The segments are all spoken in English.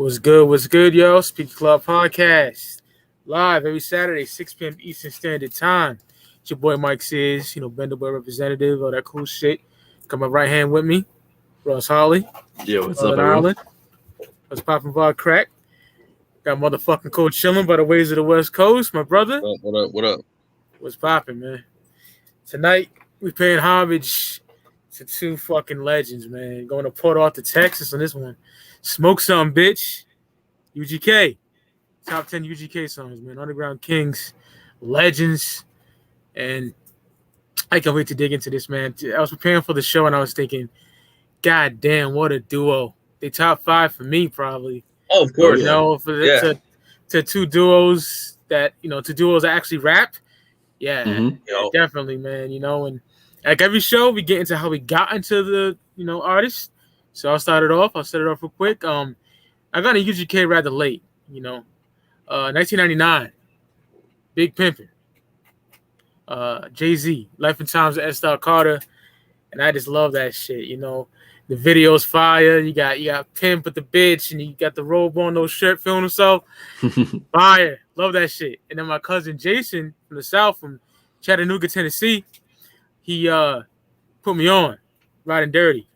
What's good? What's good, yo? Speak Clout Podcast. Live every Saturday, 6 p.m. Eastern Standard Time. It's your boy Mike Sears, Bender Boy representative, all that cool shit. Got my right hand with me, Ross Holly. Yo, what's up, everyone? Ireland. What's poppin' bar crack? Got motherfucking Cold chilling by the ways of the West Coast, my brother. What up? What's poppin', man? Tonight, we paying homage to two fucking legends, man. Going to Port Arthur, Texas on this one. Smoke some, bitch. UGK. Top 10 UGK songs, man. Underground Kings, legends. And I can't wait to dig into this, man. I was preparing for the show and I was thinking, God damn, what a duo. They top 5 for me, probably. Oh, of course. To two duos that, actually rap. Yeah, definitely, man. And like every show, we get into how we got into the, artists. So I'll set it off real quick. I got a UGK rather late, 1999, Big Pimpin', Jay-Z, Life and Times of S. Carter, and I just love that shit, The video's fire. You got Pimp with the bitch, and you got the robe on, no shirt, feeling himself. Fire. Love that shit. And then my cousin Jason from the South, from Chattanooga, Tennessee, he put me on, Riding Dirty.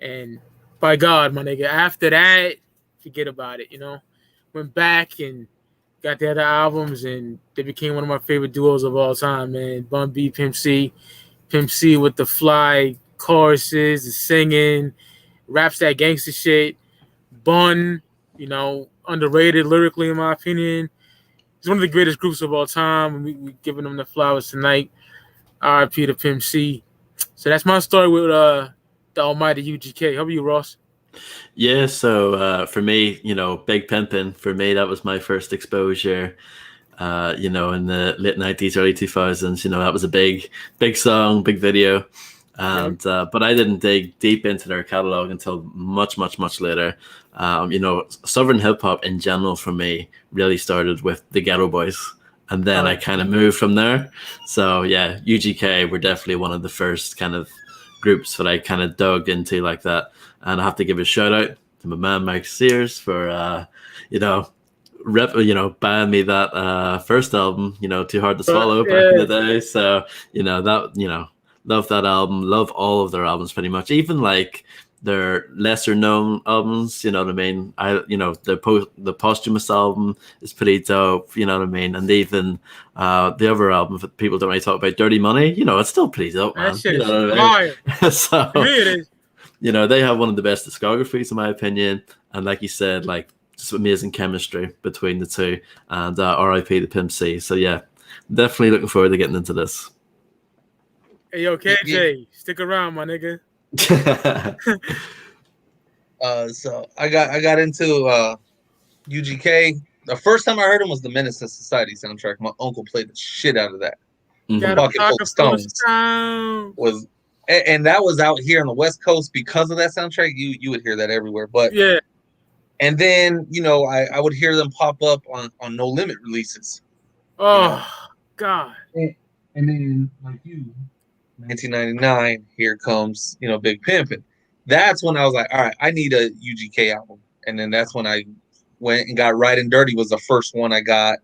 And by God, my nigga, after that, forget about it, Went back and got the other albums, and they became one of my favorite duos of all time, man. Bun B, Pimp C with the fly choruses, the singing, raps that gangster shit. Bun, underrated lyrically, in my opinion. He's one of the greatest groups of all time, and we giving them the flowers tonight. R.I.P. to Pimp C. So that's my story with the almighty UGK. How about you, Ross? Yeah, so for me, Big Pimpin', for me, that was my first exposure, in the late 90s, early 2000s. That was a big song, big video. And but I didn't dig deep into their catalog until much later. Southern hip hop in general for me really started with the Ghetto Boys, and then I kind of moved from there. So yeah, UGK were definitely one of the first kind of groups that I kind of dug into like that. And I have to give a shout out to my man Mike Sears for buying me that first album, Too Hard to Swallow back in the day. So love that album, love all of their albums pretty much, even like their lesser known albums, you know what I mean? The posthumous album is pretty dope, you know what I mean? And even the other album that people don't really talk about, Dirty Money, it's still pretty dope, man. That shit is fire. So, to me it is. They have one of the best discographies in my opinion, and like you said, like just amazing chemistry between the two, and R.I.P. to Pimp C. So yeah, definitely looking forward to getting into this. Hey yo, KJ, stick around, my nigga. So I got into UGK. The first time I heard him was the Menace to Society soundtrack. My uncle played the shit out of that. Pocket full of Stones was, and that was out here on the West Coast because of that soundtrack. You would hear that everywhere. But yeah, and then I would hear them pop up on No Limit releases. Oh God! And then like you. 1999, here comes, Big Pimpin'. That's when I was like, all right, I need a UGK album. And then that's when I went and got Riding Dirty was the first one I got.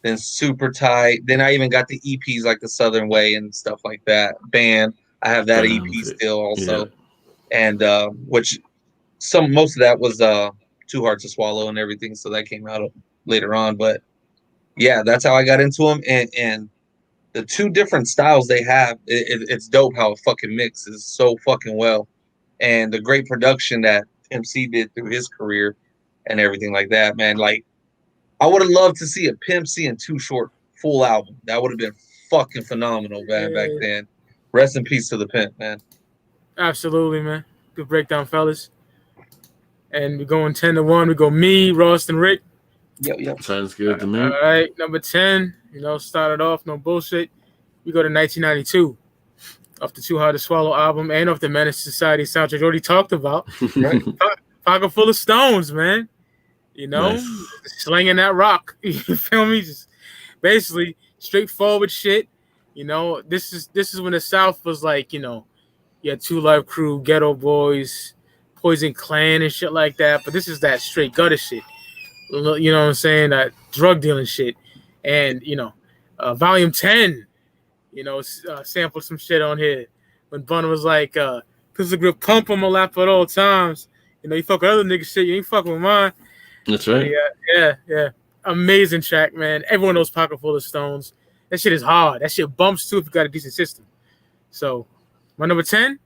Then Super Tight. Then I even got the EPs like the Southern Way and stuff like that. Band. I have that EP still also. Yeah. And which most of that was Too Hard to Swallow and everything. So that came out later on. But yeah, that's how I got into them. And the two different styles they have, it's dope how it fucking mixes so fucking well. And the great production that MC did through his career and everything like that, man. Like, I would have loved to see a Pimp C and Too Short full album. That would have been fucking phenomenal, man, back then. Rest in peace to the Pimp, man. Absolutely, man. Good breakdown, fellas. And we're going 10-1. We go me, Ross, and Rick. Yep. Sounds good to me. All right, number 10. Started off, no bullshit. We go to 1992, off the Too Hard to Swallow album and off the Menace Society soundtrack already talked about. Right? Pocket full of stones, man. Nice. Slinging that rock. You feel me? Just basically straightforward shit. This is when the South was like, you had Two Live Crew, Ghetto Boys, Poison Clan and shit like that. But this is that straight gutter shit. You know what I'm saying? That drug dealing shit. And, Volume 10, sampled some shit on here. When Bun was like, "Cause the grip pump on my lap at all times. You fuck with other niggas shit, you ain't fucking with mine." That's right. Yeah. Amazing track, man. Everyone knows Pocket Full of Stones. That shit is hard. That shit bumps too if you got a decent system. So, my number 10,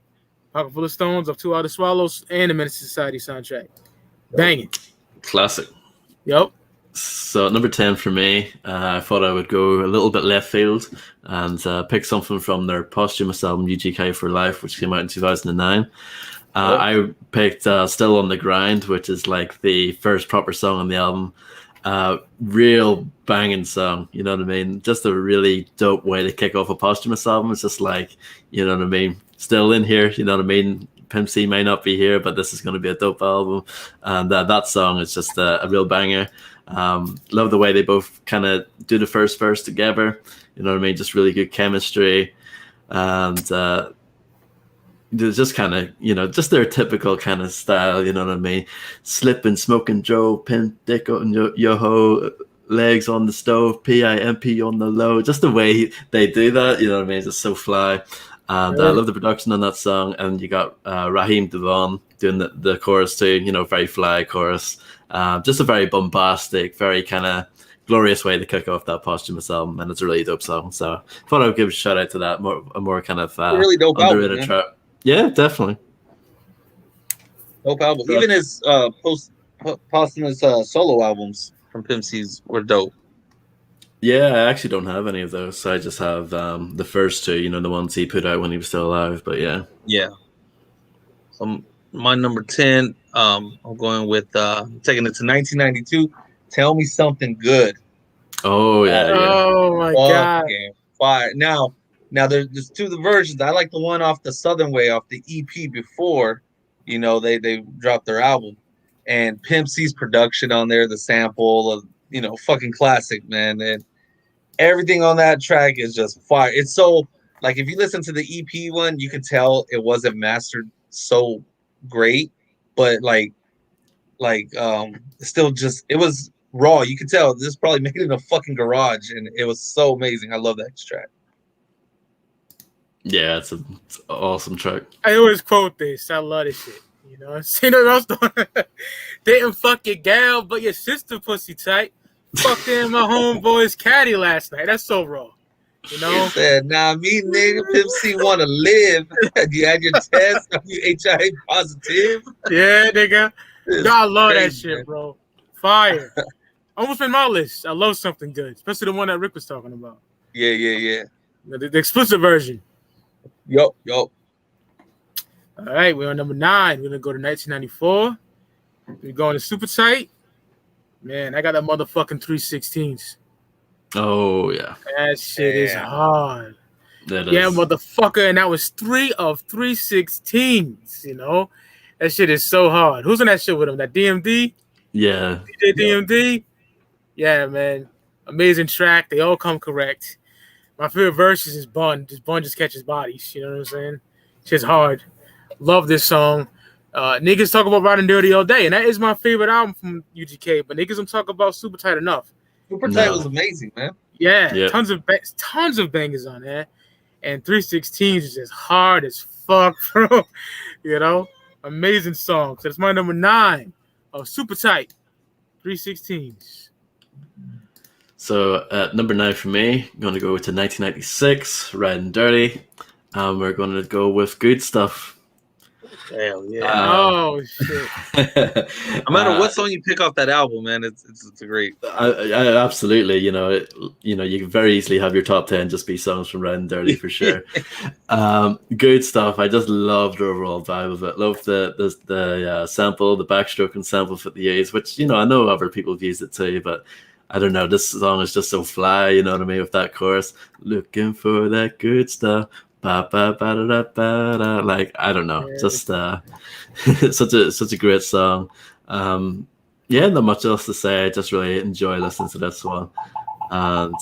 Pocket Full of Stones of Two Outer Swallows and the Menace Society soundtrack. Banging. Classic. Yep. So number 10 for me, I thought I would go a little bit left field and pick something from their posthumous album UGK for Life, which came out in 2009. I picked Still on the Grind, which is like the first proper song on the album. Real banging song, you know what I mean? Just a really dope way to kick off a posthumous album. It's just like, you know what I mean? Still in here, you know what I mean? Pimp C may not be here, but this is going to be a dope album. And that song is just a real banger. Love the way they both kind of do the first verse together, you know what I mean? Just really good chemistry. And just kind of, just their typical kind of style, you know what I mean? Slipping, smoking Joe, pimp dick on your ho, legs on the stove, PIMP on the low. Just the way they do that, you know what I mean? It's just so fly. And I love the production on that song. And you got Raheem Devon doing the chorus too, very fly chorus. Just a very bombastic, very kind of glorious way to kick off that posthumous album. And it's a really dope song. So I thought I would give a shout out to that. A more kind of really dope underrated album, track. Yeah, definitely. Dope album. Even his posthumous solo albums from Pimp C's were dope. Yeah, I actually don't have any of those. I just have the first two, the ones he put out when he was still alive. But yeah. Yeah. So my number 10, I'm going with taking it to 1992. Tell Me Something Good. Oh yeah. Oh my god. Fire. Now there's two of the versions. I like the one off the Southern Way, off the EP before, they dropped their album, and Pimp C's production on there, the sample of, fucking classic, man. And everything on that track is just fire. It's so, like, if you listen to the EP one, you can tell it wasn't mastered so great, but still just, it was raw. You could tell this probably made it in a fucking garage, and it was so amazing. I love that track. Yeah, it's an awesome track. I always quote this. I love this shit. See what else doing? Didn't fuck your gal, but your sister pussy tight. Fucked in my homeboy's caddy last night. That's so raw. He said, "Nah, me nigga, Pimp C want to live. You had your test. Are you HIV positive?" Yeah, nigga. I love crazy, that shit, man. Bro. Fire. Almost in my list. I love Something Good, especially the one that Rick was talking about. Yeah. The explicit version. Yup. All right, we're on number 9. We're gonna go to 1994. We're going to Super Tight. Man, I got that motherfucking 316s. Oh yeah. That shit is hard. That yeah, is. motherfucker, and that was 3 of 316s. That shit is so hard. Who's on that shit with him? That DMD? Yeah. DJ DMD? Yeah, man. Amazing track. They all come correct. My favorite verse is Bun. Bun just catches bodies. You know what I'm saying? Shit's hard. Love this song. Niggas talk about Riding Dirty all day, and that is my favorite album from UGK. But niggas don't talk about Super Tight enough. Super Tight was amazing, man. Yeah. Tons of bangers on there, and 316s is just hard as fuck, bro. Amazing song. So it's my number 9 of Super Tight, 316s. So at number 9 for me, I'm going to go to 1996, Riding Dirty. We're going to go with Good Stuff. Hell yeah. Oh, shit. No matter what song you pick off that album, man, it's a great. I absolutely, you can very easily have your top 10 just be songs from Riding Dirty for sure. Good Stuff. I just love the overall vibe of it. Love the sample, the backstroke and sample for the A's, which, I know other people have used it too, but I don't know. This song is just so fly, you know what I mean, with that chorus. Looking for that good stuff. Ba, ba, ba, da, da, ba, da. Like, I don't know. Yeah. Just such a great song. Not much else to say. I just really enjoy listening to this one. And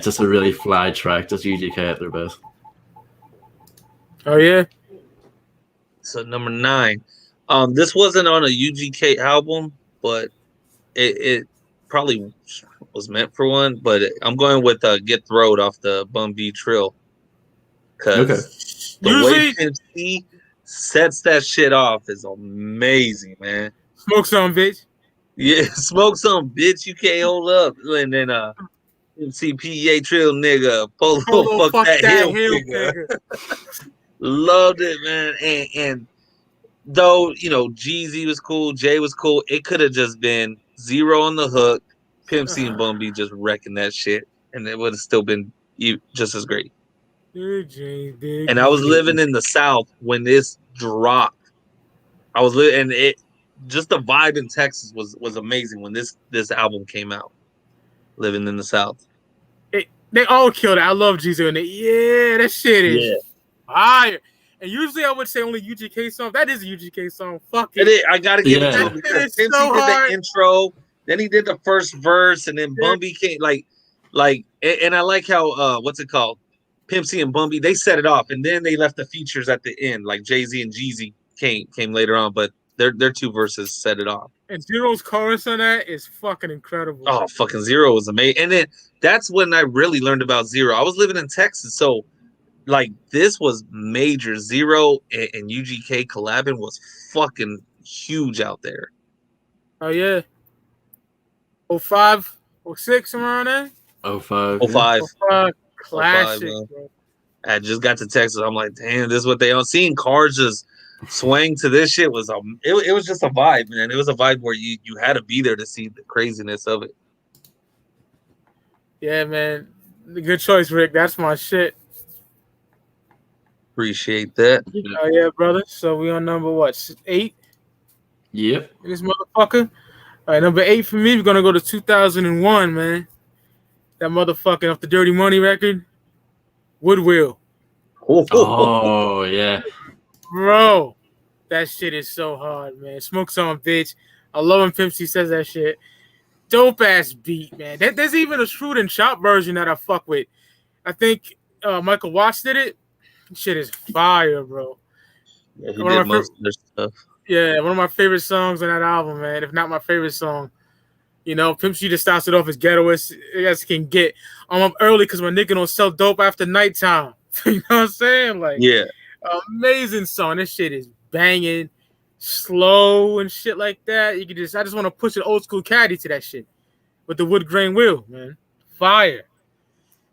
just a really fly track. Just UGK at their best. Oh, yeah? So number 9. This wasn't on a UGK album, but it probably was meant for one. But I'm going with "Get Throwed" off the Bun B Trill, because the way Pimp C sets that shit off is amazing, man. Smoke some, bitch. Yeah, smoke some, bitch. You can't hold up. And then MCPA Trill nigga, Polo fuck that hill nigga. Loved it, man. And though, Jeezy was cool, Jay was cool, it could have just been Zero on the hook, Pimp C and Bun B just wrecking that shit, and it would have still been just as great. And I was living in the South when this dropped. I was and it just the vibe in Texas was amazing when this album came out. Living in the South, they all killed it. I love Jeezy, and that shit is fire. And usually I would say only UGK song. That is a UGK song. Fuck it. I gotta give it to him because Pimp C did the intro, then he did the first verse, and then Bun B came and I like how what's it called? Pimp C and Bun B, they set it off, and then they left the features at the end, like Jay-Z and Jeezy came later on, but their 2 verses set it off. And Zero's chorus on that is fucking incredible. Oh, fucking Zero was amazing. And then that's when I really learned about Zero. I was living in Texas, so this was major. Zero and UGK collabing was fucking huge out there. Oh yeah. 05, 06, somewhere around there? 05. 05. 05. Classic, 05, bro. I just got to Texas. I'm like, damn, this is what they on. Seeing cars just swing to this shit was it was just a vibe, man. It was a vibe where you had to be there to see the craziness of it. Yeah, man. Good choice, Rick. That's my shit. Appreciate that. Oh yeah, brother. So we on number what? 8? Yep. This motherfucker. All right, number 8 for me. We're gonna go to 2001, man. That motherfucking off the Dirty Money record, Woodwill. Oh yeah, bro, that shit is so hard, man. Smoke some, bitch. I love when Pimp C says that shit. Dope ass beat, man. There's even a Shoot and Chop version that I fuck with. I think Michael Watts did it. Shit is fire, bro. Yeah, he did most of their stuff. Yeah, one of my favorite songs on that album, man. If not my favorite song. Pimp C just starts it off as ghettoist as can get. I'm up early because my nigga don't sell dope after nighttime. You know what I'm saying? Amazing song. This shit is banging, slow and shit like that. I just want to push an old school caddy to that shit with the wood grain wheel, man. Fire.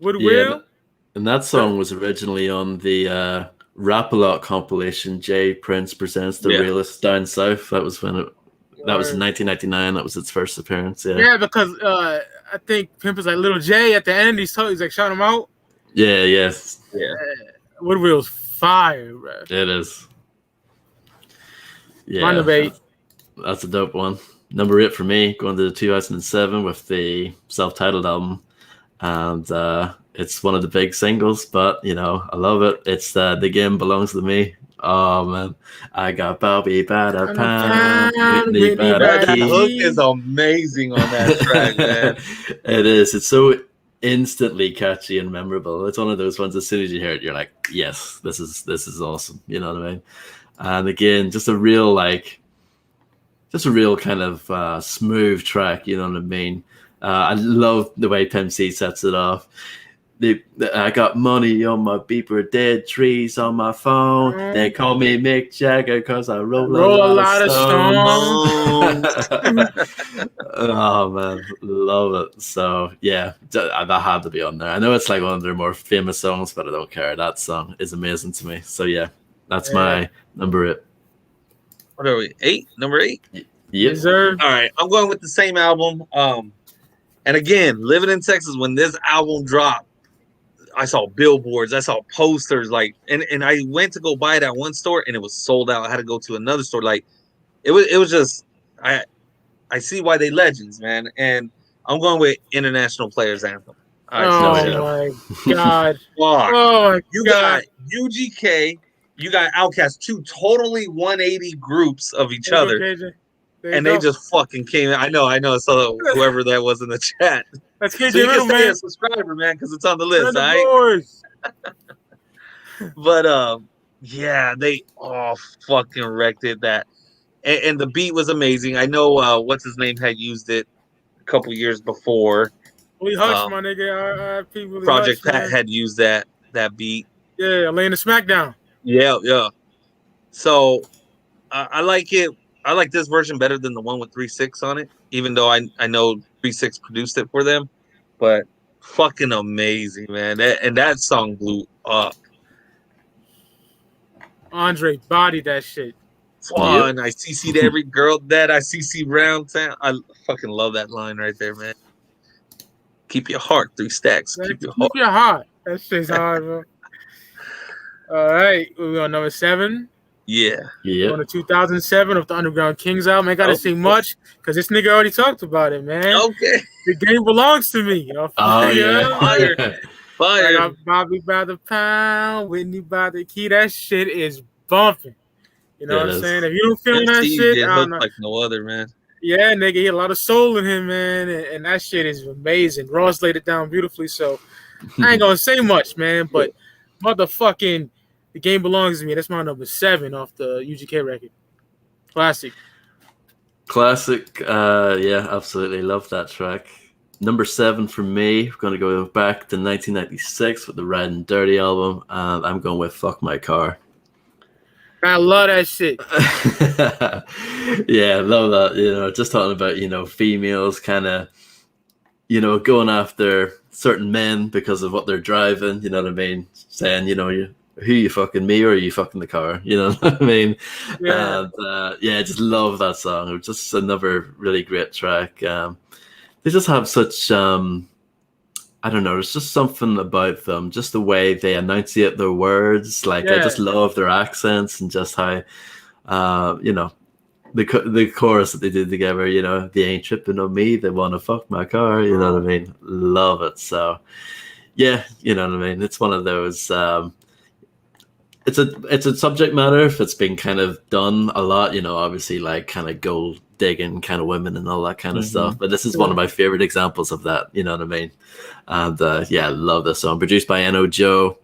Wood wheel. And that song was originally on the Rap-A-Lot compilation. Jay Prince Presents the Realest Down South. That was when that was in 1999. That was its first appearance. Yeah, because I think Pimp is like Little J at the end. He's like shouting him out. Yeah. Woodwill's fire, bro. It is. Yeah. My number 8. That's a dope one. Number 8 for me, going to 2007 with the self-titled album, and it's one of the big singles. But I love it. It's The Game Belongs to Me. Oh man, I got Bobby Bada Pound. That hook is amazing on that track, man. It is. It's so instantly catchy and memorable. It's one of those ones. As soon as you hear it, you're like, "Yes, this is awesome." You know what I mean? And again, just a real kind of smooth track. You know what I mean? I love the way Pimp C sets it off. I got money on my beeper, dead trees on my phone. They call me Mick Jagger because I roll a lot of stones. Oh man, love it. So yeah, that had to be on there. I know it's like one of their more famous songs, but I don't care. That song is amazing to me. So yeah, that's my number 8. What are we? 8? Number 8? Yep. Yes, sir. All right, I'm going with the same album. And again, living in Texas when this album dropped, I saw billboards, I saw posters, and I went to go buy it at one store and it was sold out. I had to go to another store. It was just I see why they legends, man. And I'm going with International Players Anthem. My God. You got UGK, you got Outkast, 2 totally 180 groups of each other. And they just fucking came in. I know. So whoever that was in the chat. That's KJ so you can stay man. a subscriber, man, because it's on the list, all right? But Yeah, they all fucking wrecked it. That and the beat was amazing. I know what's his name had used it a couple years before. Willie Hutch, my Um, nigga. R.I.P. Willie Project Hutch, Pat man. had used that beat. Yeah, laying the smackdown. Yeah, yeah. So I like it. I like this version better than the one with 3-6 on it, even though I know 3-6 produced it for them. But fucking amazing, man. That song blew up. Andre bodied that shit. Fun. I CC'd every girl that I CC round town. I fucking love that line right there, man. Keep your heart 3 stacks. Man, Keep your keep heart. your heart. That shit's hard, bro. All right, we on number 7. Yeah. On the 2007 of the Underground Kings album. I gotta say much because this nigga already talked about it, man. Okay. The game belongs to me. You know, Fire. Fire. I got Bobby by the pound, Whitney by the key. That shit is bumping. You know what I'm saying? If you don't feel that shit, I don't know. Like no other, man. Yeah, nigga, he had a lot of soul in him, man, and that shit is amazing. Ross laid it down beautifully, so I ain't gonna say much, man. But motherfucking, the game belongs to me. That's my number 7 off the UGK record. Classic. Yeah, absolutely love that track. Number 7 for me, we're going to go back to 1996 with the Red and Dirty album. I'm going with Fuck My Car. I love that shit. Yeah, love that. You know, just talking about, you know, females kind of, you know, going after certain men because of what they're driving, you know what I mean? Saying, you know, who you fucking, me or are you fucking the car? You know what I mean? Yeah. And yeah, just love that song. It was just another really great track. They just have such I don't know, there's just something about them, just the way they enunciate their words. Like I just love their accents and just how you know, the chorus that they did together, you know, they ain't tripping on me, they want to fuck my car, you know what I mean? Love it. So yeah, you know what I mean? It's one of those it's a subject matter that's been kind of done a lot, you know, obviously like kind of gold digging kind of women and all that kind of stuff. But this is one of my favorite examples of that, you know what I mean? And yeah, love this song. Produced by N.O. Joe.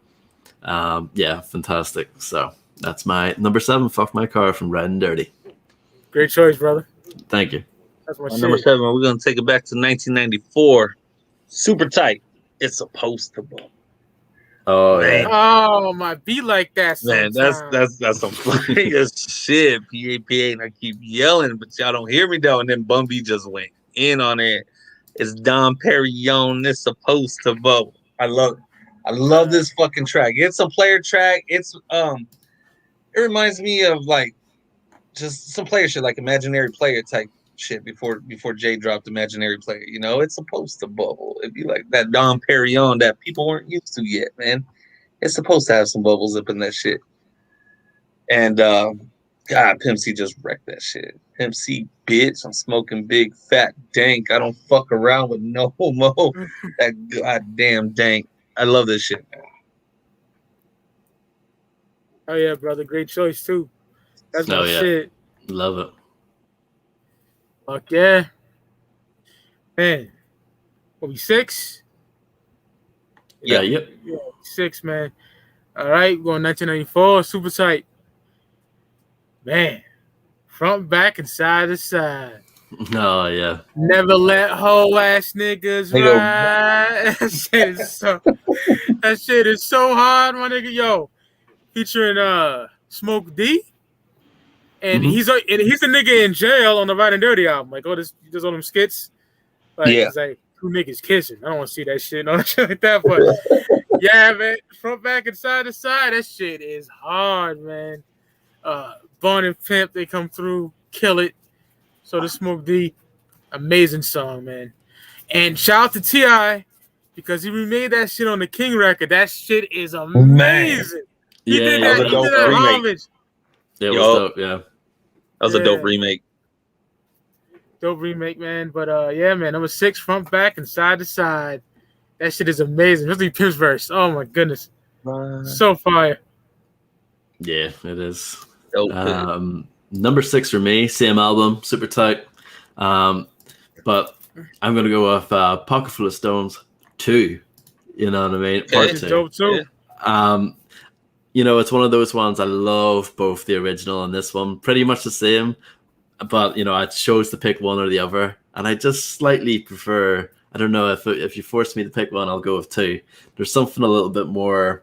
Yeah, fantastic. So that's my number 7, Fuck My Car from Red and Dirty. Great choice, brother. Thank you. That's my Number 7, we're gonna take it back to 1994. Super Tight. It's supposed to bump. Oh man. Yeah. Oh my, be like that sometime. Man, that's some funny as shit. PAPA, and I keep yelling, but y'all don't hear me though. And then Bumby just went in on it. It's Dom Perignon. It's supposed to bubble. I love this fucking track. It's a player track. It's it reminds me of like just some player shit, like Imaginary Player type shit before Jay dropped Imaginary Player. You know, it's supposed to bubble. It'd be like that Dom Perignon that people weren't used to yet, man. It's supposed to have some bubbles up in that shit. And God, Pimp C just wrecked that shit. Pimp C, bitch, I'm smoking big fat dank. I don't fuck around with no mo. That goddamn dank. I love this shit, man. Oh yeah, brother, great choice too. That's my shit. Love it. Fuck yeah. Man. What, we 6? Yeah, yep. Yeah, 6, man. All right, we're going 1994, Super Tight. Man. Front, back, and side to side. Oh yeah. Never let hoe ass niggas ride. That shit is so hard, my nigga. Yo, featuring Smoke D. And he's the nigga in jail on the Ride and Dirty album. Like, he does all them skits. Like, it's like 2 niggas kissing. I don't want to see that shit and all that shit like that. But yeah, man, front, back, and side to side, that shit is hard, man. Bun and Pimp, they come through, kill it. So the Smoke D, amazing song, man. And shout out to T.I. because he remade that shit on the King record. That shit is amazing. Man. He did that homage. Yeah, it was dope, yeah. That was a dope remake. Dope remake, man. But yeah, man, number 6, front, back, and side to side. That shit is amazing. Especially Pimp's verse. Oh my goodness. So fire. Yeah, it is. Dope. Number 6 for me, same album, Super Tight. But I'm gonna go with Pocket Full of Stones 2. You know what I mean? Part 2. Dope too. You know, it's one of those ones I love both the original and this one, pretty much the same. But you know, I chose to pick one or the other, and I just slightly prefer. I don't know if you force me to pick one, I'll go with two. There's something a little bit more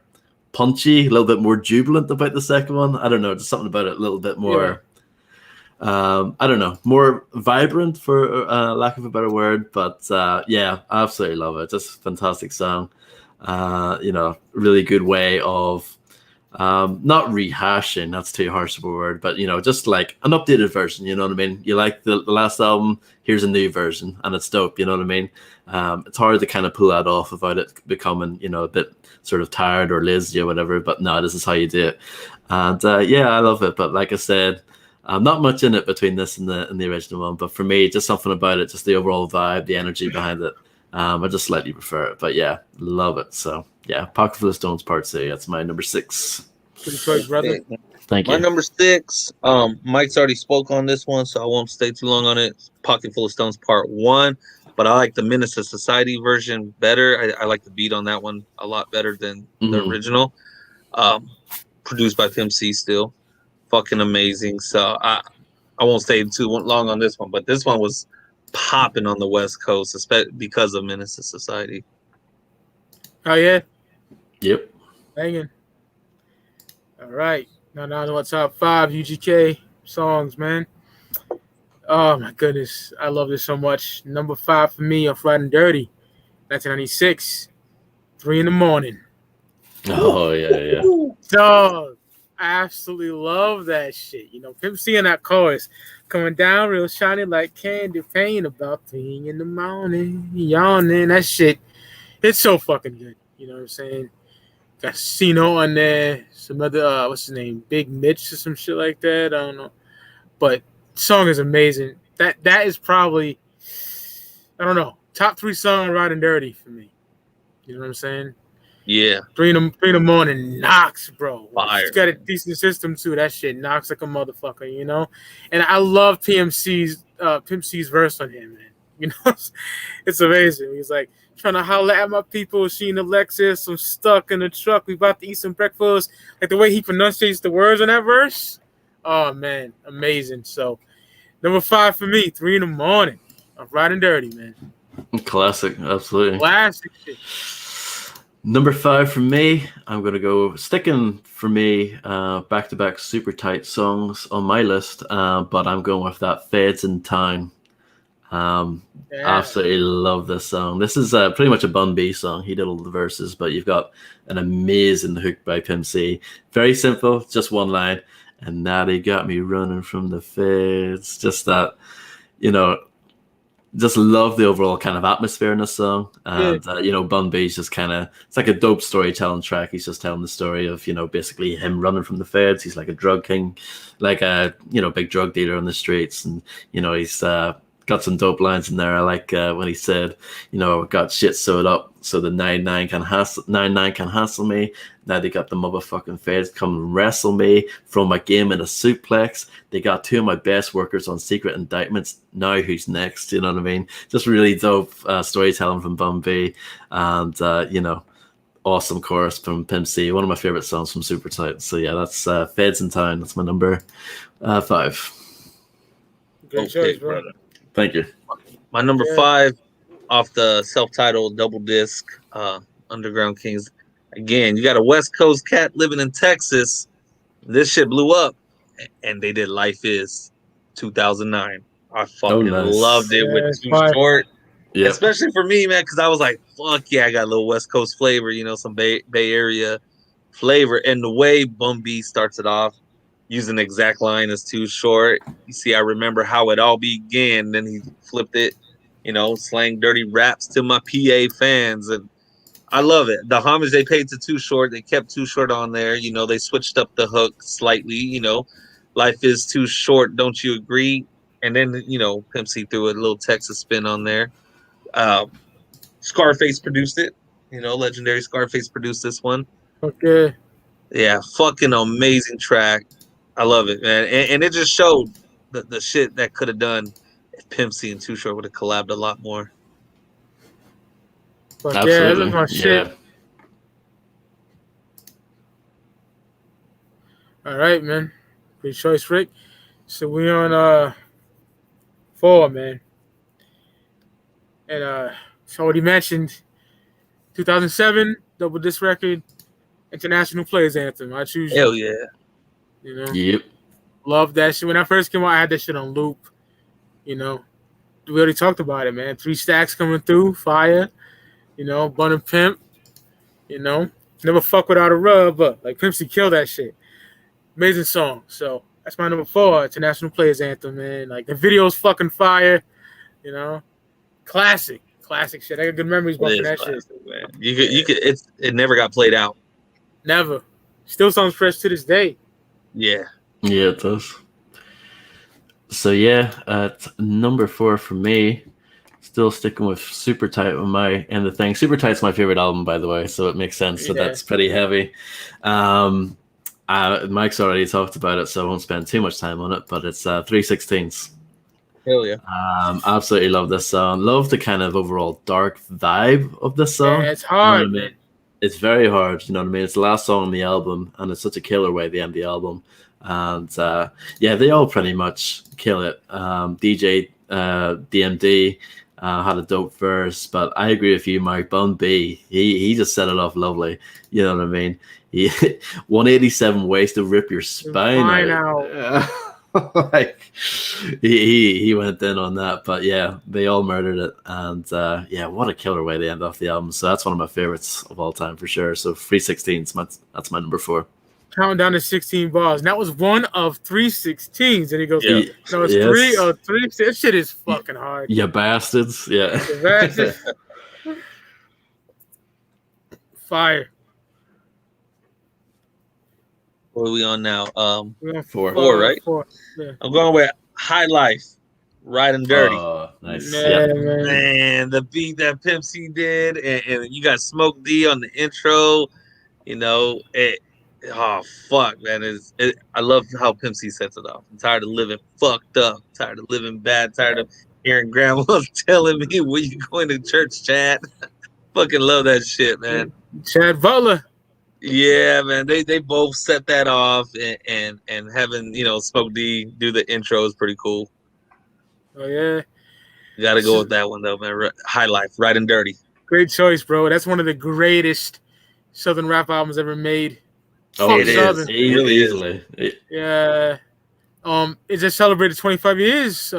punchy, a little bit more jubilant about the second one. I don't know, just something about it a little bit more. I don't know, more vibrant for lack of a better word. But yeah, I absolutely love it. Just a fantastic song. You know, really good way of not rehashing, that's too harsh of a word, but you know, just like an updated version, you know what I mean? You like the last album, here's a new version, and it's dope, you know what I mean? It's hard to kind of pull that off without it becoming, you know, a bit sort of tired or lazy or whatever, but no, this is how you do it. And yeah, I love it, but like I said, not much in it between this and the original one, but for me, just something about it, just the overall vibe, the energy behind it. I just slightly prefer it, but yeah, love it. So yeah, Pocket Full of Stones Part 2. That's my number 6. Good choice, brother. Thank you. My number 6, Mike's already spoke on this one, so I won't stay too long on it. Pocket Full of Stones Part 1, but I like the Menace to Society version better. I like the beat on that one a lot better than the original. Produced by Pimp C still. Fucking amazing. So I won't stay too long on this one, but this one was popping on the West Coast, especially because of Menace to Society. Oh yeah. Yep. Hanging. All right. Now to our top 5 UGK songs, man. Oh my goodness, I love this so much. Number 5 for me, Off Riding Dirty, 1996, 3 in the morning. Oh yeah. Dog, I absolutely love that shit. You know, Pimp C in that chorus coming down real shiny like candy paint about 3 in the morning, yawning. That shit, it's so fucking good. You know what I'm saying? Got Casino on there, some other what's his name, Big Mitch or some shit like that. I don't know, but song is amazing. That is probably, I don't know, top 3 song Riding Dirty for me. You know what I'm saying? Yeah. 3 in the morning knocks, bro. Fire. It's got a decent system too. That shit knocks like a motherfucker, you know. And I love Pimp C's verse on him, man. You know, it's amazing. He's like trying to holler at my people. She in the Lexus. I'm stuck in the truck. We about to eat some breakfast. Like the way he pronunciates the words in that verse. Oh man, amazing. So number 5 for me, 3 in the morning. I'm Riding Dirty, man. Classic, absolutely. Classic shit. Number 5 for me, I'm going to go sticking for me back-to-back super tight songs on my list, but I'm going with that Feds in Time. Absolutely love this song. This is pretty much a Bun B song. He did all the verses, but you've got an amazing hook by Pimp C. Very simple, just one line. And now they got me running from the feds. Just that, you know, just love the overall kind of atmosphere in this song. And, you know, Bun B's just kind of, it's like a dope storytelling track. He's just telling the story of, you know, basically him running from the feds. He's like a drug king, like a, you know, big drug dealer on the streets. And, you know, he's got some dope lines in there. I like when he said, you know, got shit sewed up so the 99 can hassle me. Now they got the motherfucking feds come and wrestle me, throw my game in a suplex. They got 2 of my best workers on secret indictments. Now who's next? You know what I mean? Just really dope storytelling from Bun B. And, you know, awesome chorus from Pimp C. One of my favorite songs from Super Tight. So yeah, that's Feds in Town. That's my number 5. Great choice, brother. Thank you. My number 5 off the self-titled double disc, Underground Kings. Again, you got a West Coast cat living in Texas. This shit blew up, and they did Life Is 2009. I fucking loved it with Too Short. Yep. Especially for me, man, because I was like, fuck yeah, I got a little West Coast flavor, you know, some Bay Area flavor. And the way Bun B starts it off, using the exact line as Too Short. You see, I remember how it all began. Then he flipped it, you know, slang dirty raps to my PA fans. And I love it. The homage they paid to Too Short, they kept Too Short on there. You know, they switched up the hook slightly, you know. Life is too short, don't you agree? And then, you know, Pimp C threw a little Texas spin on there. Scarface produced it. You know, legendary Scarface produced this one. Okay. Yeah, fucking amazing track. I love it, man. And it just showed the shit that could have done if Pimp C and Too Short would have collabed a lot more. But yeah, that's my shit. All right, man. Great choice, Rick. So we on 4, man. And so already mentioned 2007 double disc record, International Players Anthem. I choose you. Hell yeah. You know, Yep. love that shit. When I first came out, I had that shit on loop. You know, we already talked about it, man. 3 Stacks coming through, fire. You know, Bun and Pimp. You know, never fuck without a rub, but like Pimp C killed that shit. Amazing song. So that's my number 4, International Players Anthem, man. Like the video's fucking fire. You know, classic shit. I got good memories about that shit. Man. You could. It never got played out. Never. Still sounds fresh to this day. Yeah. Yeah, it does. So yeah, at number 4 for me, still sticking with Super Tight on my end of things. Super Tight's my favorite album, by the way, so it makes sense. So that's pretty heavy. Mike's already talked about it, so I won't spend too much time on it. But it's 3/16. Hell yeah. Absolutely love this song. Love the kind of overall dark vibe of this song. Yeah, it's hard, you know what I mean? It's very hard. You know what I mean? It's the last song on the album, and it's such a killer way to end the album. And yeah, they all pretty much kill it. DJ DMD had a dope verse, but I agree with you, Mike. Bun B, he just set it off lovely. You know what I mean? He 187 ways to rip your spine out. Like he went in on that, but yeah, they all murdered it, and yeah, what a killer way to end off the album. So that's one of my favorites of all time for sure. So 3/16, that's my number 4. Counting down to 16 bars. And that was one of 3/16s. And he goes, yeah. No, it's 3 of 3. That shit is fucking hard. You bastards. Yeah. You bastards. Fire. What are we on now? We're on 4, right? 4. Yeah. I'm going with High Life, Riding Dirty. Oh, nice. Yeah, Man, the beat that Pimp C did, and you got Smoke D on the intro. You know, oh fuck, man! I love how Pimp C sets it off. I'm tired of living fucked up, tired of living bad, tired of hearing grandma telling me when you going to church, Chad. Fucking love that shit, man. Chad Butler. Yeah, man. They both set that off, and having Smoke D do the intro is pretty cool. Oh yeah, you got to go with that one though, man. High Life, Riding Dirty. Great choice, bro. That's one of the greatest Southern rap albums ever made. Oh, it is. It really easily. Yeah. It just celebrated 25 years.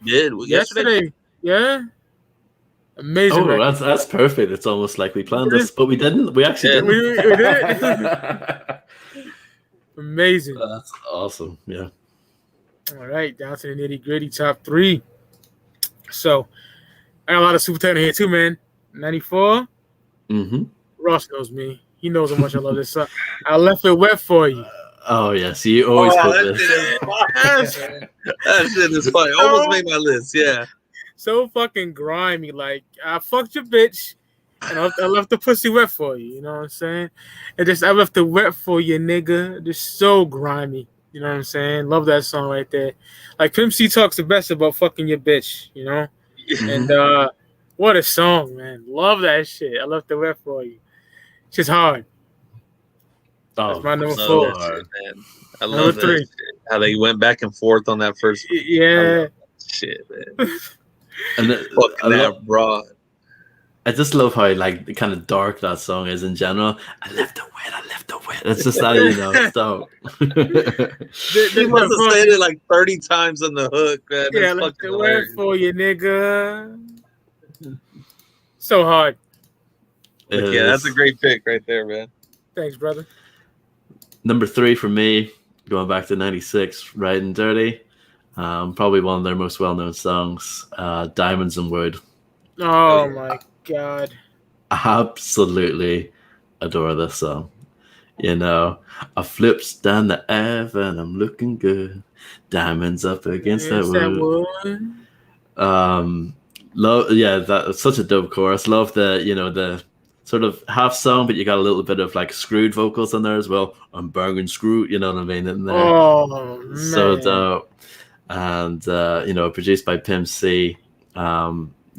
Yesterday. Yeah. Amazing. Oh, that's perfect. It's almost like we planned this, but we didn't. We actually didn't. We did. Amazing. That's awesome. Yeah. All right, down to the nitty gritty top 3. So I got a lot of Super Tight in here too, man. 94. Mm-hmm. Ross knows me. He knows how much I love this song. I left it wet for you. Oh yes, you always put this. That shit is funny. Almost made my list. Yeah. So fucking grimy. Like I fucked your bitch, and I left the pussy wet for you. You know what I'm saying? And just I left it wet for you, nigga. Just so grimy. You know what I'm saying? Love that song right there. Like Pimp C talks the best about fucking your bitch. You know? And what a song, man. Love that shit. I left it wet for you. It's just hard. Oh, that's my number 4. Shit, man. I love that shit. How they went back and forth on that first. Yeah. Shit, man. And that broad. I just love how like kind of dark that song is in general. I left it wet. It's just that, stop. He must have said it like 30 times on the hook, man. Yeah, left it wet for you, nigga. So hard. Yeah, that's a great pick right there, man. Thanks, brother. Number 3 for me, going back to 96, Riding Dirty. Probably one of their most well-known songs, Diamonds and Wood. Oh my God. Absolutely adore this song. I flips down the Ave and I'm looking good. Diamonds up against that wood. That's such a dope chorus. Love the sort of half song, but you got a little bit of like screwed vocals in there as well. I'm banging screwed, you know what I mean? In there. Oh man. So dope. And produced by Pimp C.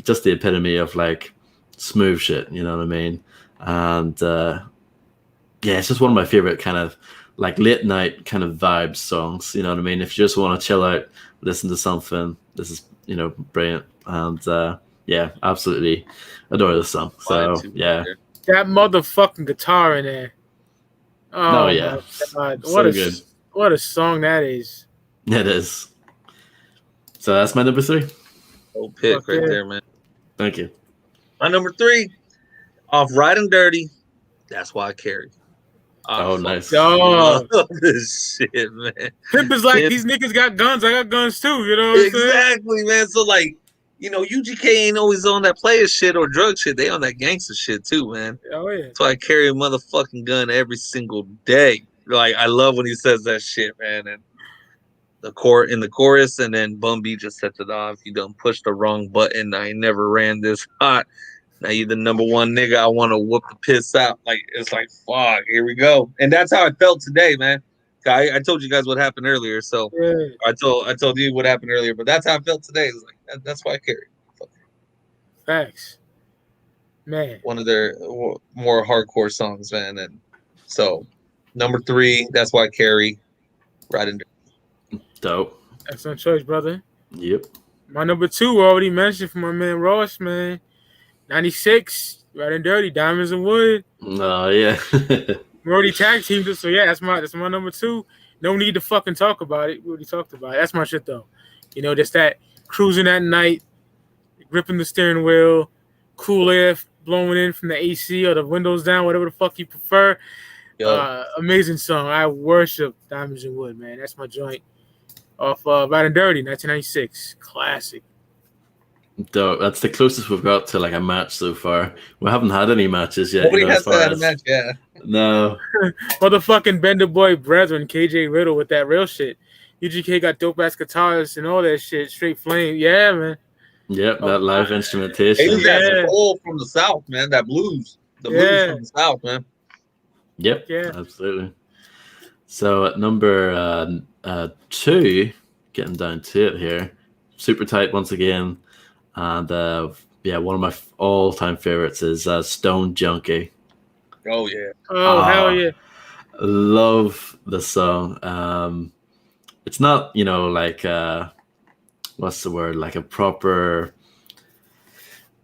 Just the epitome of like smooth shit, you know what I mean? And it's just one of my favorite kind of like late night kind of vibe songs. You know what I mean? If you just want to chill out, listen to something, this is, you know, brilliant. And yeah, absolutely adore this song. So yeah. That motherfucking guitar in there. Oh yeah. my god. So good. What a song that is. It is. So that's my number 3. Old pick right there, man. Thank you. My number 3, off Riding Dirty, That's Why I Carry. Oh, nice. Love this shit, man. Pimp is like, these niggas got guns, I got guns too, you know what I'm saying? Exactly, man. So like, you know, UGK ain't always on that player shit or drug shit. They on that gangster shit too, man. Oh yeah. So I carry a motherfucking gun every single day. Like, I love when he says that shit, man. And the chorus, and then Bum B just sets it off. You done pushed the wrong button. I ain't never ran this hot. Now you the number one nigga. I want to whoop the piss out. Like, it's like, fuck, here we go. And that's how I felt today, man. I told you guys what happened earlier, so Yeah. I told you what happened earlier, but that's how I felt today. It's like that's why I carry. Facts, man. One of their more hardcore songs, man. And so, number 3, That's Why I Carry. Riding Dirty. Dope. Excellent choice, brother. Yep. My number 2 already mentioned for my man Ross, man. 96, Riding Dirty, Diamonds and Wood. Oh yeah. We already tag teamed it, so yeah, that's my number 2. No need to fucking talk about it. We already talked about it. That's my shit though. You know, just that cruising at night, gripping the steering wheel, cool air blowing in from the AC or the windows down, whatever the fuck you prefer. Amazing song. I worship Diamonds and Wood, man. That's my joint. Off Riding Dirty, 1996. Classic. Dope. That's the closest we've got to like a match so far. We haven't had any matches yet. Nobody has had a match, yeah. No. Motherfucking Bender Boy Brethren, KJ Riddle with that real shit. UGK got dope ass guitars and all that shit. Straight flame. Yeah, man. Yep, that live instrumentation. They use that soul from the South, man. That blues. The blues from the South, man. Yep, absolutely. So at number 2, getting down to it here, super tight once again. And one of my all-time favorites is Stone Junkie. Oh yeah. Oh hell yeah. Love the song. It's not, you know, like what's the word, like a proper,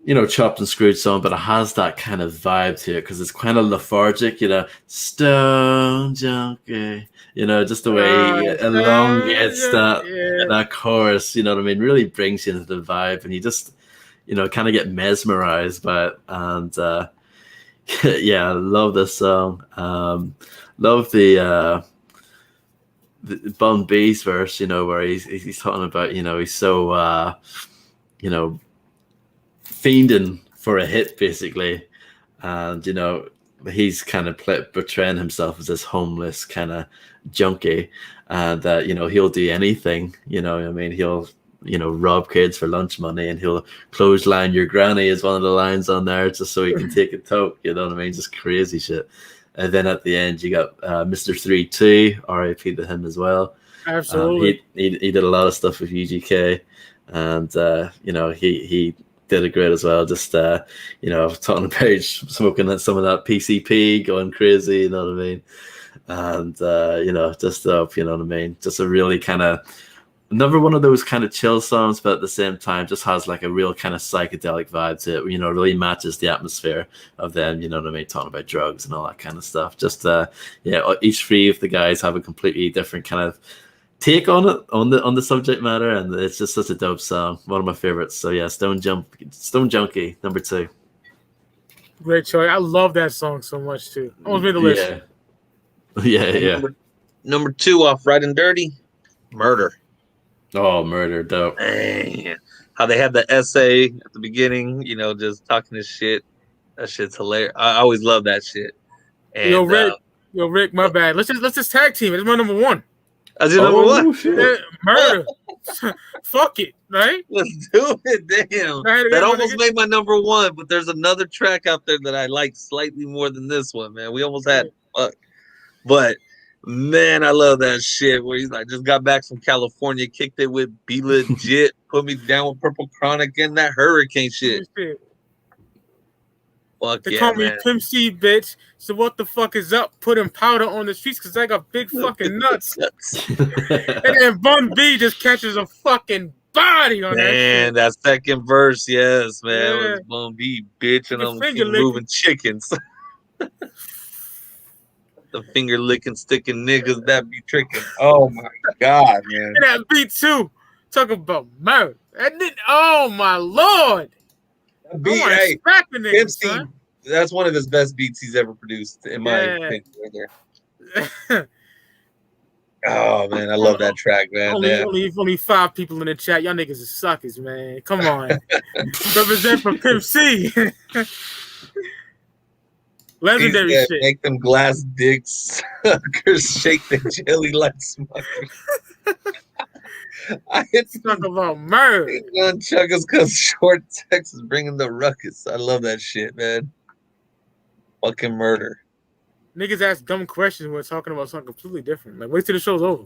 you know, chopped and screwed song, but it has that kind of vibe to it because it's kind of lethargic, you know. Stone Junkie, you know, just the way it elongates that chorus, you know what I mean, really brings you into the vibe, and you just, you know, kind of get mesmerized by it. And yeah, I love this song. Love the Bun B's verse, you know, where he's talking about, you know, he's so you know, fiending for a hit basically, and you know, he's kind of portraying himself as this homeless kind of junkie, and you know, he'll do anything, you know, I mean, he'll, you know, rob kids for lunch money, and he'll clothesline your granny is one of the lines on there just so he can take a toke, you know what I mean, just crazy shit. And then at the end you got Mr. 3-2, R.I.P. to him as well. Absolutely. He did a lot of stuff with UGK, and you know, he did it great as well. Just you know, talking about smoking some of that PCP, going crazy, you know what I mean, and you know, just up, you know what I mean, just a really kind of another one of those kind of chill songs, but at the same time just has like a real kind of psychedelic vibe to it, you know, really matches the atmosphere of them, you know what I mean, talking about drugs and all that kind of stuff. Just yeah, each 3 of the guys have a completely different kind of take on it, on the subject matter, and it's just such a dope song, one of my favorites. So yeah, Stone Junkie, number 2. Great choice. I love that song so much too. Almost made the list. Yeah. Number 2 off Riding Dirty, Murder. Oh, Murder, dope. Man, how they have the essay at the beginning, you know, just talking this shit. That shit's hilarious. I always love that shit. And, Yo, Rick, my bad. Let's just tag team. It's my number 1. That's your number 1. Shit. Murder. Fuck it, right? Let's do it. Damn. That almost made my number 1, but there's another track out there that I like slightly more than this one, man. We almost had fuck. But man, I love that shit where he's like, just got back from California, kicked it with Be Legit, put me down with Purple Chronic and that hurricane shit. Fuck They yeah, call me man. Pimp C, bitch. So what the fuck is up? Putting powder on the streets because I got big fucking nuts. And then Bun B just catches a fucking body on that Man, shit. that second verse, yes, man, Yeah. was Bun B bitching The on finger king licking. moving chickens. The finger licking, sticking niggas that be tricking. Oh my god, man. And that beat too. Talk about murder. Oh my lord. That beat, I want to hey, smack the nigga, Pimp C, son. that's one of his best beats he's ever produced, in my opinion. Right there. Oh man, I love that track, man. only 5 people in the chat. Y'all niggas are suckers, man. Come on. Represent for Pimp C. Legendary He said, shit. make them glass dicks suckers shake the jelly like smuckers. I hit Talk about murder. gun chuckers because short text is bringing the ruckus. I love that shit, man. Fucking murder. Niggas ask dumb questions when we're talking about something completely different. Like, wait till the show's over.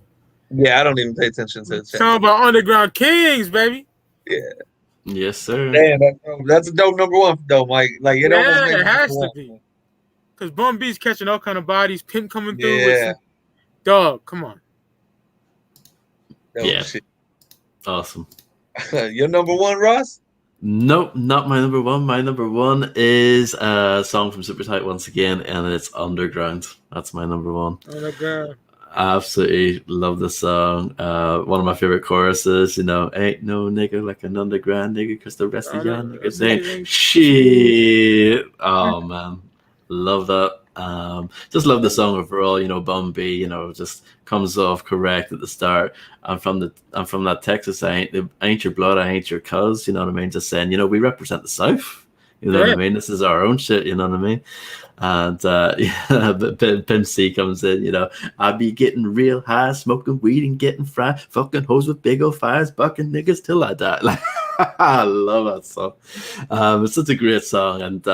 Yeah, I don't even pay attention to the chat. Talking about Underground Kings, baby. Yeah. Yes, sir. Damn, that's a dope number one, though, Mike. Like, it almost makes it has to one. be. Because Bum B's catching all kind of bodies. Pimp coming through with Yeah. some... Dog, come on. Dope Yeah. shit. Awesome. Your number one, Ross? Nope, not my number one. My number one is a song from Super Tight once again, and it's Underground. That's my number one. Underground. I absolutely love this song. One of my favorite choruses, ain't no nigga like an underground nigga, because the rest of y'all niggas ain't shit. Oh man, love that. Just love the song overall. Bum B, just comes off correct at the start. I'm from that Texas. I ain't your blood, I ain't your cuz. You know what I mean? Just saying, we represent the South. You know what I mean? This is our own shit. You know what I mean? And Pimp C comes in. I be getting real high, smoking weed and getting fried, fucking hoes with big old fires, bucking niggas till I die. Like, I love that song. It's such a great song, and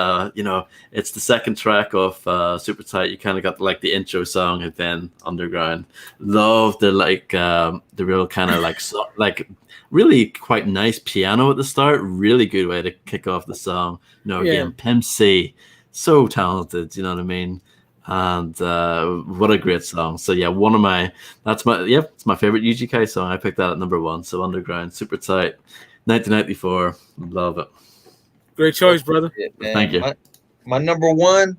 it's the second track of Super Tight. You kind of got the intro song and then Underground. Love the the real kind of really quite nice piano at the start. Really good way to kick off the song. Again, Pimp C, so talented. You know what I mean? And what a great song. So yeah, it's my favorite UGK song. I picked that at number one. So Underground, Super Tight, 1994. Love it. Great choice, brother. Thank you. My number one,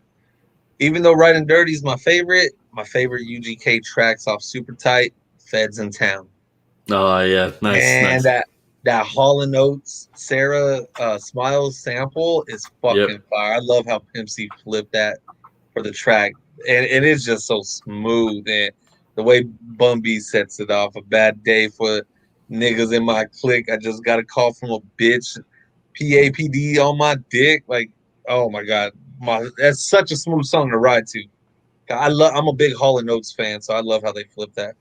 even though Right and Dirty is my favorite UGK tracks off Super Tight, Feds in Town. Oh yeah, nice. And nice. that Hall & Oates Sarah Smiles sample is fucking fire. I love how Pimp C flipped that for the track, and it is just so smooth. And the way Bum B sets it off, a bad day for niggas in my clique. I just got a call from a bitch, PAPD on my dick. Like, oh my god, that's such a smooth song to ride to. I'm a big Hall & Oates fan, so I love how they flip that.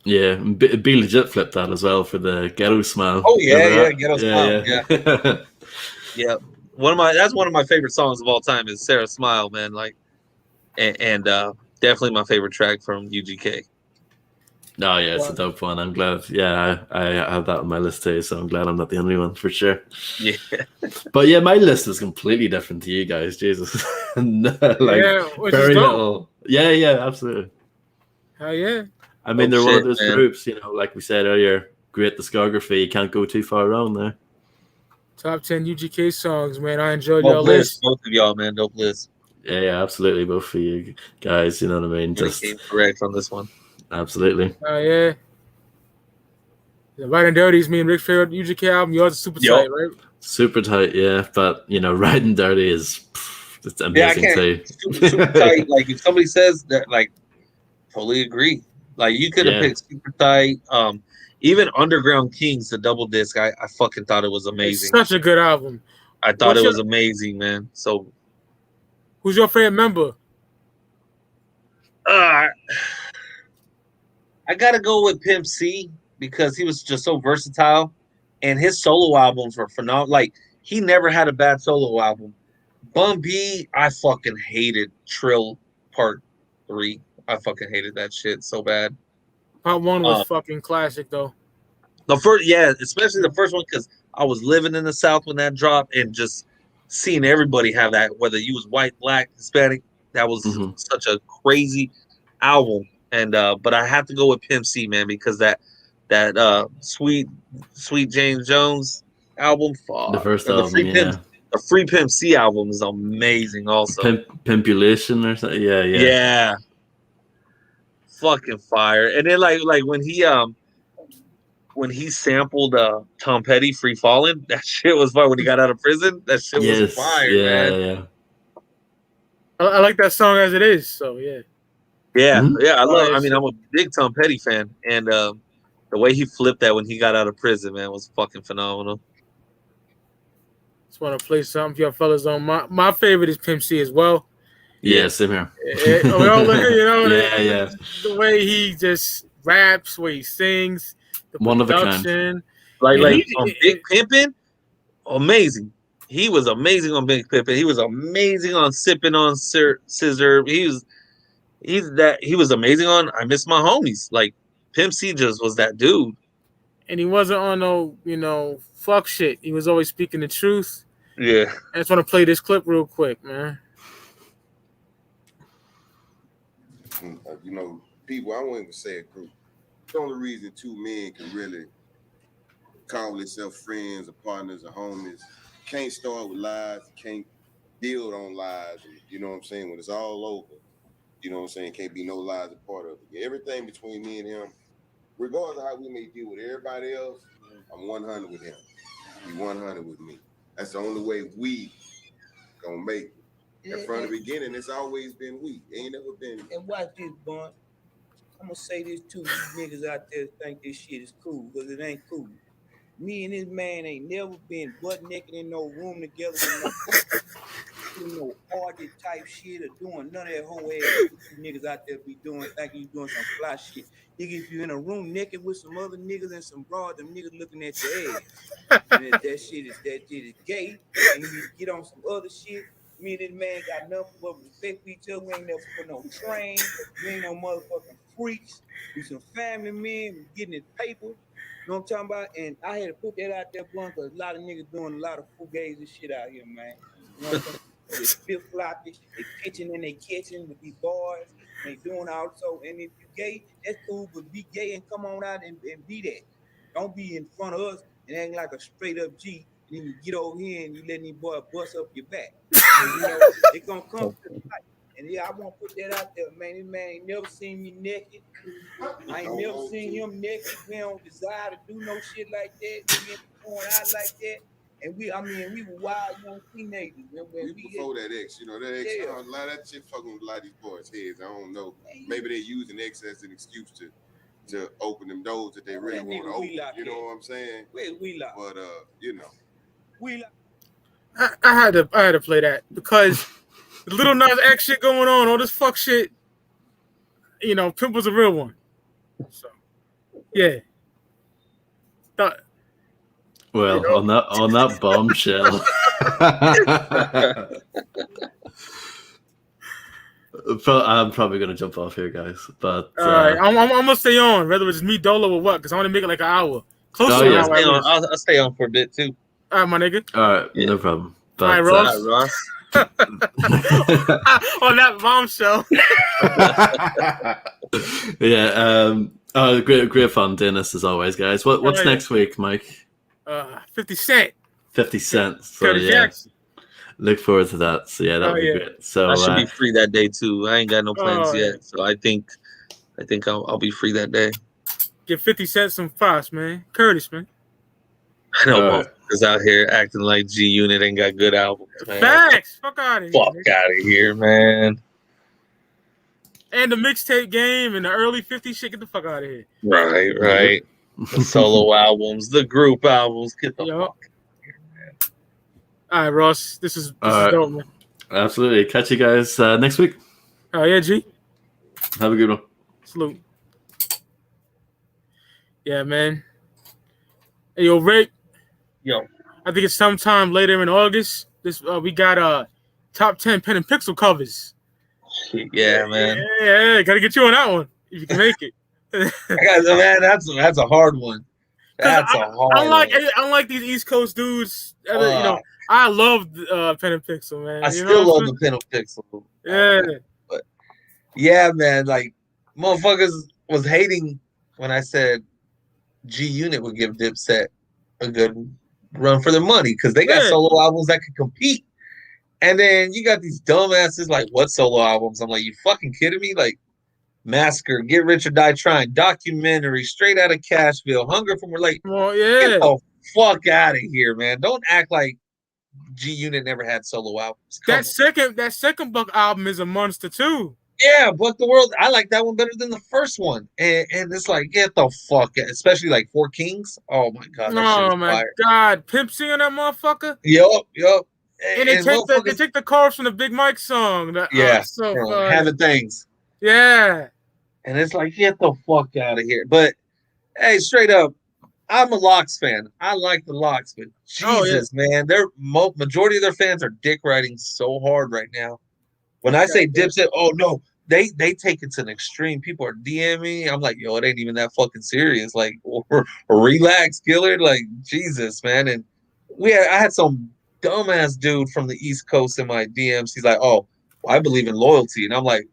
Yeah, be legit flipped that as well for the Ghetto Smile. Oh yeah, Ghetto Smile. Yeah. Yeah. That's one of my favorite songs of all time is Sarah Smile, man. Like, and definitely my favorite track from UGK. Oh yeah, it's a dope one. I'm glad. Yeah, I have that on my list too, so I'm glad I'm not the only one for sure. Yeah. But yeah, my list was completely different to you guys. Jesus, which very is dope. little. Yeah, absolutely. Hell yeah. I mean, they're one of those groups, like we said earlier, great discography. You can't go too far wrong there. Top 10 UGK songs, man. I enjoyed Dope y'all list. list. Both of y'all, man. Dope list. Yeah, absolutely. Both for you guys, you know what I mean? Just correct on this one. Absolutely. Oh, yeah. Right and Dirty is me and Rick's favorite UGK album. Yours is Super Tight, right? Super Tight, yeah. But, Right and Dirty is it's amazing too. Super Tight. Like, if somebody says that, like, totally agree. Like, you could have picked Super Tight. Even Underground Kings, the double disc, I fucking thought it was amazing. It's such a good album. I thought it was amazing, man. So, who's your favorite member? I gotta go with Pimp C because he was just so versatile, and his solo albums were phenomenal. Like, he never had a bad solo album. Bum B, I fucking hated Trill Part 3. I fucking hated that shit so bad. Part 1 was fucking classic, though. The first, especially the first one, because I was living in the South when that dropped, and just seeing everybody have that, whether you was white, black, Hispanic, that was such a crazy album. And but I have to go with Pimp C, man, because that Sweet James Jones album, The first and album, yeah. The Free Pimp C album is amazing, also. Pimpulation or something, yeah. Yeah, fucking fire. And then like when he sampled Tom Petty "Free Fallin'," that shit was fire. When he got out of prison, that shit was fire, man. Yeah. I like that song as it is. So yeah. Yeah. I mean, I'm a big Tom Petty fan, and the way he flipped that when he got out of prison, man, was fucking phenomenal. Just want to play something for y'all fellas on. My favorite is Pimp C as well. Yeah, same here. We all look at, yeah. The way he just raps, the way he sings, the one production. of a kind. Like on Big Pimpin', amazing. He was amazing on Big Pimpin'. He was amazing on Sippin' on Scissor. He was amazing on I Miss My Homies. Like Pimp C just was that dude. And he wasn't on no, fuck shit. He was always speaking the truth. Yeah. I just want to play this clip real quick, man. People, I won't even say a group. The only reason two men can really call themselves friends or partners or homies, can't start with lies, can't build on lies, you know what I'm saying? When it's all over, you know what I'm saying? Can't be no lies a part of it. Everything between me and him, regardless of how we may deal with everybody else, I'm 100 with him. He 100 with me. That's the only way we gonna make it. And from the beginning, it's always been we. Ain't never been. And watch this, Bun. I'm gonna say this too. These niggas out there think this shit is cool, because it ain't cool. Me and this man ain't never been butt naked in no room together with no party type shit or doing none of that whole ass you niggas out there be doing, thinking you doing some fly shit. Nigga, if you in a room naked with some other niggas and some broad, them niggas looking at your ass. And that shit is gay. And you get on some other shit. Me and this man got nothing but respect for each other. We ain't never put no train. We ain't no motherfucking freaks. We some family men. We getting his paper. You know what I'm talking about? And I had to put that out there, blunt, because a lot of niggas doing a lot of fugazi shit out here, man. You know what I'm saying? They flip-floppy. They pitching in their kitchen with these boys. They doing also. And if you gay, that's cool, but be gay and come on out and be that. Don't be in front of us and acting like a straight-up G. And then you get over here and you letting these boys bust up your back. And, they gonna come to the fight. And yeah, I want to put that out there, man. This man ain't never seen me naked. I ain't never seen him naked. We don't desire to do no shit like that. We ain't going out like that. And we were wild young teenagers. Before that X, that X, a lot of that shit fucking with a lot of these boys' heads. I don't know. Maybe they're using X as an excuse to open them doors that they really want to open. You know what I'm saying? Where's we like? But we like. I had to play that because the Little Nas X shit going on, all this fuck shit. Pimp was a real one. So, yeah. Well, on that bombshell. I'm probably gonna jump off here, guys. But all right, I'm gonna stay on, whether it's me, Dolo, or what, because I want to make it like an hour. Close to an hour. I'll stay on for a bit too. All right, my nigga. All right, no problem. But, all right, Ross. On that bombshell. Yeah. Great fun doing this as always, guys. What's next week, Mike? 50 Cent. 50 Cent. So Jackson. Look forward to that. So yeah, that'll be great. So I should be free that day too. I ain't got no plans yet, so I think I'll be free that day. Give 50 Cent some props, man. Curtis, man. I know motherfuckers out here acting like G Unit ain't got good albums, man. Facts. Fuck out of here. Fuck out of here, man. And the mixtape game and the early 50 shit, get the fuck out of here. Right. The solo albums, the group albums, get the fuck out of here, man. All right, Ross. This is dope, man. Absolutely. Catch you guys next week. Oh, yeah, G. Have a good one. Salute. Yeah, man. Hey, yo, Rick. Yo. I think it's sometime later in August. We got top 10 pen and pixel covers. Yeah, man. Yeah, gotta get you on that one if you can make it. Man, that's a hard one. That's a hard one. Unlike these East Coast dudes, I love Pen and Pixel, man. I still love the Pen and Pixel. Yeah. But yeah, man, like motherfuckers was hating when I said G Unit would give Dipset a good run for their money because they got solo albums that could compete. And then you got these dumbasses like, what solo albums? I'm like, you fucking kidding me? Like, Massacre, Get Rich or Die Trying, Documentary, Straight Outta Cashville, Hunger for More. Like, get the fuck out of here, man. Don't act like G Unit never had solo albums. That second Buck album is a monster too. Yeah, Buck the World. I like that one better than the first one. And it's like, get the fuck out. Especially like Four Kings. Oh my god. Oh my god. Pimp C on that motherfucker? Yup. And they take the chorus from the Big Mike song. Having Things. Yeah. And it's like, get the fuck out of here. But hey, straight up, I'm a Lox fan. I like the Lox, but Jesus, man, their majority of their fans are dick riding so hard right now. When I say Dipset, oh no, they take it to an extreme. People are DMing me. I'm like, yo, it ain't even that fucking serious. Like, or relax, Gillard. Like, Jesus, man. And I had some dumbass dude from the East Coast in my DMs. He's like, oh, I believe in loyalty. And I'm like,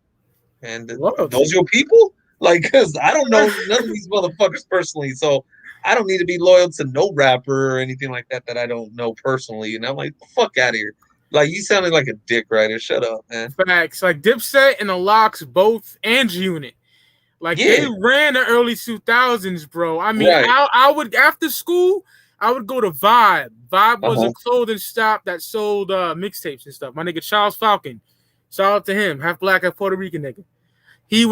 man, those your people? Like, because I don't know none of these motherfuckers personally. So I don't need to be loyal to no rapper or anything like that I don't know personally. And I'm like, the fuck out of here. Like, you sounded like a dick writer. Shut up, man. Facts. Like, Dipset and the Lox both and G-Unit. Like, they ran the early 2000s, bro. I mean, I would, after school, I would go to Vibe. Vibe was a clothing shop that sold mixtapes and stuff. My nigga Charles Falcon. Shout out to him. Half black, half Puerto Rican nigga. He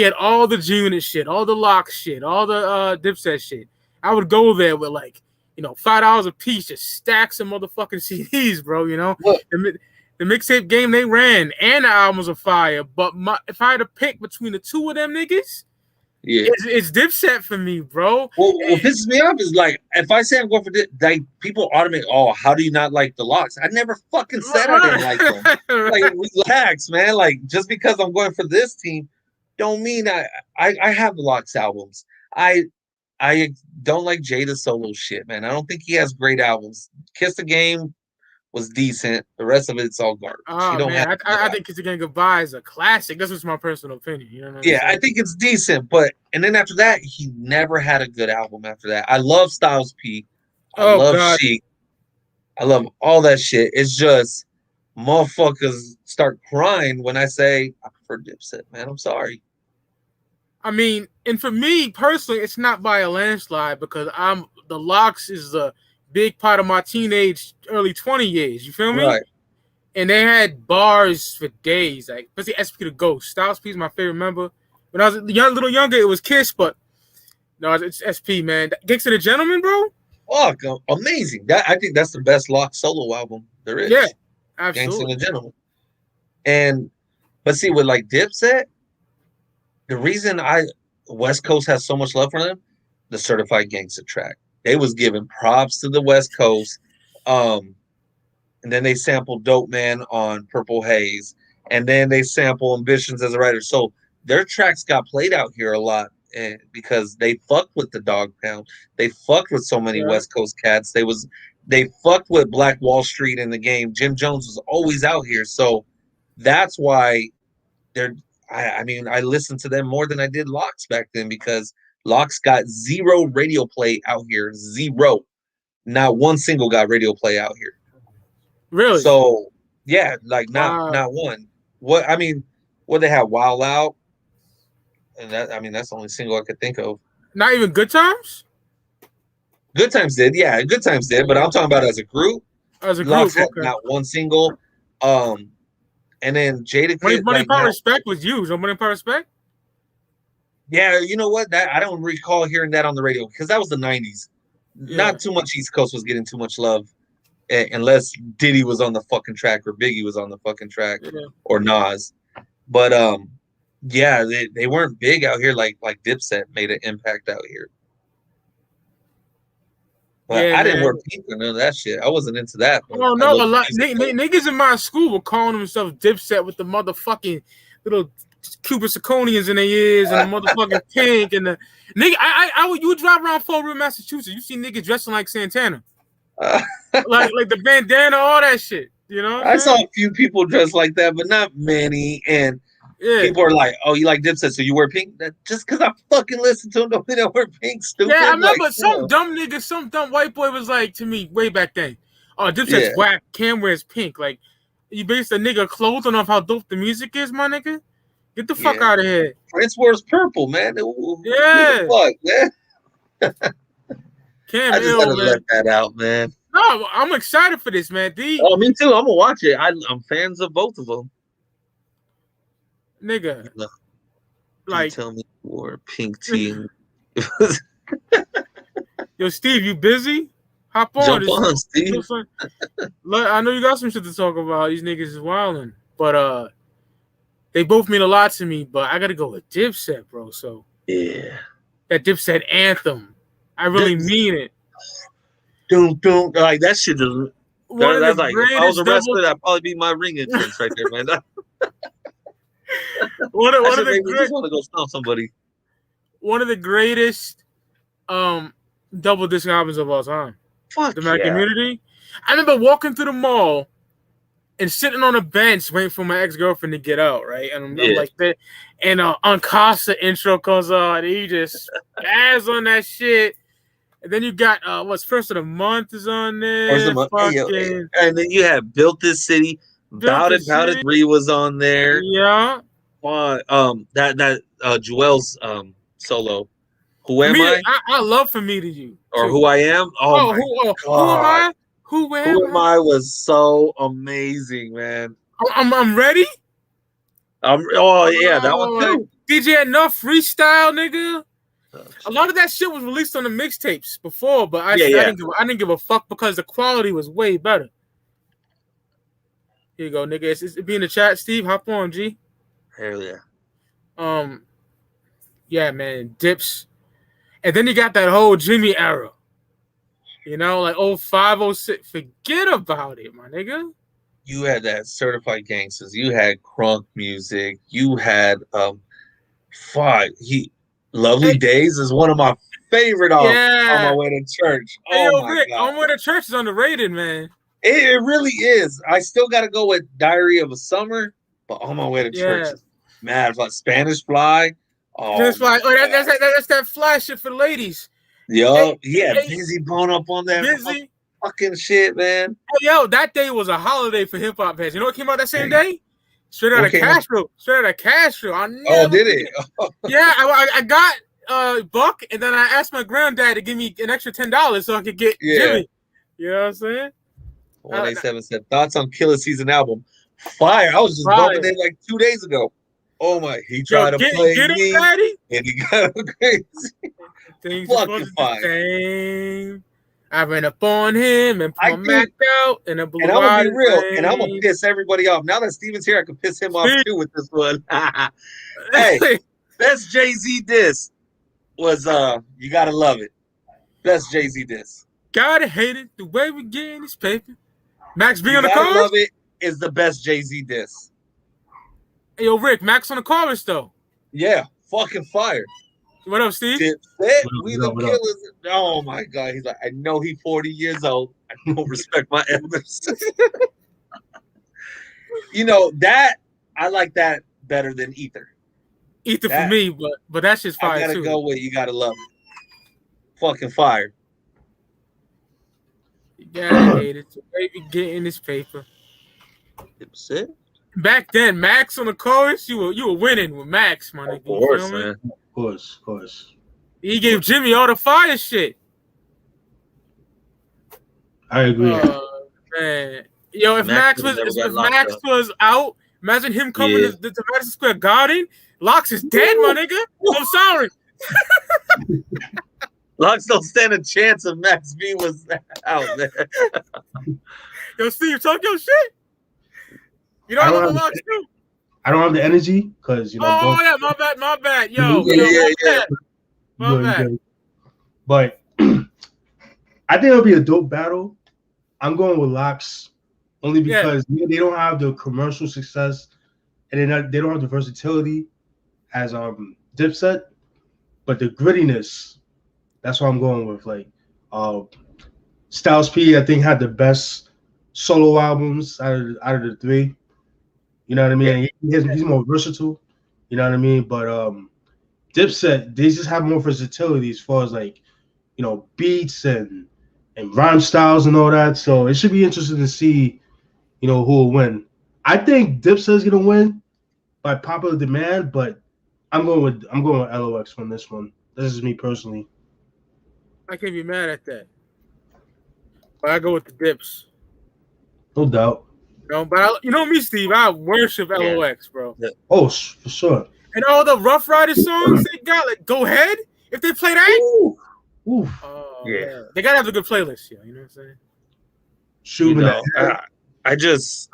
had all the G-Unit shit, all the Lox shit, all the Dipset shit. I would go there with like, $5 a piece, just stacks of motherfucking CDs, bro. The mixtape game they ran and the albums are fire. But if I had to pick between the two of them niggas, it's Dipset for me, bro. Well, what pisses me off is like, if I say I'm going for this, like, people automate, how do you not like the Lox? I never fucking said I didn't like them. Like, relax, man. Like, just because I'm going for this team, don't mean I have the Lox albums. I don't like Jada's solo shit, man. I don't think he has great albums. Kiss the Game was decent. The rest of it's all garbage. I think Kiss the Game Goodbye is a classic. That's just my personal opinion. You know what I'm saying? I think it's decent, and then after that, he never had a good album after that. I love Styles P. I love Chic. I love all that shit. It's just motherfuckers start crying when I say I prefer Dipset, man. I'm sorry. I mean, and for me personally, it's not by a landslide because the Lox is a big part of my teenage, early 20 years. You feel me? Right. And they had bars for days, like especially SP the Ghost. Styles P is my favorite member. When I was a little younger, it was Kiss, but no, it's SP, man. Gangsta the Gentleman, bro. Oh, amazing! I think that's the best Lox solo album there is. Yeah, absolutely. Gangsta the Gentleman. But see, with like Dipset, the reason West Coast has so much love for them, the Certified Gangsta track. They was giving props to the West Coast. And then they sampled Dope Man on Purple Haze. And then they sample Ambitions as a writer. So their tracks got played out here a lot because they fucked with the Dog Pound. They fucked with so many West Coast cats. They fucked with Black Wall Street in the game. Jim Jones was always out here. So that's why I listened to them more than I did Lox back then because Lox got zero radio play out here. Zero. Not one single got radio play out here. Really? So yeah, like not one. What they have Wild Out, and that's the only single I could think of. Not even Good Times? Good Times did, yeah. Good Times did, but I'm talking about as a group. As a Lox group, had not one single. And then Jada Money Power Respect was huge. Money Power Respect? Yeah, you know what? That I don't recall hearing that on the radio because that was the 90s. Yeah. Not too much East Coast was getting too much love unless Diddy was on the fucking track or Biggie was on the fucking track or Nas. But they weren't big out here like Dipset made an impact out here. But I didn't wear pink or none of that shit. I wasn't into that. Oh no, niggas in my school were calling themselves Dipset with the motherfucking little Cuban zirconians in their ears and the motherfucking pink and the nigga. You would drive around Fall River, Massachusetts. You see niggas dressing like Santana, like the bandana, all that shit. You know, I saw a few people dressed like that, but not many. And people are like, "Oh, you like Dipset, so you wear pink?" Just because I fucking listen to them, don't mean I wear pink. Stupid. Yeah, I remember some dumb nigga, some dumb white boy was like to me way back then. Oh, Dipset's whack. Cam wears pink. Like, you base a nigga clothing off how dope the music is, my nigga. Get the fuck out of here. Prince wears purple, man. Yeah. Fuck, man. Cam I just gotta let that out, man. No, I'm excited for this, man. Oh, me too. I'm gonna watch it. I'm fans of both of them. Nigga. Like, tell me you wore pink tee. Yo, Steve, you busy? Hop on. Jump on, Steve. Look, I know you got some shit to talk about. These niggas is wilding. But they both mean a lot to me, but I gotta go with Dipset, bro. So yeah. That Dipset anthem. I really mean it. Doom, like that shit is that's like if I was a wrestler, that'd probably be my ring entrance right there, man. One of the just want to go stomp somebody. One of the greatest double disc albums of all time. Fuck the Mad Community. I remember walking through the mall and sitting on a bench waiting for my ex-girlfriend to get out, right? And I'm like that. And Uncasa intro comes on, and he just spaz on that shit. And then you got what's First of the Month is on there. First of the Month. And then you have Built This City. Bout It 3 was on there. Yeah. That Joel's solo. Who am I? I love For Me to You. Or Who I Am. Oh, who am I? Who am I was so amazing, man. I'm ready. That one too. DJ Enough freestyle, nigga. A lot of that shit was released on the mixtapes before, but I didn't give a fuck because the quality was way better. Here you go, nigga. It's be in the chat, Steve. Hop on, G. Hell yeah. Yeah, man. Dips. And then you got that whole Jimmy era. You know, like 05, 06. Forget about it, my nigga. You had that Certified Gangsters. You had crunk music. You had Lovely Days is one of my favorite on my way to church. Hey, yo, Rick, On My Way to Church is underrated, man. It really is. I still got to go with Diary of a Summer, but On My Way to Church, man, like Spanish Fly. That's that fly shit for the ladies. Yo, Busy blown up on that fucking shit, man. Yo, that day was a holiday for hip hop heads. You know what came out that same day? Straight out of Castro. Did it? Yeah, I got Buck, and then I asked my granddad to give me an extra $10 so I could get Jimmy. You know what I'm saying? 187 said thoughts on Killer Season album. Fire! I was just bumping it like 2 days ago. Oh my! He tried to play me, Daddy? And he got crazy. Things fucking fire. I ran up on him and put my Mac out and a blue. And I'm gonna be real, and I'm gonna piss everybody off. Now that Steven's here, I can piss him off too with this one. Hey, best Jay-Z diss was You Gotta Love It. Best Jay-Z diss. Gotta hate it the way we get in this paper. Max B on the chorus. chorus. Love It is the best Jay-Z diss. Hey, yo, Rick, Max on the chorus though. Yeah, fucking fire. What up, Steve? Dipset, we the killers. Oh my God, he's like, I know he's 40 years old. I don't respect my elders. You know that I like that better than Ether. Ether for me, but that's just fire too. I gotta go with You Gotta Love It. Fucking fire. You gotta hate it. Baby, get in this paper. Dipset. Back then, Max on the chorus, you were winning with Max, my nigga. Of course, man. Of course. He gave Jimmy all the fire shit. I agree. Man. Yo, if Max was out, imagine him coming to Madison Square Garden. Locks is dead, my nigga. I'm sorry. Locks don't stand a chance if Max B was out, man. Yo, Steve, talk your shit. You know I love Locks too. I don't have the energy because my bad. Yo, my bad. But I think it'll be a dope battle. I'm going with Locks only because they don't have the commercial success and they don't have the versatility as Dipset, but the grittiness, that's what I'm going with. Like Styles P, I think, had the best solo albums out of the three. You know what I mean? He's more versatile. You know what I mean? But Dipset, they just have more versatility as far as like, beats and rhyme styles and all that. So it should be interesting to see, who will win. I think Dipset is gonna win by popular demand, but I'm going with LOX on this one. This is me personally. I can't be mad at that. But I go with the Dips. No doubt. But you know me, Steve. I worship LOX, bro. Oh, for sure. And all the Rough Rider songs they got, like Go Ahead. If they play that, Ooh. Man. They gotta have a good playlist, yo. You know what I'm saying? Shoot him in the head. I just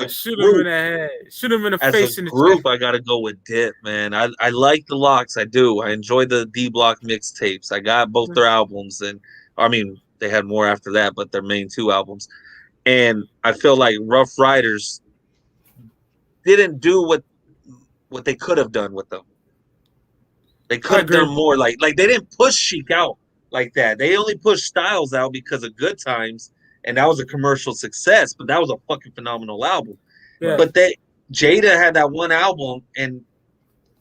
shoot him in the head, shoot him in the face. In the group, I gotta go with Dip, man. I like the Locks, I do. I enjoy the D Block mixtapes. I got both their albums, and I mean they had more after that, but their main two albums. And I feel like Rough Riders didn't do what they could have done with them. They could have done more. Like they didn't push Sheik out like that. They only pushed Styles out because of Good Times. And that was a commercial success, but that was a fucking phenomenal album. Yeah. But Jada had that one album, and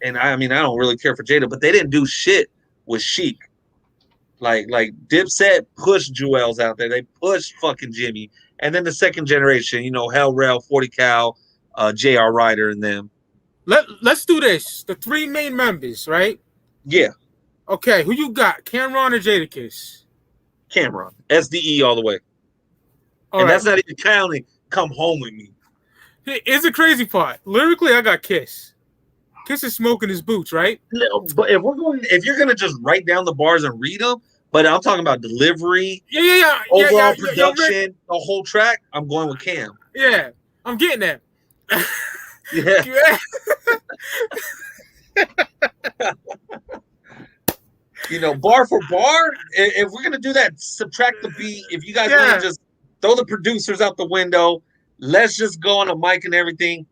I mean I don't really care for Jada, but they didn't do shit with Sheik. Like Dipset pushed Jewels out there. They pushed fucking Jimmy, and then the second generation, Hell Rel, 40 Cal, J.R. Ryder, and them. Let's do this. The three main members, right? Yeah. Okay, who you got? Cameron or Jadakiss? Cameron, SDE all the way. That's not even counting Come Home With Me. Here's the crazy part. Lyrically, I got Kiss. Kiss is smoking his boots, right? No, but if you're gonna just write down the bars and read them, but I'm talking about delivery, overall production, the whole track, I'm going with Cam. Yeah, I'm getting that. Yeah. Bar for bar, if we're gonna do that, subtract the beat. If you guys want to just throw the producers out the window. Let's just go on a mic and everything.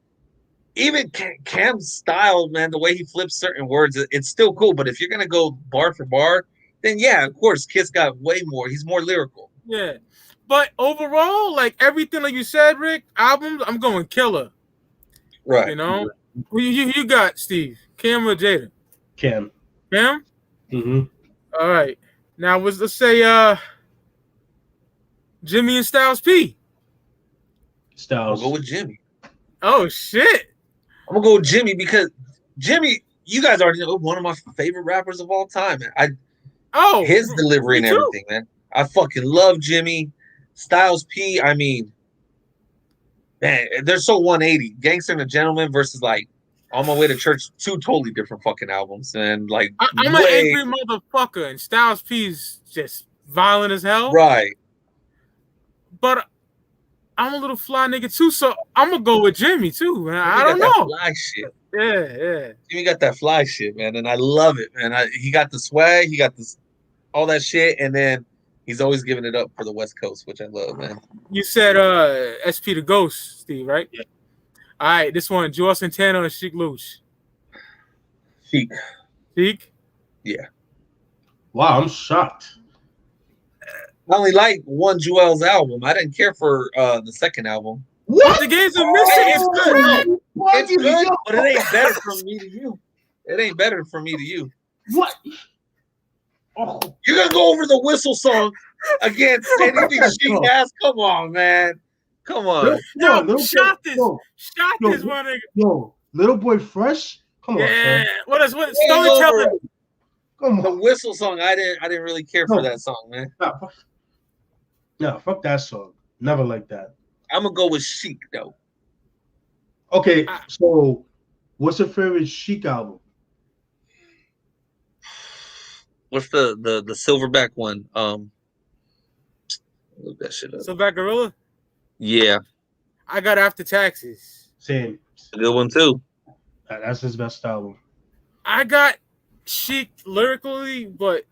Even Cam's style, man, the way he flips certain words, it's still cool. But if you're going to go bar for bar, then yeah, of course, Kiss got way more. He's more lyrical. Yeah. But overall, like everything like you said, Rick, albums, I'm going Killer. Right. You got, Steve, Cam or Jada? Cam? Mm-hmm. All right. Now, let's say Jimmy and Styles P. Styles. I'll go with Jimmy. Oh, shit. I'm going to go with Jimmy because Jimmy, you guys already know, one of my favorite rappers of all time. His delivery and everything, man. I fucking love Jimmy. Styles P, I mean, man, they're so 180. Gangster and a Gentleman versus like On My Way to Church, two totally different fucking albums. And like, I'm an angry motherfucker, and Styles P's just violent as hell. Right. But I'm a little fly nigga too, so I'm gonna go with Jimmy too, man. I don't know. Fly shit. Yeah. Jimmy got that fly shit, man, and I love it, man. He got the swag, he got this, all that shit, and then he's always giving it up for the West Coast, which I love, man. You said SP the Ghost, Steve, right? Yeah. All right, this one, Joel Santana and Sheik Louch. Sheik? Yeah. Wow, I'm shocked. I only like one Joel's album. I didn't care for the second album. What? The Games of Mystery is good. It's good, but it ain't better from me to you. It ain't better from me to you. What? Oh. You're going to go over the Whistle song against anything she has? Come on, man. Come on. Shot this one. Yo, Little Boy Fresh? Come on, man. What is storytelling? Come on. The Whistle song, I didn't really care for that song, man. No, fuck that song. Never like that. I'm gonna go with Sheik though. Okay, so what's your favorite Sheik album? What's the Silverback one? Look that shit up. Silverback Gorilla? Yeah. I got After Taxes. Same. A good one too. That's his best album. I got Sheik lyrically, but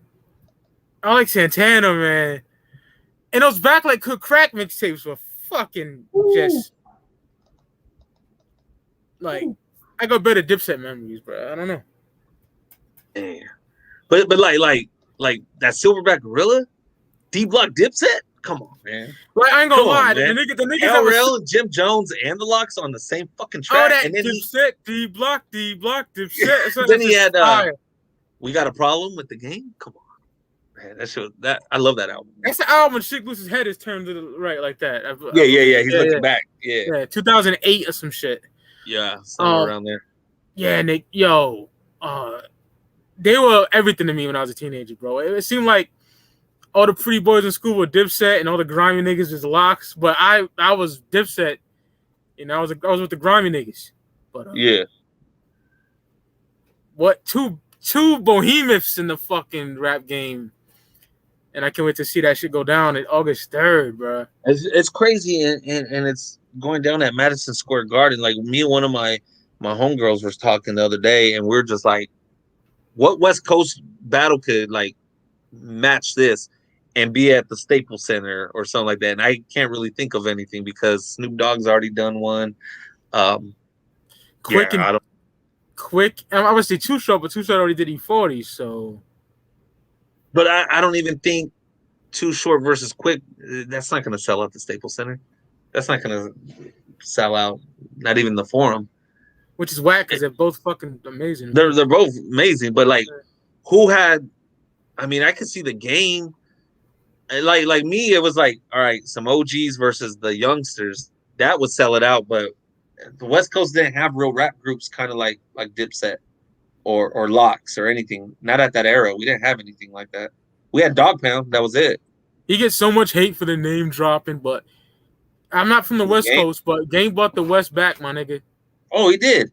I like Santana, man. And those back like Cook Crack mixtapes were fucking just like I got better Dipset memories, bro. I don't know. Man. But like that Silverback Gorilla, D Block Dipset. Come on, man. Like, I ain't gonna Come on, lie, man. the niggas that was LRL, Jim Jones, and the Locks on the same fucking track. that and then Dipset, D Block, Dipset. So then he had fire. We Got a Problem with the Game. Come on, man. That I love that album. That's the album when Chick Loose's head is turned to the right like that. Yeah. He's looking back. Yeah, 2008 or some shit. Yeah, somewhere around there. Yeah, and they were everything to me when I was a teenager, bro. It seemed like all the pretty boys in school were Dipset and all the grimy niggas was Locks, but I was Dipset. You know, I was with the grimy niggas. But yeah. What two behemoths in the fucking rap game, and I can't wait to see that shit go down on August 3rd, bro. It's crazy, and it's going down at Madison Square Garden. Like, me and one of my homegirls was talking the other day, and we're just like, what West Coast battle could like match this and be at the Staples Center or something like that? And I can't really think of anything because Snoop Dogg's already done one. Quick, I would say Too Short, but Too Short already did E40, so. But I don't even think Too Short versus Quick, that's not going to sell out the Staples Center. That's not going to sell out, not even the Forum. Which is whack because they're both fucking amazing. They're both amazing, but like, who had? I mean, I could see the game. Like me, it was like, all right, some OGs versus the youngsters. That would sell it out, but the West Coast didn't have real rap groups, kind of like Dipset or Locks or anything. Not at that era. We didn't have anything like that. We had Dog Pound. That was it. He gets so much hate for the name dropping, but I'm not from the West Coast, but Game bought the West back, my nigga. Oh, he did,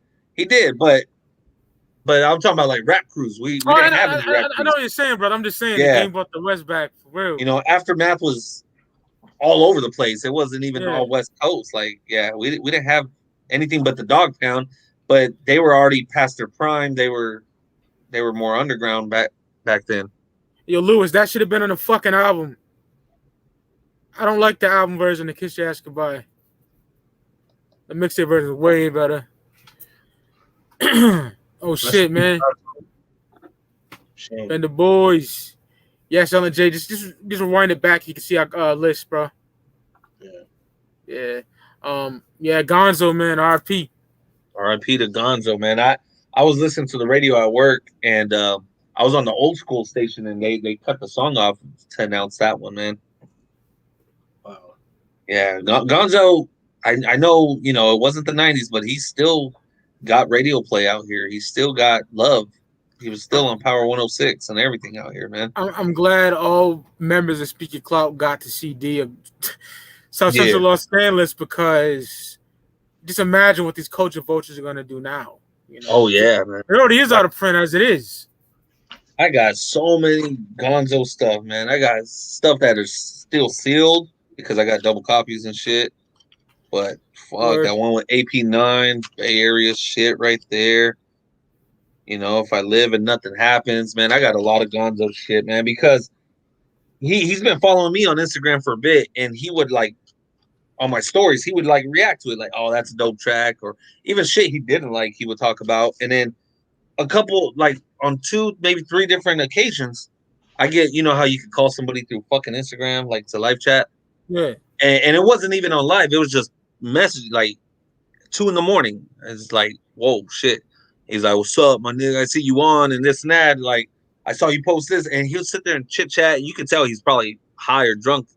but I'm talking about like rap crews. We didn't have any rap crews. I know what you're saying, bro. I'm just saying the Game bought the West back for real. You know, Aftermath was all over the place. It wasn't even all West Coast. Like, we didn't have anything but the Dog Pound, but they were already past their prime. They were more underground back then. Yo, Lewis, that should have been on the fucking album. I don't like the album version of Kiss Your Ass Goodbye. The mixtape version is way better. Oh shit, man. Shame. And the boys. Yes, Ellen J. Just rewind it back. You can see our list, bro. Yeah. Gonzo, man. R.I.P. R.I.P. to Gonzo, man. I was listening to the radio at work, and I was on the old school station, and they cut the song off to announce that one, man. Wow. Yeah, Gonzo. I know, you know, it wasn't the 90s, but he still got radio play out here. He still got love. He was still on Power 106 and everything out here, man. I'm glad all members of Speak Ya Clout got to see D of South Central Los Angeles, because just imagine what these culture vultures are going to do now. You know? Oh, yeah, man. It already is out of print as it is. I got so many Gonzo stuff, man. I got stuff that is still sealed because I got double copies and shit. But fuck, that one with AP9, Bay Area shit right there. You know, If I Live and Nothing Happens, man, I got a lot of Gonzo shit, man, because he's been following me on Instagram for a bit, and he would like on my stories, he would like react to it, like, oh, that's a dope track, or even shit he didn't like, he would talk about. And then a couple, like on 2, maybe 3 different occasions, I get, you know how you could call somebody through fucking Instagram, like to live chat. Yeah. And it wasn't even on live, it was just message like 2 a.m. It's like, whoa, shit. He's like, what's up, my nigga? I see you on and this and that. Like, I saw you post this, and he'll sit there and chit chat. You can tell he's probably high or drunk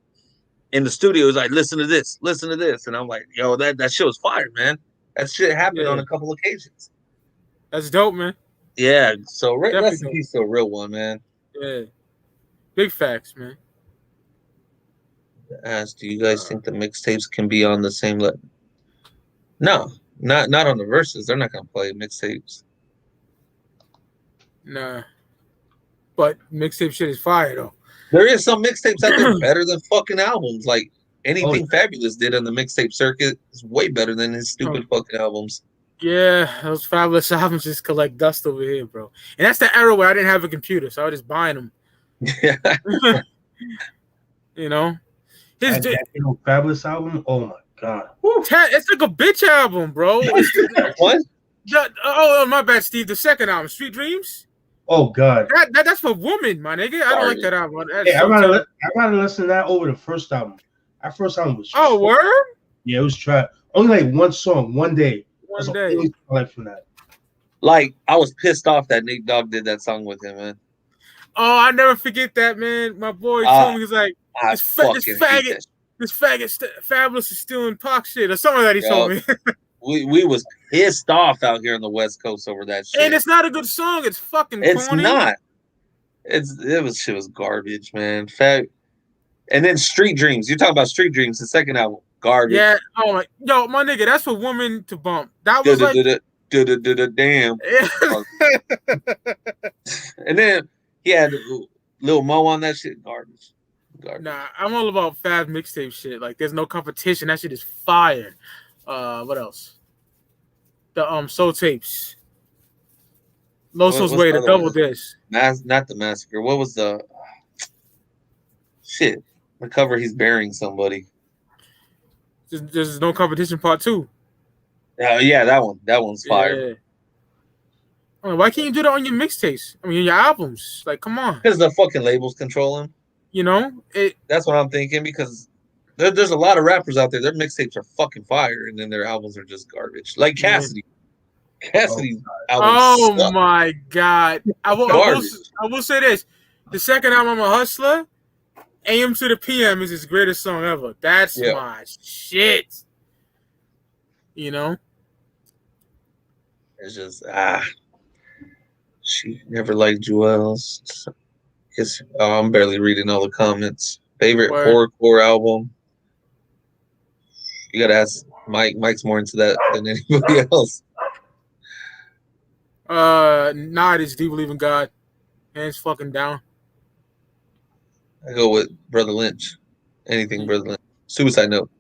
in the studio. He's like, listen to this. And I'm like, yo, that shit was fire, man. That shit happened on a couple occasions. That's dope, man. Yeah. So rest in peace to a real one, man. Yeah. Big facts, man. Ask, do you guys think the mixtapes can be on the same level? No, not on the verses. They're not gonna play mixtapes. Nah, but mixtape shit is fire though. There is some mixtapes out there better than fucking albums. Like anything Fabulous did on the mixtape circuit is way better than his stupid fucking albums. Yeah, those Fabulous albums just collect dust over here, bro. And that's the era where I didn't have a computer, so I was just buying them. Yeah. You know. That Fabulous album, oh my god, it's like a bitch album, bro. What? Oh, my bad, Steve. The second album, Street Dreams. Oh God. That's for women, my nigga. I don't like that album. Hey, I'd rather listen to that over the first album. That first album was word? Yeah, it was trash. Only like one song, one day. That's One the day. only thing I like from that. Like, I was pissed off that Nate Dogg did that song with him, man. Oh, I never forget that, man. My boy told me, he's like, this faggot, Fabulous is stealing Pac shit or something that he told me. we was pissed off out here on the West Coast over that shit. And it's not a good song. It's fucking corny. Not. Shit was garbage, man. And then Street Dreams. You're talking about Street Dreams, the second album. Garbage. Yeah. Oh my, yo, my nigga, that's for women to bump. That was damn. And then he had Lil Mo on that shit. Garbage. Nah, I'm all about Fab mixtape shit. Like, there's no competition. That shit is fire. What else? The Soul Tapes. Loso's Way, the double disc. Not the Massacre. What was the shit? The cover, he's burying somebody. There's no competition part 2. Yeah, that one. That one's fire. Yeah. I mean, why can't you do that on your mixtapes? I mean, your albums. Like, come on. Because the fucking labels control him. You know? That's what I'm thinking, because there's a lot of rappers out there. Their mixtapes are fucking fire, and then their albums are just garbage. Like Cassidy. Cassidy's album sucked. My God. I will say this. The second album, I'm a Hustler, AM to the PM is his greatest song ever. That's my shit. You know? It's just, she never liked Jewels. I'm barely reading all the comments. Favorite horrorcore album? You gotta ask Mike. Mike's more into that than anybody else. It's Do You Believe in God? Hands fucking down. I go with Brother Lynch. Anything Brother Lynch. Suicide Note.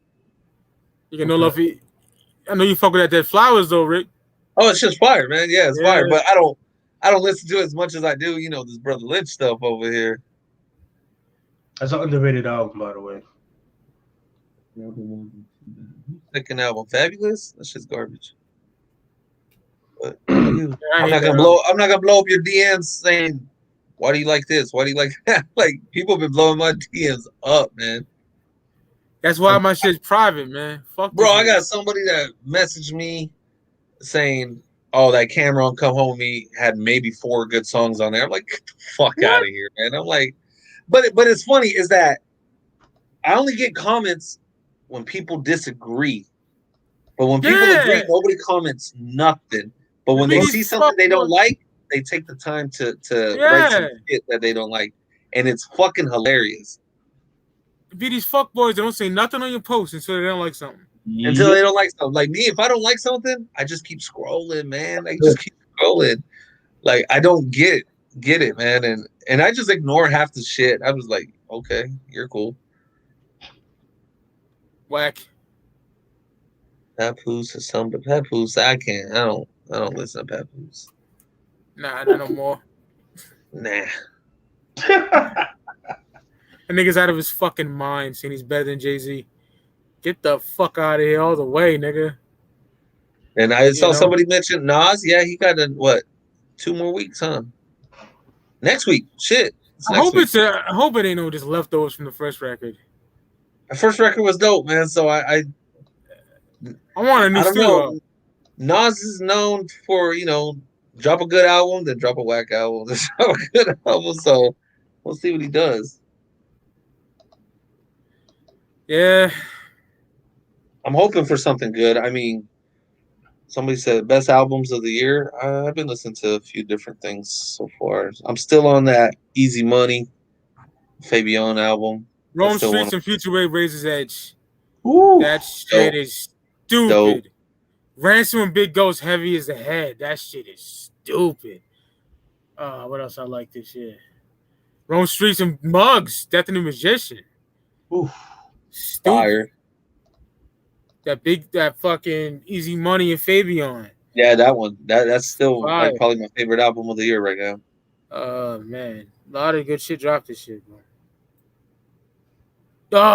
You can no love. I know you fuck with that Dead Flowers though, Rick. Oh, it's just fire, man. Yeah, it's fire. But I don't listen to it as much as I do, this Brother Lynch stuff over here. That's an underrated album, by the way. Second album, Fabulous. That's just garbage. But I'm not gonna blow up your DMs saying, "Why do you like this? Why do you like that?" Like, people have been blowing my DMs up, man. That's why my shit's private, man. Fuck, bro. I got somebody that messaged me saying, "Oh, that Cameron Come Home with Me had maybe 4 good songs on there." I'm like, "Get the fuck out of here, man." I'm like, but it's funny is that I only get comments when people disagree. But when people agree, nobody comments nothing. But when they see something they don't like, they take the time to write some shit that they don't like. And it's fucking hilarious. Be these fuckboys that don't say nothing on your post until they don't like something. Until they don't like something. Like me, if I don't like something, I just keep scrolling, man. I just keep scrolling. Like, I don't get it, man. And I just ignore half the shit. I was like, okay, you're cool. Whack. Papoose or something. Papoose, I don't listen to Papoose. Nah, not no more. Nah. That nigga's out of his fucking mind saying he's better than Jay-Z. Get the fuck out of here all the way, nigga. And I saw somebody mention Nas. Yeah, he got 2 more weeks, huh? Next week. Shit. I hope it ain't no just leftovers from the first record. The first record was dope, man. So I want a new studio. Nas is known for, drop a good album, then drop a whack album, then drop a good album. So we'll see what he does. Yeah. I'm hoping for something good. I mean, somebody said best albums of the year. I've been listening to a few different things so far. I'm still on that Easy Money Fabian album. Rome Streets and Future Wave Razor's Edge. Ooh, that shit is stupid. Dope. Ransom and Big Ghost Heavy as the Head. That shit is stupid. What else I like this year? Rome Streets and Muggs, Death and the Magician. Oof. Stupid. Fire. That fucking Easy Money and Fabian. Yeah, that one. That's still probably my favorite album of the year right now. Man. A lot of good shit dropped this shit, bro.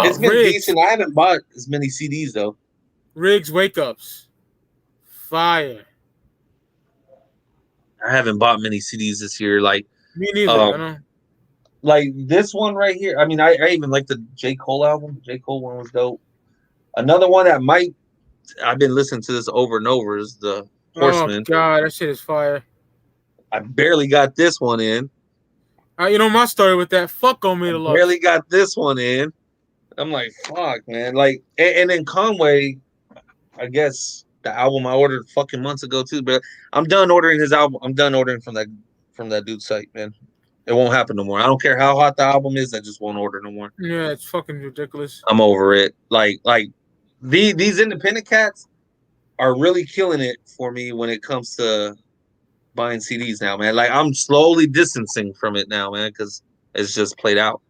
It's been decent. I haven't bought as many CDs though. Riggs Wake Ups. Fire. I haven't bought many CDs this year. Like, Me neither. I know. like this one right here. I mean, I even like the J. Cole album. J. Cole one was dope. Another one that I've been listening to this over and over is the Horseman. Oh God, that shit is fire. I barely got this one in. You know my story with that. Fuck on me to love. Barely got this one in. I'm like, fuck, man. Like, and then Conway, I guess the album I ordered fucking months ago too. But I'm done ordering his album. I'm done ordering from that dude's site, man. It won't happen no more. I don't care how hot the album is. I just won't order no more. Yeah, it's fucking ridiculous. I'm over it. Like these independent cats are really killing it for me when it comes to buying CDs now, man. Like, I'm slowly distancing from it now, man, because it's just played out.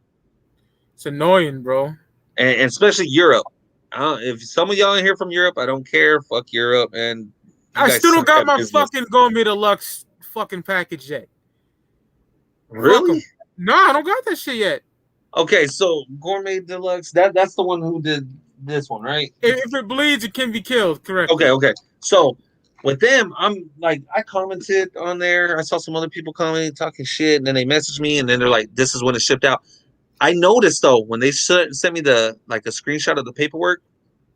It's annoying, bro. And especially Europe. If some of y'all in here from Europe, I don't care. Fuck Europe, and I still don't got my fucking Gourmet Deluxe fucking package yet. Really? No, I don't got that shit yet. Okay, so Gourmet Deluxe, that's the one who did this one, right? If it bleeds, it can be killed. Correct. Okay. So with them, I'm like, I commented on there. I saw some other people commenting, talking shit, and then they messaged me, and then they're like, "This is when it shipped out." I noticed though when they sent me a screenshot of the paperwork,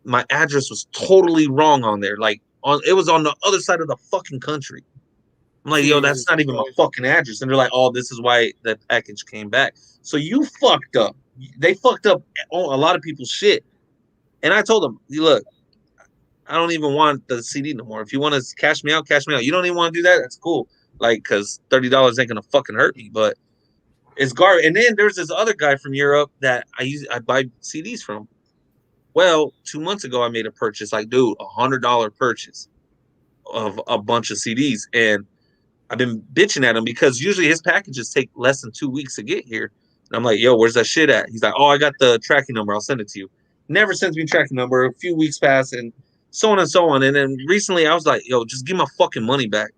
my address was totally wrong on there. Like, it was on the other side of the fucking country. I'm like, yo, that's not even my fucking address. And they're like, oh, this is why the package came back. So you fucked up. They fucked up a lot of people's shit. And I told them, look, I don't even want the CD no more. If you want to cash me out, cash me out. You don't even want to do that? That's cool. Like, because $30 ain't going to fucking hurt me. But it's garbage. And then there's this other guy from Europe that I buy CDs from. Well, 2 months ago, I made a purchase. Like, dude, $100 purchase of a bunch of CDs. And I've been bitching at him because usually his packages take less than 2 weeks to get here. And I'm like, yo, where's that shit at? He's like, oh, I got the tracking number. I'll send it to you. Never sends me tracking number. A few weeks pass and so on and so on. And then recently I was like, yo, just give my fucking money back.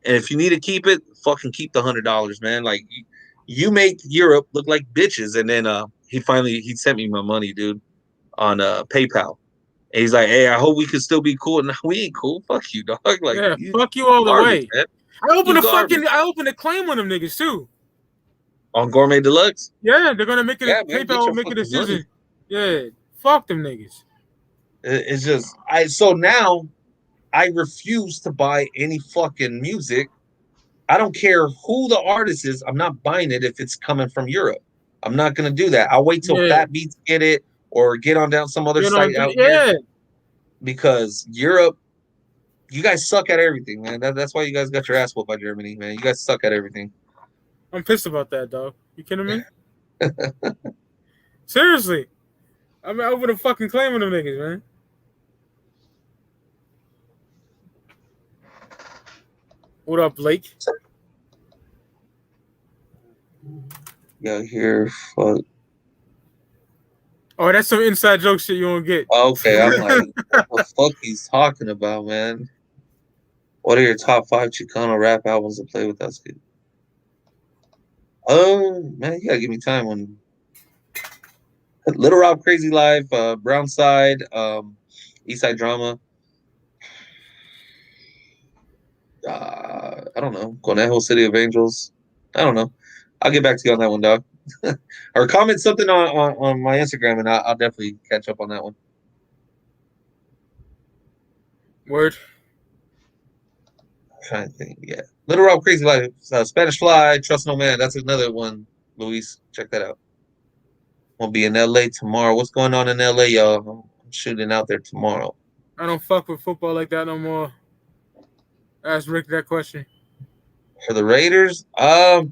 And if you need to keep it, fucking keep the $100, man. Like, you make Europe look like bitches. And then he sent me my money, dude, on PayPal. And he's like, hey, I hope we can still be cool. No, we ain't cool. Fuck you, dog. Like, yeah, fuck you all the way. Man. I opened a claim on them niggas too. On Gourmet Deluxe? Yeah, they're gonna make it. Yeah, PayPal will make a decision. Money. Yeah, fuck them niggas. It's just so now I refuse to buy any fucking music. I don't care who the artist is. I'm not buying it if it's coming from Europe. I'm not gonna do that. I'll wait till Fat Beats get it or get on down some other site out here. Because Europe, you guys suck at everything, man. That's why you guys got your ass whooped by Germany, man. You guys suck at everything. I'm pissed about that, dog. You kidding me? Seriously. I mean, I would have fucking claiming them niggas, man. What up, Blake? Yeah, here, fuck. Oh, that's some inside joke shit you won't get. Okay, I'm like, what the fuck he's talking about, man? What are your top 5 Chicano rap albums to play with us, kid? Man, you gotta give me time on Little Rob Crazy Life, Brown Side, East Side Drama. I don't know. Conejo, City of Angels. I don't know. I'll get back to you on that one, dog. Or comment something on my Instagram, and I'll definitely catch up on that one. Word. I'm trying to think. Yeah. Little Rob Crazy Life, Spanish Fly, Trust No Man. That's another one, Luis. Check that out. I'll be in LA tomorrow. What's going on in LA, y'all? I'm shooting out there tomorrow. I don't fuck with football like that no more. Ask Rick that question. For the Raiders, we're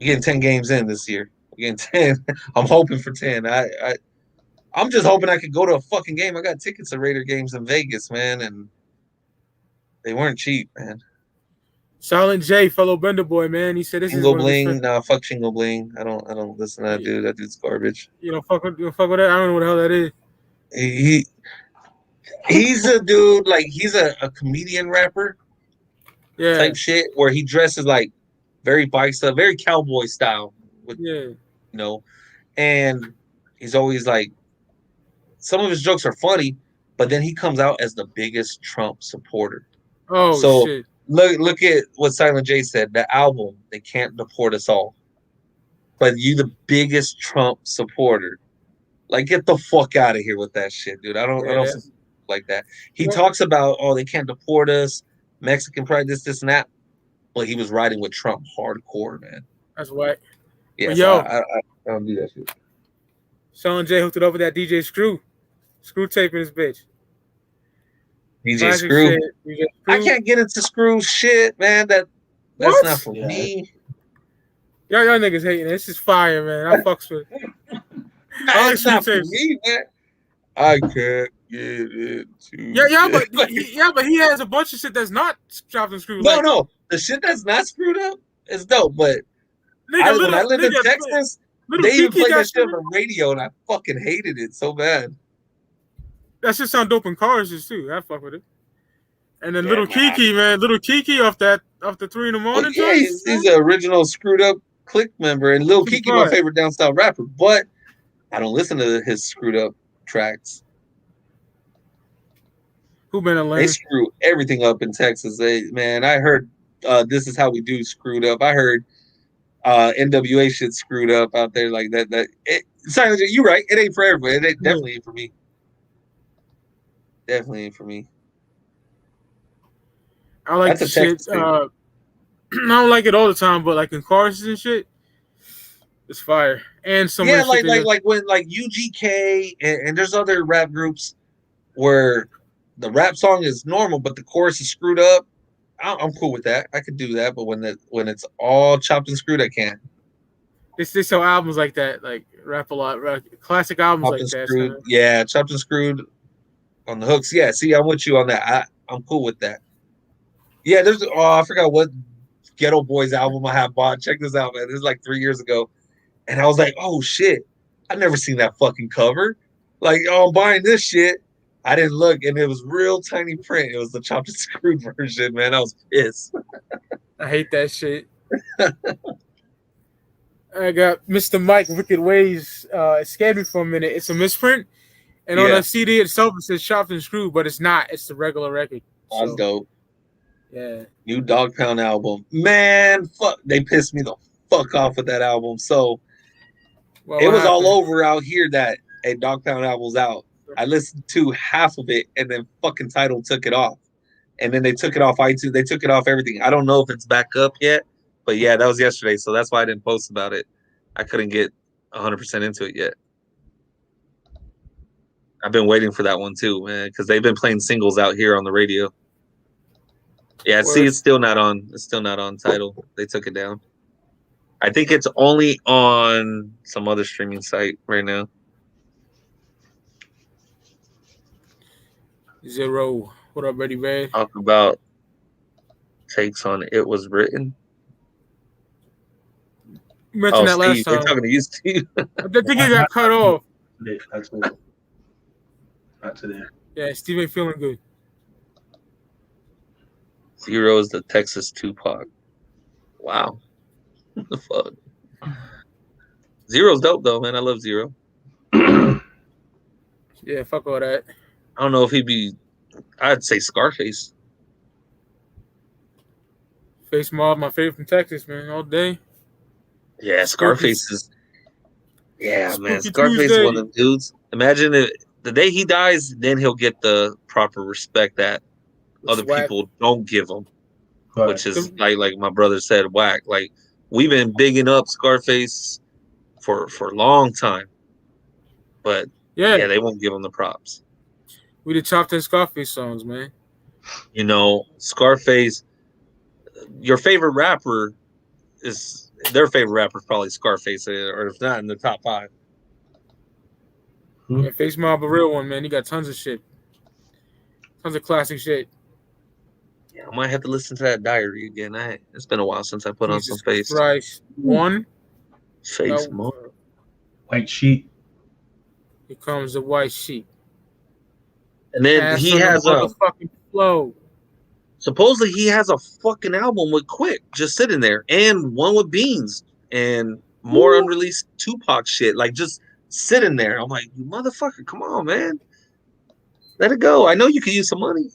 getting 10 games in this year. We're getting 10. I'm hoping for 10. I'm just hoping I could go to a fucking game. I got tickets to Raider games in Vegas, man, and they weren't cheap, man. Silent J, fellow Bender boy, man. He said this Chingo is Bling. Nah, fuck Chingo Bling. I don't listen to that dude. That dude's garbage. You don't fuck with that? I don't know what the hell that is. He's a dude, like, he's a comedian rapper type shit where he dresses like very bike stuff, very cowboy style. And he's always like, some of his jokes are funny, but then he comes out as the biggest Trump supporter. Oh, shit. Look at what Silent J said. The album, they can't deport us all. But you the biggest Trump supporter. Like, get the fuck out of here with that shit, dude. I don't support like that. He talks about, oh, they can't deport us, Mexican pride, this and that. But he was riding with Trump hardcore, man. That's whack. Yeah, Yo, I don't do that shit. Sean J hooked it up with that DJ Screw tape in his bitch. DJ Screw. I can't get into Screw shit, man. That's not for me. Y'all niggas hating. This is fire, man. I fucks with it. That's not for me, man. I can't get into but he has a bunch of shit that's not chopped and screwed. No. The shit that's not screwed up is dope, but when I lived in Texas, they even played that shit on the radio, and I fucking hated it so bad. That shit sound dope in cars too. I fuck with it. And then Little Kiki, man. Little Kiki off the 3 in the morning. Yeah, he's an original Screwed Up Click member, and Lil Kiki my favorite down south rapper, but I don't listen to his Screwed Up tracks. Who been a lame? They screw everything up in Texas. I heard This Is How We Do Screwed Up. I heard NWA shit screwed up out there like that. You're right. It ain't for everybody. It definitely ain't for me. Definitely ain't for me. I like the shit. I don't like it all the time, but like in choruses and shit, it's fire. And some like when like UGK and there's other rap groups where the rap song is normal, but the chorus is screwed up. I'm cool with that. I could do that, but when it's all chopped and screwed, I can't. They sell albums like that, like Rap a Lot, classic albums chopped like that. Screwed. Yeah, chopped and screwed on the hooks. Yeah, see, I'm with you on that. I'm cool with that. Yeah, I forgot what Ghetto Boys album I have bought. Check this out, man. This is like 3 years ago. And I was like, oh shit, I've never seen that fucking cover. Like, oh, I'm buying this shit. I didn't look, and it was real tiny print. It was the chopped and screwed version, man. I was pissed. I hate that shit. I got Mr. Mike Wicked Ways. It scared me for a minute. It's a misprint. And on the CD itself, it says chopped and screwed, but it's not. It's the regular record. That's dope. Yeah. New Dog Pound album. Man, fuck. They pissed me the fuck off with that album. So it was all over out here that a Dog Pound album's out. I listened to half of it, and then fucking Tidal took it off. And then they took it off iTunes. They took it off everything. I don't know if it's back up yet, but yeah, that was yesterday. So that's why I didn't post about it. I couldn't get 100% into it yet. I've been waiting for that one too, man, because they've been playing singles out here on the radio. Yeah, see, it's still not on. It's still not on Tidal. They took it down. I think it's only on some other streaming site right now. Zero. What up, Ready Red? Talk about takes on It Was Written. You mentioned that last time. We're talking to you, Steve. I think he got cut off. Not today. Yeah, Steve ain't feeling good. Zero is the Texas Tupac. Wow. What the fuck? Zero's dope, though, man. I love Zero. Yeah, fuck all that. I don't know if he'd be... I'd say Scarface. Face Mob, my favorite from Texas, man, all day. Yeah, Scarface is... Yeah, man. Scarface is one of them dudes. Imagine if the day he dies, then he'll get the proper respect that other people don't give him. Right. Which is, like my brother said, whack. Like, we've been bigging up Scarface for a long time. But, yeah, they won't give him the props. We the chopped and Scarface songs, man. You know, Scarface, your favorite rapper is... Their favorite rapper is probably Scarface, or if not, in the top 5. Yeah, Face Mob, a real one, man. He got tons of shit. Tons of classic shit. Yeah, I might have to listen to that Diary again. It's been a while since I put on some Face. Christ. One. Face Mob. White Sheet. Here comes the White Sheet. And then he has a fucking flow. Supposedly he has a fucking album with Quick just sitting there, and one with Beans, and more unreleased Tupac shit, like just sitting there. I'm like, you motherfucker, come on, man, let it go. I know you could use some money.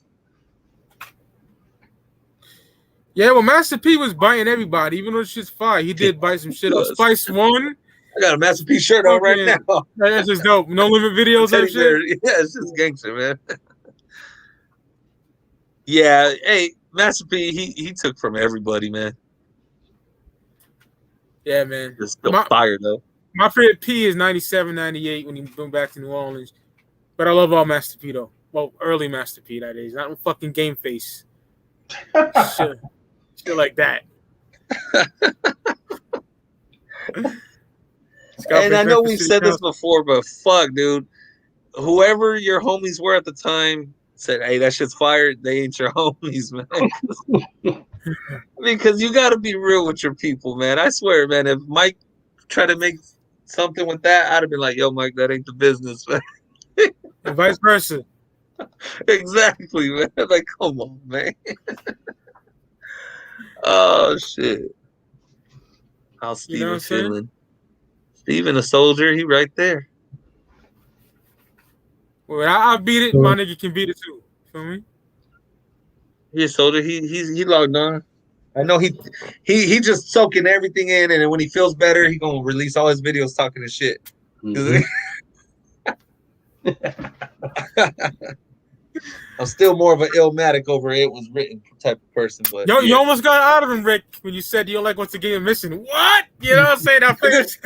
Yeah, well, Master P was biting everybody, even though shit's fire. He did bite some shit up. Spice One. I got a Master P shirt on right now. That's just dope. No Limit videos and shit. Yeah, it's just gangster, man. Yeah, hey, Master P, he took from everybody, man. Yeah, man. It's still fire though. My favorite P is 97, 98 when he went back to New Orleans. But I love all Master P though. Well, early Master P that is. Not fucking Game Face. shit like that. And I know we've said this before, but fuck, dude. Whoever your homies were at the time said, hey, that shit's fired. They ain't your homies, man. Because you got to be real with your people, man. I swear, man, if Mike tried to make something with that, I'd have been like, yo, Mike, that ain't the business, man. And vice versa. Exactly, man. Like, come on, man. Oh, shit. How's Steven feeling? Steven, a soldier, he right there. Well, I beat it. My nigga can beat it too. Feel me? Yeah, soldier. He logged on. I know he just soaking everything in, and then when he feels better, he gonna release all his videos talking to shit. Mm-hmm. I'm still more of an Illmatic over it was written type of person, but you almost got out of him, Rick, when you said you don't like what's the game missing. What? You know what I'm saying? That figures.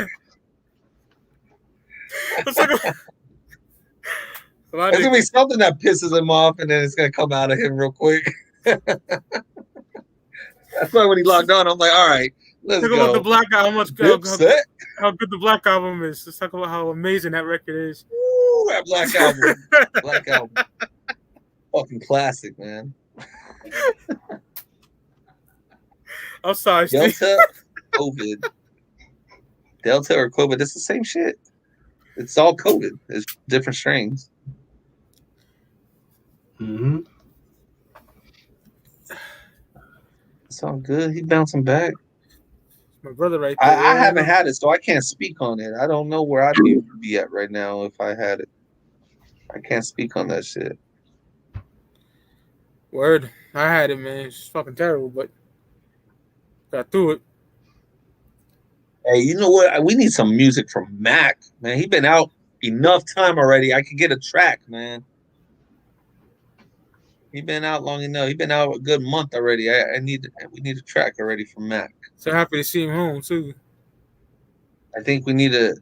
There's gonna be something that pisses him off, and then it's gonna come out of him real quick. That's why when he logged on, I'm like, all right, let's go. About the Black Album, how good the Black Album is. Let's talk about how amazing that record is. Ooh, that Black Album. Black Album. Fucking classic, man. I'm sorry, Delta, COVID. Delta or COVID, it's the same shit. It's all COVID. It's different strains. Mm-hmm. It's all good. He bouncing back. My brother right there. I haven't had it, so I can't speak on it. I don't know where I'd be at right now if I had it. I can't speak on that shit. Word. I had it, man. It's fucking terrible, but got through it. Hey, you know what? We need some music from Mac, man. He been out enough time already. I could get a track, man. He been out long enough. He been out a good month already. We need a track already from Mac. So happy to see him home too. I think we need a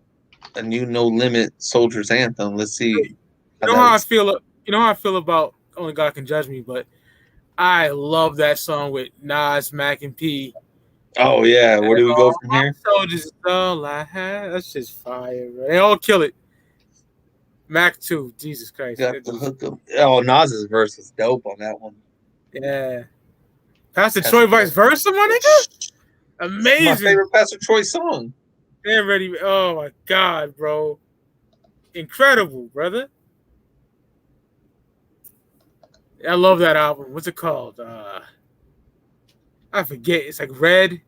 new No Limit Soldiers anthem. Let's see. You know how I feel. You know how I feel about Only God Can Judge Me, but I love that song with Nas, Mac, and P. Oh yeah, where do we go from here? Soldiers is all I have. That's just fire, bro. They all kill it. Mac too. Jesus Christ. Got the hook up. Oh, Nas's verse was dope on that one. Yeah. Pastor Troy vice versa, my nigga. Amazing. My favorite Pastor Troy song. Damn ready. Oh my God, bro. Incredible, brother. I love that album. What's it called? I forget. It's like Red.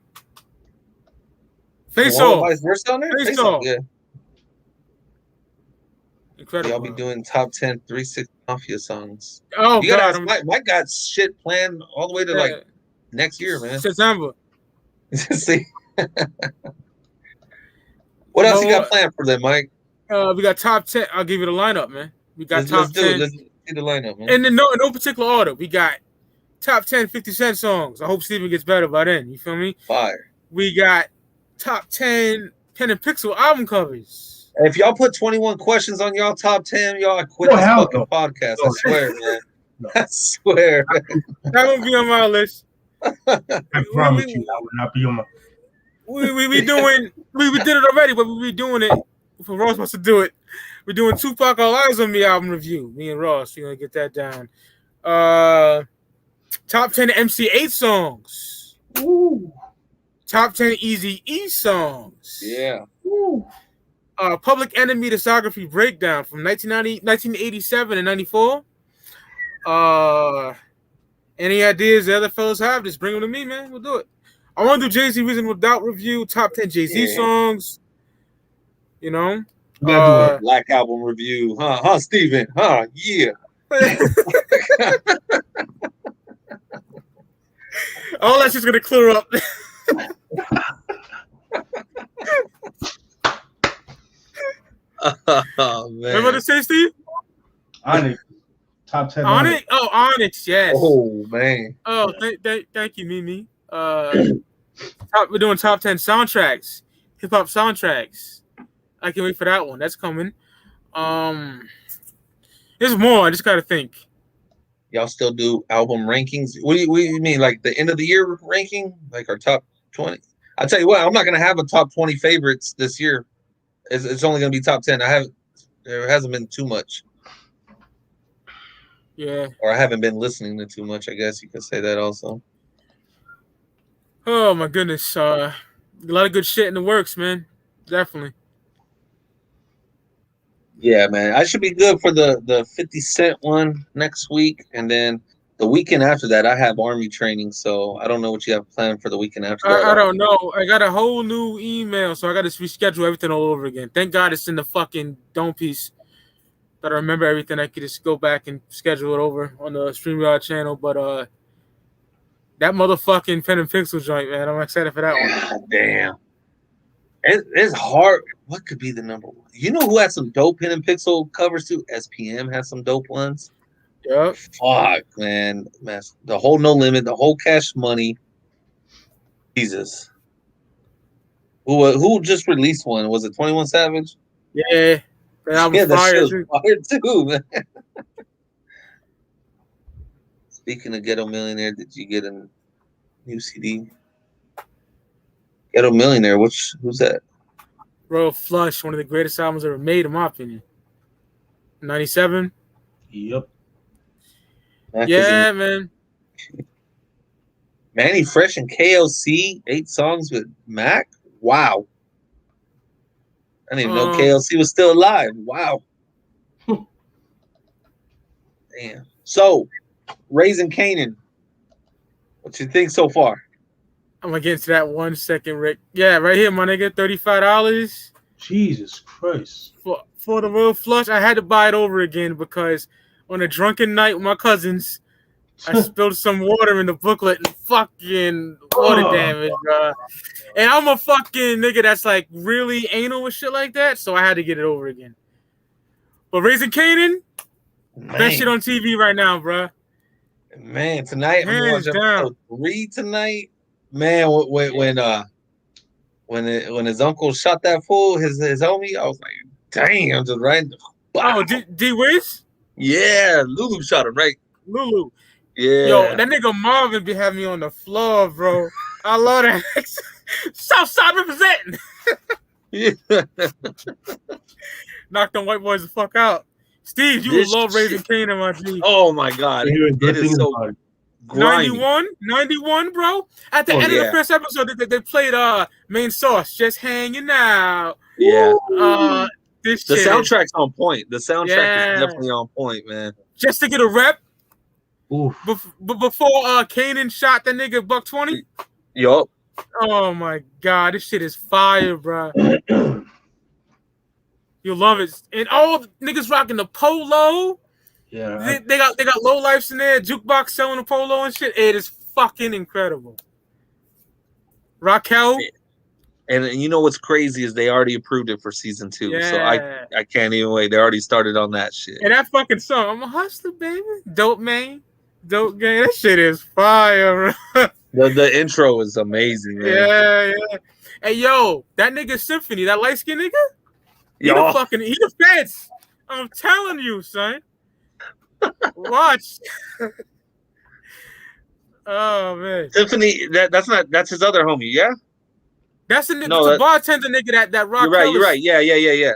Face Off. Vice versa on there? Face Off. Yeah. Incredible. Y'all be doing top 10 3-6 Mafia songs. Oh, you gotta ask Mike got shit planned all the way to like next year, man. September. See. What else you got planned for them, Mike? We got top 10. I'll give you the lineup, man. We got top 10. Let's see the lineup, man. And in no particular order. We got top 10 50 Cent songs. I hope Steven gets better by then. You feel me? Fire. We got top 10 Pen and Pixel album covers. If y'all put 21 questions on y'all top 10, y'all quit this fucking podcast. I swear, man. I swear. That won't be on my list. I promise you, that would not be on my. We did it already, but we be doing it. For Ross wants to do it. We're doing Tupac All Eyes on Me album review. Me and Ross, we're gonna get that down. Top 10 MC8 songs. Ooh. Top 10 Eazy-E songs. Yeah. Ooh. Public Enemy discography breakdown from 1987 and 94. Any ideas the other fellas have, just bring them to me, man. We'll do it. I want to do Jay-Z Reasonable Doubt review, top 10 Jay-Z songs. You know? Do a Black Album review. Huh, Steven? Huh, yeah. All that's just gonna clear up. Oh man. Remember to say, Steve? Onyx, top 10. Onyx? Oh, Onyx, yes. Oh man. Oh, thank you, Mimi. We're doing top 10 soundtracks, hip hop soundtracks. I can wait for that one. That's coming. There's more. I just gotta think. Y'all still do album rankings? What do you mean, like the end of the year ranking, like our top 20? I tell you what, I'm not gonna have a top 20 favorites this year. It's only gonna be top 10. There hasn't been too much. Yeah. Or I haven't been listening to too much. I guess you could say that also. Oh my goodness. A lot of good shit in the works, man. Definitely. Yeah, man. I should be good for the 50 Cent one next week, and then the weekend after that, I have Army training. So I don't know what you have planned for the weekend after that. I don't know. I got a whole new email, so I got to reschedule everything all over again. Thank God it's in the fucking dome piece that I remember everything. I could just go back and schedule it over on the StreamYard channel. But that motherfucking Pen and Pixel joint, man. I'm excited for that one. God damn. It's hard. What could be the number one? You know who had some dope Pen and Pixel covers too? SPM has some dope ones. Yep. Fuck, man. The whole No Limit, the whole Cash Money. Jesus. Who just released one? Was it 21 Savage? Yeah. That album's Yeah, that fire, shit was too. fire too, man. Speaking of Ghetto Millionaire, did you get a new CD? Ghetto Millionaire, who's that? Royal Flush, one of the greatest albums ever made, in my opinion. 97? Yep. Yeah, man. Manny Fresh and KLC, 8 songs with Mac? Wow. I didn't even know KLC was still alive. Wow. Damn. So, Raising Canaan. What you think so far? I'm going to get into that 1 second, Rick. Yeah, right here, my nigga. $35. Jesus Christ. For the Royal Flush, I had to buy it over again because on a drunken night with my cousins, I spilled some water in the booklet and fucking water damage, bro. And I'm a fucking nigga that's like really anal with shit like that, so I had to get it over again. But Raising Canaan, best shit on TV right now, bro. Man, tonight I'm watching episode 3 tonight. Man, when his uncle shot that fool, his homie, I was like, damn, just right. Oh, D-Wiz? Yeah, Lulu shot him, right? Lulu. Yeah. Yo, that nigga Marvin be having me on the floor, bro. I love that. Southside representing. Yeah. Knock them white boys the fuck out. Steve, you would love Raising Canaan, my G. Oh my God. It is so grimy. 91, bro. At the end of the first episode, they played Main Sauce, Just Hanging Out. Yeah. The soundtrack's on point. The soundtrack is definitely on point, man. Just to get a rep. Before Kanan shot that nigga $120. Yup. Oh my God, this shit is fire, bro. You'll love it. And all the niggas rocking the polo. Yeah. They got low lifes in there, jukebox selling the polo and shit. It is fucking incredible. Raquel. And you know what's crazy is they already approved it for season 2. Yeah. So I can't even wait. They already started on that shit. And that fucking song, I'm a hustler, baby. Dope man. Dope gang. That shit is fire, bro. The intro is amazing, man. Yeah. Hey, yo, that nigga Symphony, that light-skinned nigga? He the feds. I'm telling you, son. Watch. Oh man. Symphony, that's his other homie, yeah? That's the bartender nigga that rock. You're right. Yeah.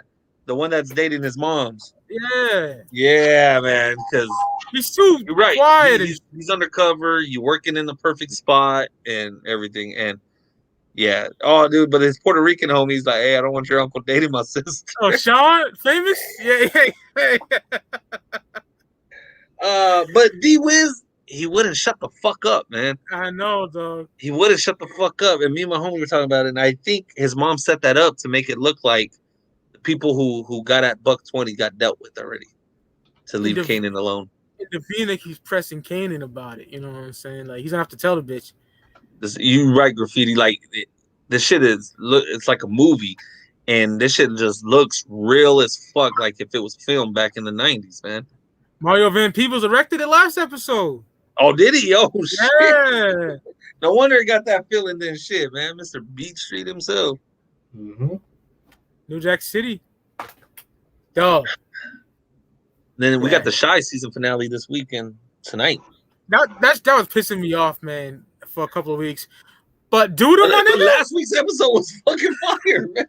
The one that's dating his mom's. Yeah. Yeah, man. Because he's too quiet. He's undercover. You working in the perfect spot and everything. And yeah. Oh, dude, but his Puerto Rican homie's like, hey, I don't want your uncle dating my sister. Oh, Sean? Famous? Yeah. But D-Wiz, he wouldn't shut the fuck up, man. I know, dog. He wouldn't shut the fuck up. And me and my homie were talking about it, and I think his mom set that up to make it look like the people who got at $120 got dealt with already to leave Kanan alone. Davina keeps pressing Kanan about it. You know what I'm saying? Like, he's going to have to tell the bitch. You write graffiti like this shit it's like a movie, and this shit just looks real as fuck, like if it was filmed back in the 90s, man. Mario Van Peebles erected it last episode. Oh, did he? Oh, shit. Yeah. No wonder he got that feeling then shit, man. Mr. Beach Street himself. Mm-hmm. New Jack City. Dog. Then we got the Shy season finale this weekend tonight. That was pissing me off, man, for a couple of weeks. But Duda, my nigga, last week's episode was fucking fire, man.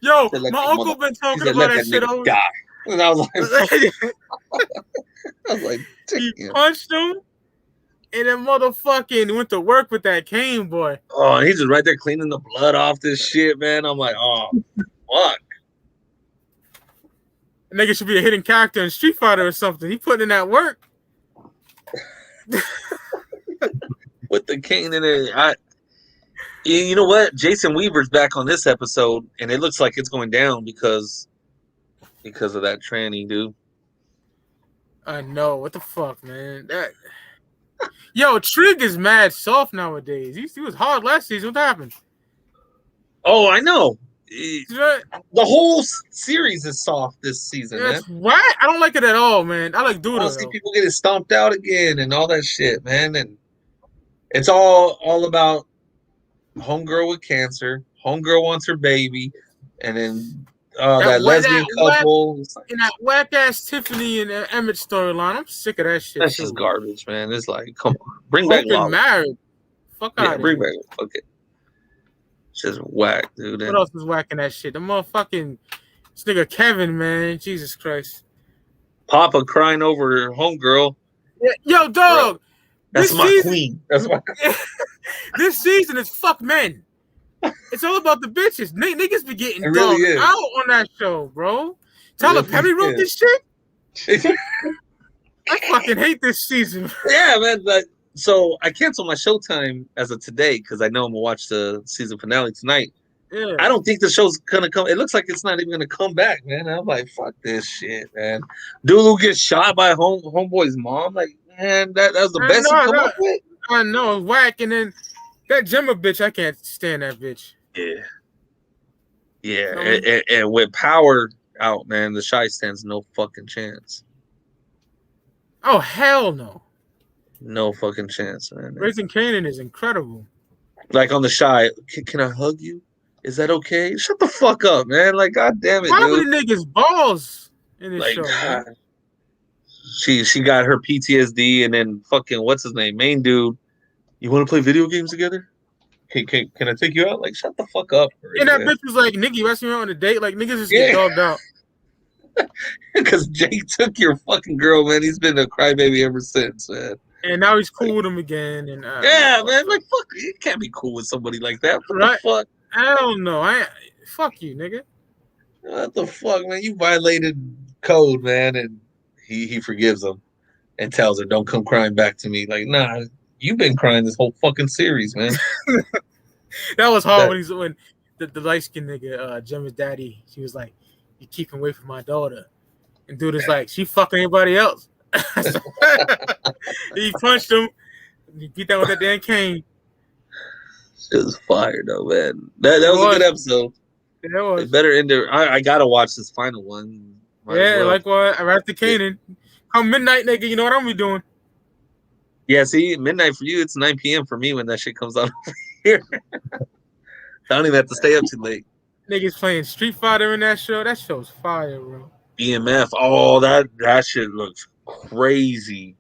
Yo, my uncle been talking about that shit over. Die. And I was like, he punched him, and then motherfucking went to work with that cane, boy. Oh, he's just right there cleaning the blood off this shit, man. I'm like, oh, fuck. That nigga should be a hidden character in Street Fighter or something. He putting in that work. With the cane in it. You know what? Jason Weaver's back on this episode, and it looks like it's going down because of that tranny, dude. I know. What the fuck, man? Yo, Trig is mad soft nowadays. He was hard last season. What happened? Oh, I know. The whole series is soft this season, man. Right? I don't like it at all, man. I like Duda. I see people getting stomped out again and all that shit, man. And it's all about homegirl with cancer. Homegirl wants her baby, and then that lesbian couple. And that whack ass Tiffany and Emmett storyline. I'm sick of that shit. That's just garbage, man. It's like, come on, bring back Lala. Married. Fuck out. Bring back. Okay. It's just whack, dude. What else is whacking that shit? The motherfucking this nigga Kevin, man. Jesus Christ. Papa crying over homegirl. Yeah, yo, dog. Bro, that's my queen. That's my. This season is fuck men. It's all about the bitches. Niggas be getting really out on that show, bro. Tyler Perry wrote this shit. I fucking hate this season. Yeah, man. So I canceled my Showtime as of today because I know I'm gonna watch the season finale tonight. Yeah. I don't think the show's gonna come. It looks like it's not even gonna come back, man. I'm like, fuck this shit, man. Dude gets shot by homeboy's mom. Like, man, that was the best you come up with. I know, whack. And then that Gemma bitch, I can't stand that bitch. Yeah. And with Power out, man, the Shy stands no fucking chance. Oh, hell no. No fucking chance, man. Raising Kanan is incredible. Like on the Shy, can I hug you? Is that okay? Shut the fuck up, man. Like, god damn it, probably dude. Niggas balls in this like, show. God. She got her PTSD, and then fucking what's his name, main dude. You want to play video games together? Can I take you out? Like, shut the fuck up. And that bitch was like, Nikki, you asking me out on a date? Like, niggas just get dogged out. Because Jake took your fucking girl, man. He's been a crybaby ever since, man. And now he's cool with him again. And yeah, man. Like, fuck, you can't be cool with somebody like that. What right? the fuck? I don't know. Fuck you, nigga. What the fuck, man? You violated code, man. And he forgives him and tells her, don't come crying back to me. Like, nah, you've been crying this whole fucking series, man. That was hard when the light-skinned nigga, Gemma's daddy, she was like, you keep him away from my daughter. And dude is like, she fucking anybody else. He punched him. He beat down with that damn cane. It was fire, though, man. That was a good episode. Yeah, it was. It better end there. I gotta watch this final one. Like what? I wrapped the Kanan. Come midnight, nigga. You know what I'm be doing? Yeah, see, midnight for you, it's 9 p.m. for me when that shit comes out over here. I don't even have to stay up too late. Niggas playing Street Fighter in that show. That show's fire, bro. BMF. Oh, that shit looks crazy.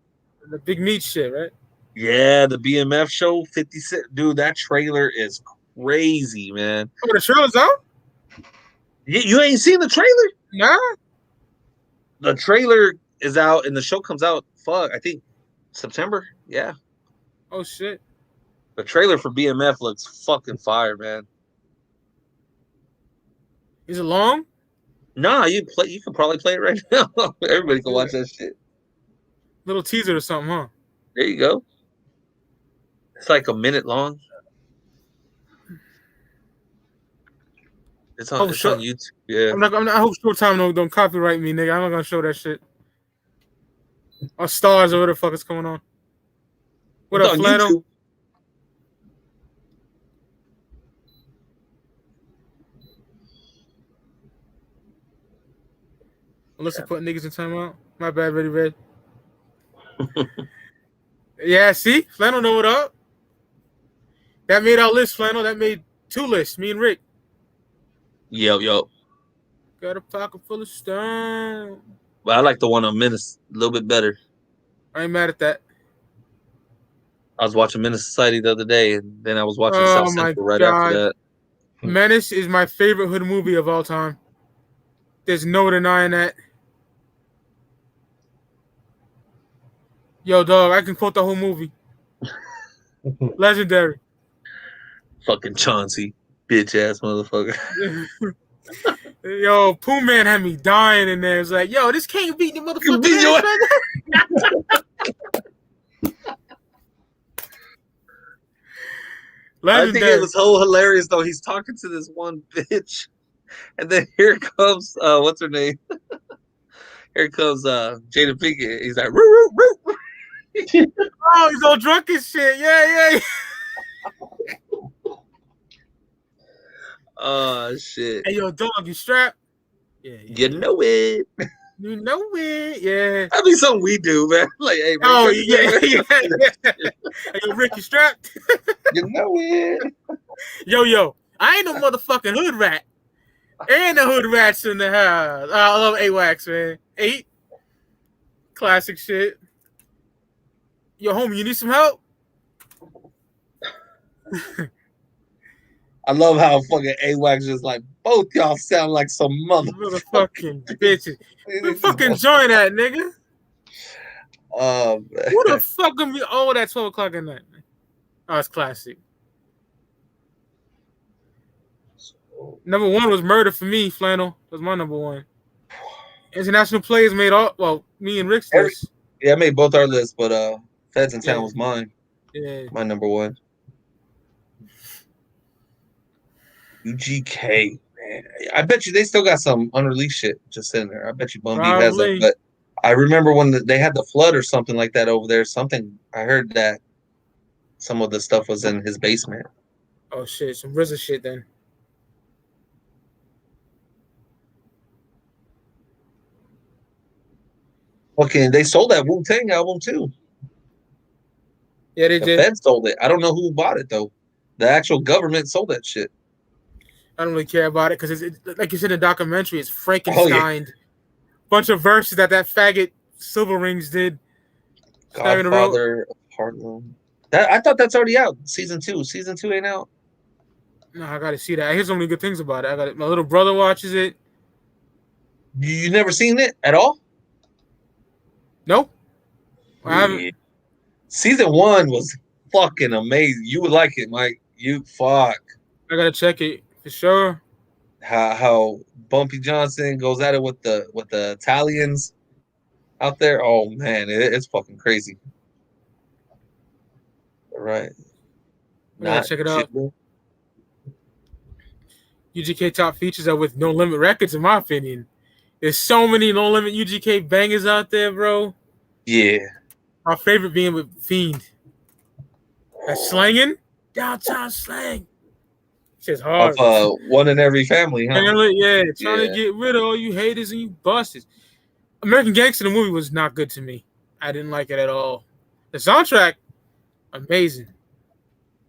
The big meat shit, right? Yeah, the BMF show, 56. Dude, that trailer is crazy, man. Oh, the trailer's out? You ain't seen the trailer? Nah. The trailer is out and the show comes out, I think September. Yeah. Oh, shit. The trailer for BMF looks fucking fire, man. Is it long? Nah, you can probably play it right now. Everybody can watch that shit. Little teaser or something, huh? There you go. It's like a minute long. It's on YouTube. Yeah. I hope Showtime don't copyright me, nigga. I'm not gonna show that shit. Or Stars or whatever the fuck is going on. What up, Flano? Unless I put niggas in timeout. My bad, Ready Red. Yeah, see? Flannel know what up. That made our list, Flannel. That made 2 lists, me and Rick. Yo. Got a pocket full of stone. But I like the one on Menace a little bit better. I ain't mad at that. I was watching Menace Society the other day, and then I was watching Oh South my Central right God. after that. Menace is my favorite hood movie of all time. There's no denying that. Yo, dog, I can quote the whole movie. Legendary. Fucking Chauncey, bitch ass motherfucker. Yo, Pooh Man had me dying in there. It's like, yo, this can't beat the motherfucker. Beat your I think it was so hilarious though. He's talking to this one bitch, and then here comes what's her name? Here comes Jada Pinkett. He's like, roo, roo, roo. Oh, he's all drunk and shit. Yeah. Oh shit. Hey, yo, dog, you strapped? Yeah. You know it. You know it. Yeah. That'd be something we do, man. Like, hey, man. Oh, yeah. Hey, yo, Rick, you strapped? You know it. Yo. I ain't no motherfucking hood rat. Ain't no hood rats in the house. Oh, I love AWACS, man. 8. Classic shit. Yo, homie, you need some help? I love how fucking AWACS just like, both y'all sound like some motherfucking bitches. We fucking join that, nigga. Oh, man. Who the fuck gonna be old at 12 o'clock at night? Oh, it's classic. Number 1 was Murder for me, Flannel. That was my number 1. International Players made me and Rick's list. Yeah, I made both our lists, but Feds in Town was mine. Yeah. My number 1. UGK, man. I bet you they still got some unreleased shit just sitting there. I bet you Bun B has that. But I remember when they had the flood or something like that over there. Something I heard that some of the stuff was in his basement. Oh shit, some RZA shit then. Okay, they sold that Wu-Tang album too. Yeah, they did. The Fed sold it. I don't know who bought it though. The actual government sold that shit. I don't really care about it because it's like you said in the documentary, it's Frankenstein. Bunch of verses that faggot Silver Rings did. Godfather of Harlem. I thought that's already out. Season 2. Season 2 ain't out. No, I gotta see that. I hear so many good things about it. I got it. My little brother watches it. You never seen it at all? Nope. I haven't. Season 1 was fucking amazing. You would like it, Mike. You fuck. I gotta check it for sure. How Bumpy Johnson goes at it with the Italians out there. Oh man, it's fucking crazy. All right. Check it out. UGK top features are with No Limit Records, in my opinion. There's so many No Limit UGK bangers out there, bro. Yeah. My favorite being with Fiend. That's slanging. Downtown slang. Shit's hard. Of One in Every Family, huh? Yeah, trying to get rid of all you haters and you busters. American Gangster, the movie, was not good to me. I didn't like it at all. The soundtrack, amazing.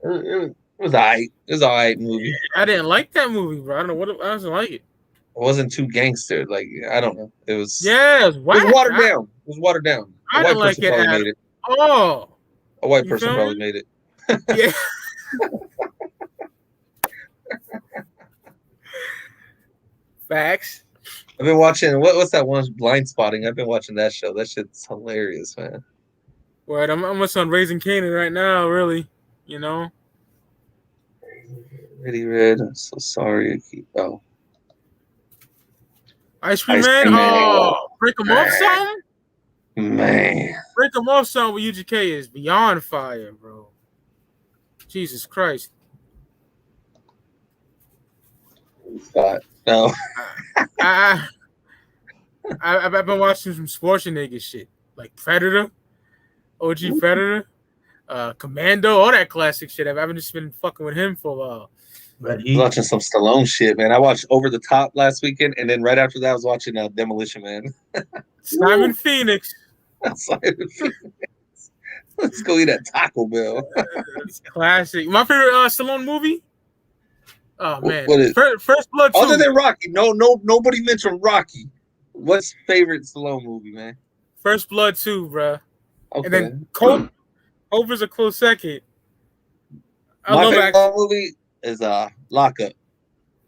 It was alright. It was an alright movie. I didn't like that movie, bro. I don't know what I didn't like it. It wasn't too gangster. Like, I don't know. It was. Yeah, it was whack. It was watered down. It was watered down. I didn't like it at all. A white person probably made it. Yeah. Facts. I've been watching what's that one, Blind Spotting? I've been watching that show. That shit's hilarious, man. Right, I'm almost on Raising Kanan right now, really. You know. Pretty Red. I'm so sorry. Ice Cream Man. Oh, Break 'em Off song. Man. Break 'em Off song with UGK is beyond fire, bro. Jesus Christ. No. I've been watching some Schwarzenegger shit, like Predator, OG Predator, Commando, all that classic shit. I've just been fucking with him for a while. Red I Heat. was watching some Stallone shit, man. I watched Over the Top last weekend, and then right after that, I was watching Demolition Man. Simon Phoenix. Let's go eat at Taco Bell. It's classic. My favorite Stallone movie. Oh man, What is First Blood 2. other than Rocky? Nobody mentioned Rocky. What's favorite Stallone movie, man? First Blood 2, bruh. Okay. And then Cobra's a close second. I My love favorite action. movie is Lockup.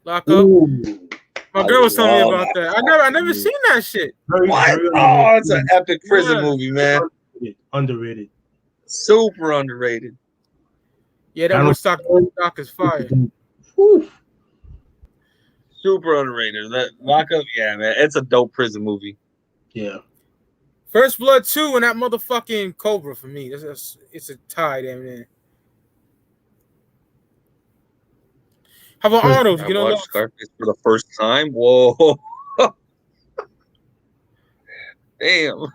Lock Up. Ooh. My girl was telling me love about that. I never seen that shit. What? Oh, it's an epic prison movie, man. Underrated. Super underrated. Yeah, that Woodstock is fire. Whew. Super underrated. That Lockup, yeah, man. It's a dope prison movie. Yeah. First Blood 2 and that motherfucking Cobra for me. It's a tie, damn man. How about Arnold? I You know, watched Scarface for the first time. Whoa. Damn.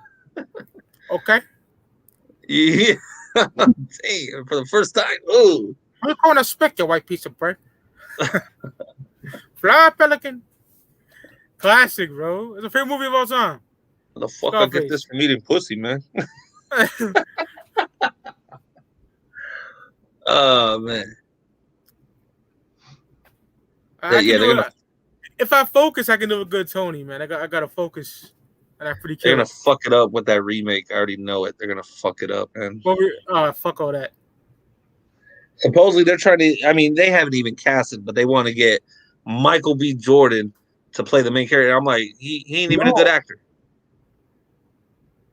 okay. Yeah. Damn. For the first time. Ooh. I'm going to spec your white piece of bread. Fly Pelican. Classic, bro. It's a favorite movie of all time. How the fuck I get this from eating pussy, man? Oh, man. If I focus, I can do a good Tony, man. I got to focus. And I pretty. They're gonna fuck it up with that remake. I already know it. They're gonna fuck it up, man. Fuck all that. Supposedly they're trying to. I mean, they haven't even cast it, but they want to get Michael B. Jordan to play the main character. I'm like, he ain't even a good actor.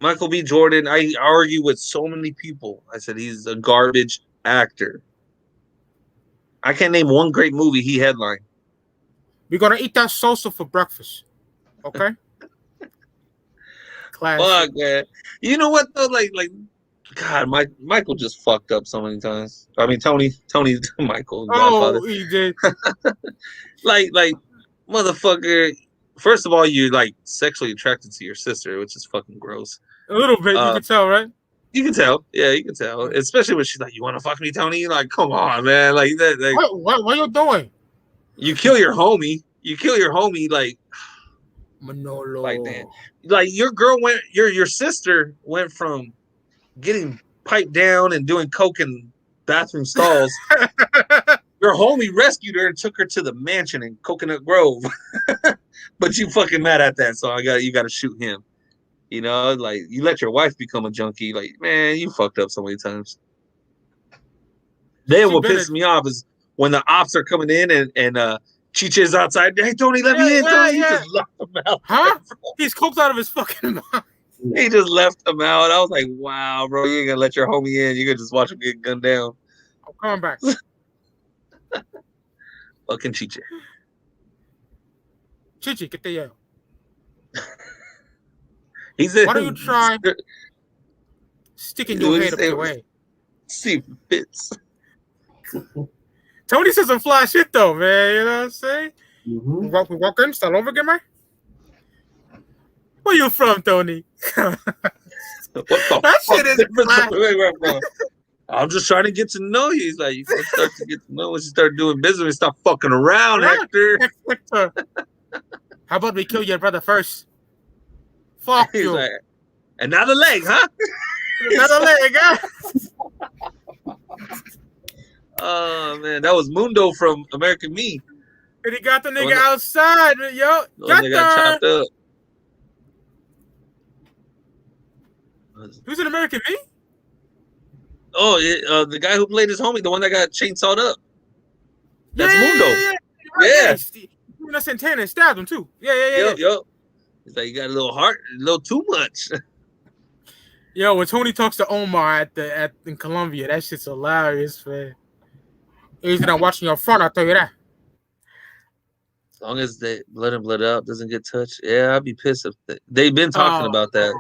Michael B. Jordan. I argue with so many people. I said he's a garbage actor. I can't name one great movie he headlined. We're gonna eat that salsa for breakfast, okay? Classic. Fuck, man. You know what though? Like, God, Michael just fucked up so many times. I mean, Tony, Michael, Godfather. He did. like, motherfucker. First of all, you like sexually attracted to your sister, which is fucking gross. A little bit, you can tell, right? You can tell, yeah, you can tell. Especially when she's like, "You want to fuck me, Tony?" Like, come on, man. Like that. Like, what you doing? You kill your homie. Like. Manolo. Like that. Like your sister went from getting piped down and doing coke in bathroom stalls. Your homie rescued her and took her to the mansion in Coconut Grove. But you fucking mad at that, so you gotta shoot him. You know, like you let your wife become a junkie. Like, man, you fucked up so many times. Then what pisses me off is when the ops are coming in and Chiche's outside. Hey, Tony, let me in. Tony, he just left him out. Huh? He's coked out of his fucking mind. He just left him out. I was like, wow, bro, you ain't gonna let your homie in. You're gonna just watch him get gunned down. I'm coming back. Fucking Chiche. Chichi, get the yell. Why don't you try sticking your head up the way? See fits. Tony said some fly shit though, man. You know what I'm saying? Mm-hmm. We walk in, start over again, man. Where you from, Tony? What the that fuck shit is fly. I'm just trying to get to know you. He's like, you gonna start to get to know once you start doing business and stop fucking around, Hector. How about we kill your brother first? Fuck He's you. like, another leg, huh? Another leg, huh? Oh man, that was Mundo from American Me. And he got the nigga outside, yo. They got chopped up. Who's in American Me? Oh, the guy who played his homie, the one that got chainsawed up. That's Mundo. Yeah. That's Santana and stabbed him too. Yeah. Yo. He's like, you got a little heart, a little too much. Yo, when Tony talks to Omar in Colombia, that shit's hilarious, man. He's not watching your front, I'll tell you that. As long as they blood out doesn't get touched, yeah, I'd be pissed if they've been talking about that.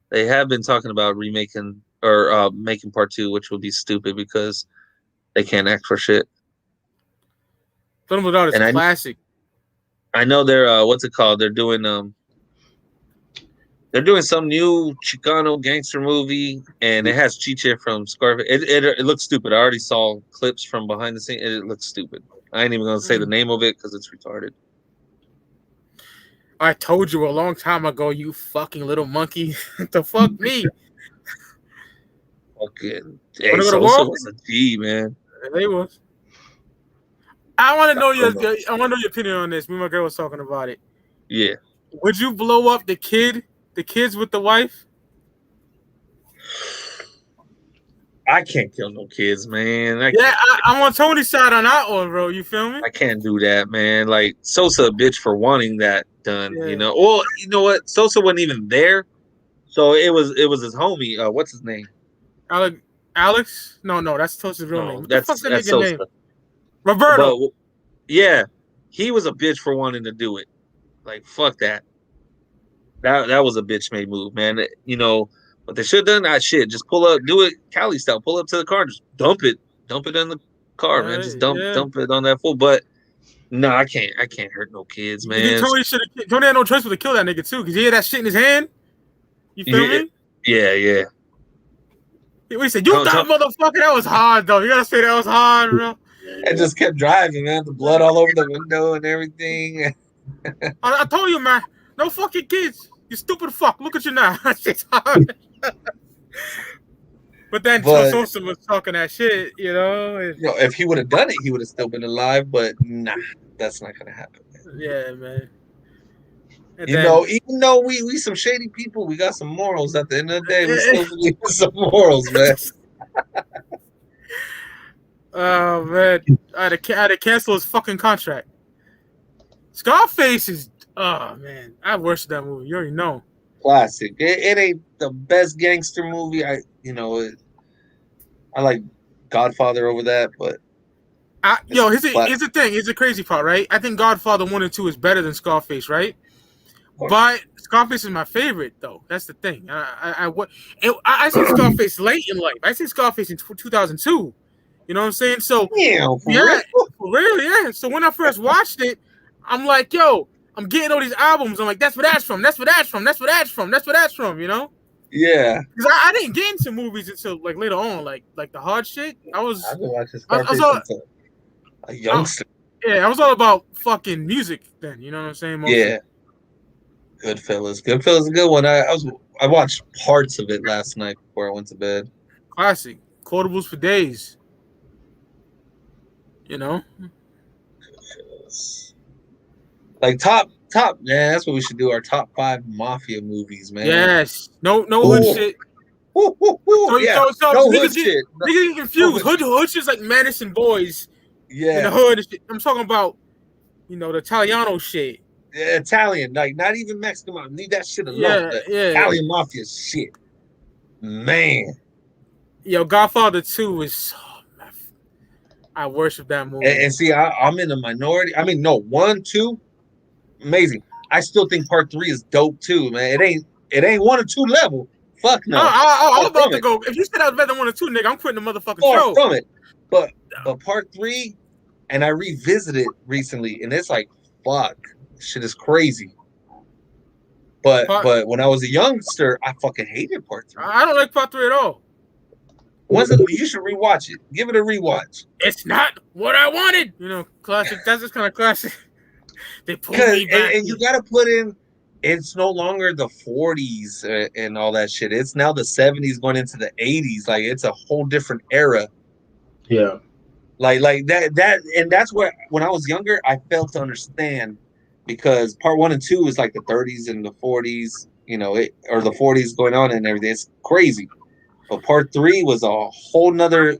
They have been talking about remaking or making part 2, which would be stupid because they can't act for shit. Blood Out is a classic. I know they're what's it called? They're doing some new Chicano gangster movie, and it has Chiche from Scarface. It looks stupid. I already saw clips from behind the scenes. It looks stupid. I ain't even gonna say the name of it because it's retarded. I told you a long time ago, you fucking little monkey. The fuck me? Fucking hey, Wanna go to Sosa war? was a G, man. They was. I want to know your opinion on this. Me and my girl was talking about it. Yeah. Would you blow up the kids with the wife? I can't kill no kids, man. I'm on Tony's side on that one, bro. You feel me? I can't do that, man. Like Sosa a bitch for wanting that done, Yeah. you know. Well, you know what? Sosa wasn't even there. So it was his homie. What's his name? Alex? No, that's Sosa's real name. What the fuck's that nigga Sosa. name? Roberto. But, yeah, he was a bitch for wanting to do it. Like fuck that. That was a bitch made move, man. You know what they should have done? Shit. Just pull up, do it Cali style. Pull up to the car, just dump it in the car, man. Just dump it on that fool. But no, I can't hurt no kids, man. Tony had no choice but to kill that nigga too, because he had that shit in his hand. You feel me? Yeah. We said, you dumb motherfucker. That was hard, though. You gotta say that was hard, bro. And just kept driving, man. The blood all over the window and everything. I told you, man. No fucking kids. You stupid fuck. Look at you now. That shit's hard. But then Sosa was talking that shit, you know. If he would have done it, he would have still been alive. But nah, that's not gonna happen, man. Yeah, man. And even though we some shady people, we got some morals. At the end of the day, we still believe in some morals, man. Oh man, I had to cancel his fucking contract. Scarface is, oh man, I worship that movie. You already know. Classic. It ain't the best gangster movie. I like Godfather over that, but here's the thing. Here's the crazy part, right? I think Godfather 1 and 2 is better than Scarface, right? But Scarface is my favorite, though. That's the thing. I seen Scarface late in life. I seen Scarface in 2002. You know what I'm saying? So for real, yeah. So when I first watched it, I'm like, yo, I'm getting all these albums. I'm like, that's where that's from. That's where that's from. That's where that's from. That's where that's from. You know? Yeah. Because I didn't get into movies until like later on, like the hard shit. I've been watching Scarface since a youngster. I was all about fucking music then. You know what I'm saying? Mostly. Yeah. Goodfellas is a good one. I watched parts of it last night before I went to bed. Classic. Quotables for days. You know? Like top, man, that's what we should do. Our top 5 Mafia movies, man. Yes. No hood shit. No hood shit. Niggas get confused. Hood shit's like Madison Boys. Yeah. In the hood shit. I'm talking about, the Italiano shit. Italian, like not even Mexican. Leave that shit alone. Italian Mafia shit, man. Yo, Godfather 2 is. I worship that movie. And see, I'm in the minority. I mean, no, 1, 2, amazing. I still think part 3 is dope too, man. It ain't 1 or 2 level. Fuck no. I was about to go. If you said I was better than 1 or 2, nigga, I'm quitting the motherfucking show. From it, but part 3, and I revisited it recently, and it's like, fuck. Shit is crazy. But when I was a youngster, I fucking hated part 3. I don't like part 3 at all. You should rewatch it. Give it a rewatch. It's not what I wanted. Classic. That's just kind of classic. They pulled me back. And you gotta put in, it's no longer the 40s and all that shit. It's now the 70s going into the 80s. Like it's a whole different era. Yeah. Like that and that's where when I was younger, I failed to understand. Because part 1 and 2 is like the 30s and the 40s, or the 40s going on and everything. It's crazy. But part 3 was a whole nother.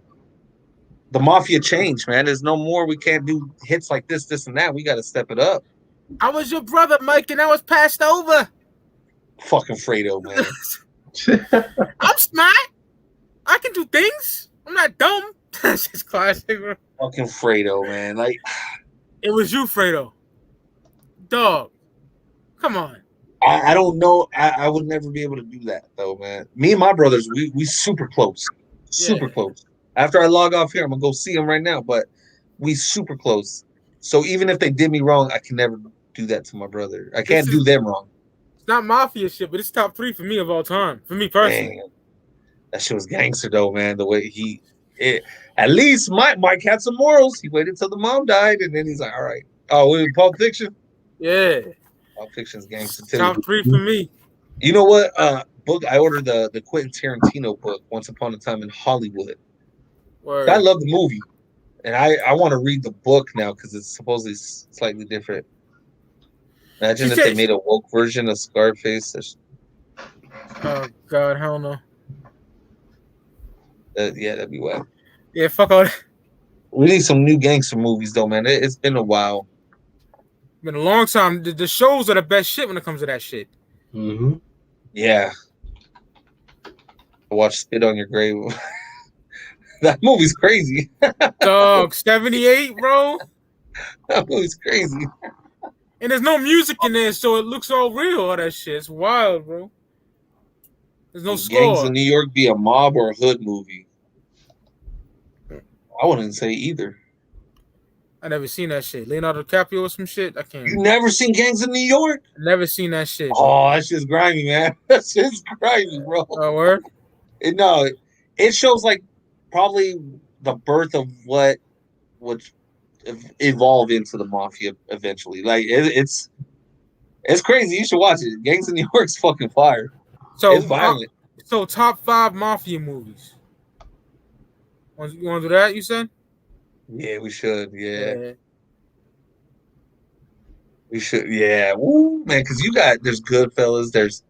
The Mafia changed, man. There's no more. We can't do hits like this, and that. We got to step it up. I was your brother, Mike, and I was passed over. Fucking Fredo, man. I'm smart. I can do things. I'm not dumb. That's just classic, bro. Fucking Fredo, man. Like, it was you, Fredo. Dog, come on. I don't know. I would never be able to do that though, man. Me and my brothers, we super close, close. After I log off here, I'm gonna go see them right now. But we super close. So even if they did me wrong, I can never do that to my brother. I can't do them wrong. It's not Mafia shit, but it's top 3 for me of all time. For me personally, man, that shit was gangster though, man. The way At least Mike had some morals. He waited till the mom died, and then he's like, all right. Oh, wait, Pulp Fiction? Yeah. Pulp Fiction's gangster too. Top 3 for me. You know what? Book I ordered the Quentin Tarantino book, Once Upon a Time in Hollywood. Word. I love the movie, and I want to read the book now because it's supposedly slightly different. Imagine if they made a woke version of Scarface. Oh God, hell no. Yeah, that'd be whack. Yeah, fuck all that. We need some new gangster movies though, man. It's been a while. Been a long time. The shows are the best shit when it comes to that shit. Mm-hmm. Yeah. I watched Spit on Your Grave. That movie's crazy. Dog, 78, bro. That movie's crazy. And there's no music in there, so it looks all real. All that shit. It's wild, bro. There's no score. Gangs in New York be a mob or a hood movie? I wouldn't say either. I never seen that shit. Leonardo DiCaprio or some shit. I can't. You never seen Gangs in New York? Never seen that shit. Oh, that shit's grimy, man. That shit's grimy, bro. Oh, word? It shows like probably the birth of what would evolve into the mafia eventually. Like it's crazy. You should watch it. Gangs in New York's fucking fire. So it's violent. So top 5 mafia movies. You want to do that? You said? Yeah, we should. Yeah. We should. Yeah. Woo, man. Because there's Goodfellas. There's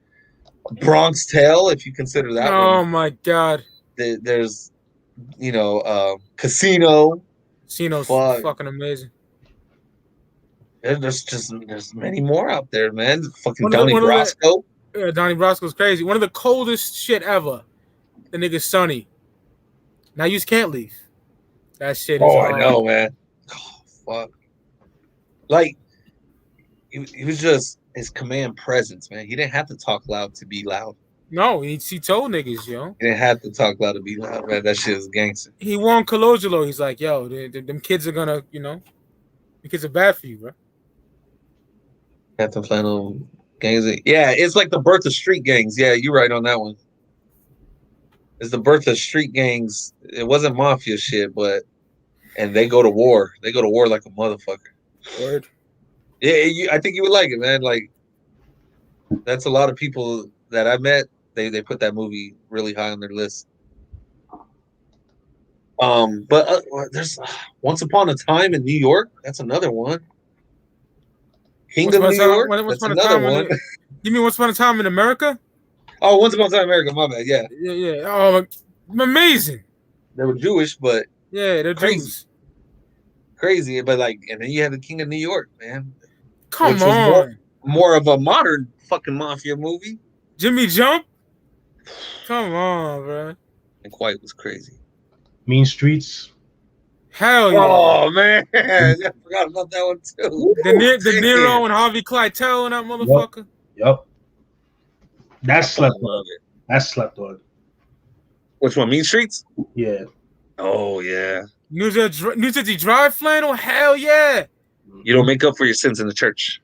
Bronx Tale, if you consider that. Oh my God. There's, Casino. Casino's fucking amazing. There's many more out there, man. Fucking Donnie Brasco. Yeah, Donnie Brasco's crazy. One of the coldest shit ever. The nigga Sonny. Now you just can't leave. That shit is hard. I know, man. Oh, fuck. Like, he was just his command presence, man. He didn't have to talk loud to be loud. No, he told niggas, yo. He didn't have to talk loud to be loud, man. That shit is gangster. He warned Colangelo. He's like, yo, them kids are gonna, the kids are bad for you, bro. Captain Flannel gangs. Yeah, it's like the birth of street gangs. Yeah, you're right on that one. It's the birth of street gangs. It wasn't mafia shit, and they go to war. They go to war like a motherfucker. Word. Yeah, I think you would like it, man. Like, that's a lot of people that I met. They put that movie really high on their list. But there's Once Upon a Time in New York. That's another one. Kingdom New York. That's another one. You mean Once Upon a Time in America? Oh, Once Upon a Time in America. My bad. Yeah. Yeah. Oh, amazing. They were Jewish, but yeah, they're crazy. Jews. Crazy, but and then you had the King of New York, man. Come on. More of a modern fucking mafia movie. Jimmy Jump. Come on, bro. And Quiet was crazy. Mean Streets. Hell yeah. Oh, man. I forgot about that one, too. De Niro and Harvey Keitel and that motherfucker. Yep. That's slept on. That's slept on. Which one? Mean Streets? Yeah. Oh, yeah. New Jersey Drive flannel? Hell yeah. You don't make up for your sins in the church.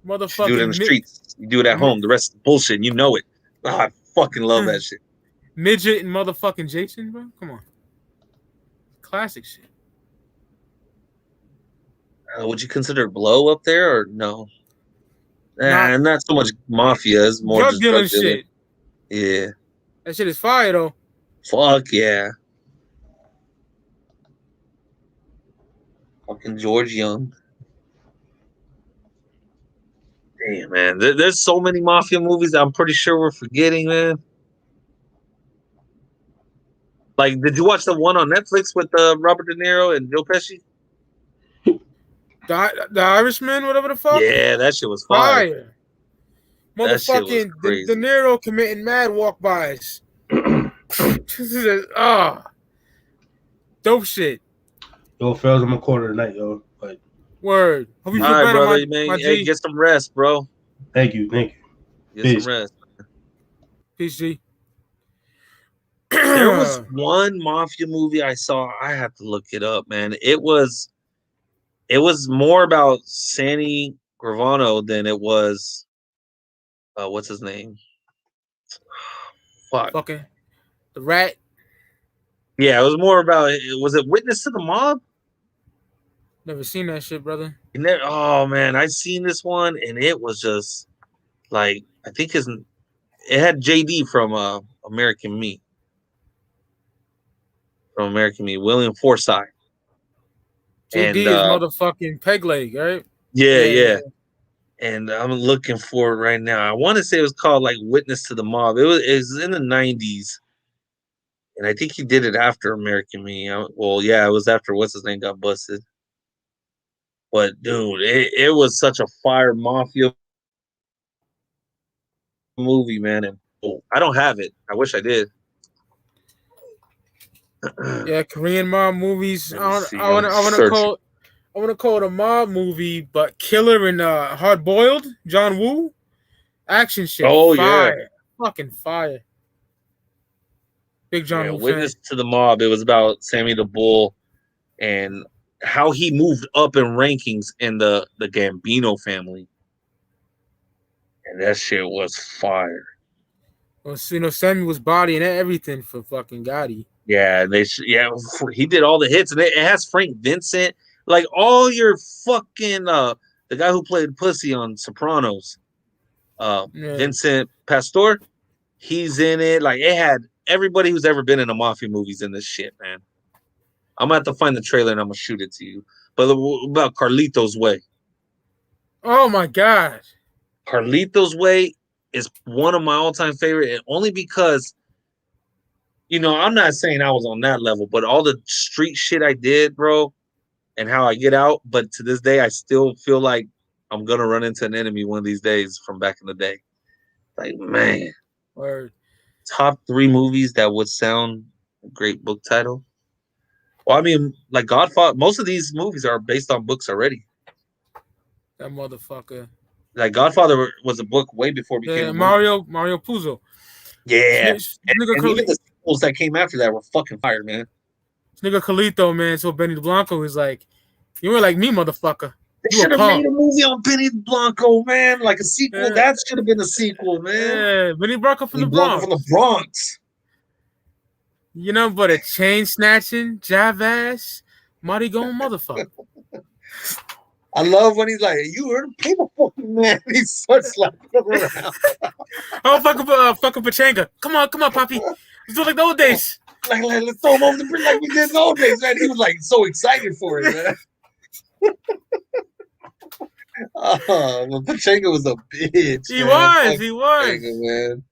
Motherfucker. You do it in the streets. You do it at home. The rest is bullshit. You know it. Oh, I fucking love that shit. Midget and motherfucking Jason, bro. Come on. Classic shit. Would you consider Blow up there or no? Not so much mafia. It's more just drug dealing shit. Yeah. That shit is fire, though. Fuck yeah. Fucking George Young. Damn, man. There's so many mafia movies I'm pretty sure we're forgetting, man. Like, did you watch the one on Netflix with Robert De Niro and Joe Pesci? The Irishman, whatever the fuck? Yeah, that shit was fire. Motherfucking De Niro committing mad walk-bys. Dope shit. Yo, Fells, I'm a quarter tonight, yo. Like, word. Hope you feel better, brother, man. Hey, get some rest, bro. Thank you. Get Peace. some rest. Peace, G. There was one mafia movie I saw. I have to look it up, man. It was more about Sandy Gravano than it was what's his name? Fuck. Fucking the rat. Yeah, it was more about. Was it Witness to the Mob? Never seen that shit, brother. Oh man, I seen this one and it was just like I think it had JD from American Me. From American Me, William Forsythe. JD And is motherfucking Peg Leg, right? yeah. And I'm looking for it right now. I want to say it was called like Witness to the Mob. It was in the 90s. And I think he did it after American Me. It was after what's his name got busted. But dude, it was such a fire mafia movie, man. And I don't have it. I wish I did. Yeah, Korean mob movies. Let me see. I want to call it a mob movie, but Killer and Hard Boiled, John Woo, action shit. Oh fire. yeah, fucking fire. Big John Woo Witness fan. to the Mob. It was about Sammy the Bull and how he moved up in rankings in the Gambino family, and that shit was fire. Well, Sammy was bodying everything for fucking Gotti. Yeah, he did all the hits, and it has Frank Vincent, like all your fucking the guy who played Pussy on Sopranos, Vincent Pastore, he's in it. Like it had everybody who's ever been in a mafia movies in this shit, man. I'm gonna have to find the trailer and I'm gonna shoot it to you. But about Carlito's Way. Oh my god, Carlito's Way is one of my all-time favorite, and only because. I'm not saying I was on that level, but all the street shit I did, bro, and how I get out. But to this day, I still feel like I'm going to run into an enemy one of these days from back in the day. Like, man. Word. Top 3 movies that would sound a great book title. Well, I mean, like Godfather, most of these movies are based on books already. That motherfucker. Like Godfather was a book way before it became a movie. Mario Puzo. Yeah. And even the sequels that came after that were fucking fire, man. This nigga Carlito, man, so Benny Blanco is like, you were like me, motherfucker. They should have made a movie on Benny Blanco, man. Like a sequel. Yeah. That should have been a sequel, man. Yeah, Benny Blanco from the Bronx. But a chain snatching, jive ass, mighty going motherfucker. I love when he's like, "You heard a paper fucking man." He starts slapping around. Oh, fucking Pachanga. Come on, Poppy. Let's do it like the old days. Like let's throw him over the bridge like we did in the old days, man. He was like so excited for it, man. Well, Pachanga was a bitch. He was. Pachanga, man.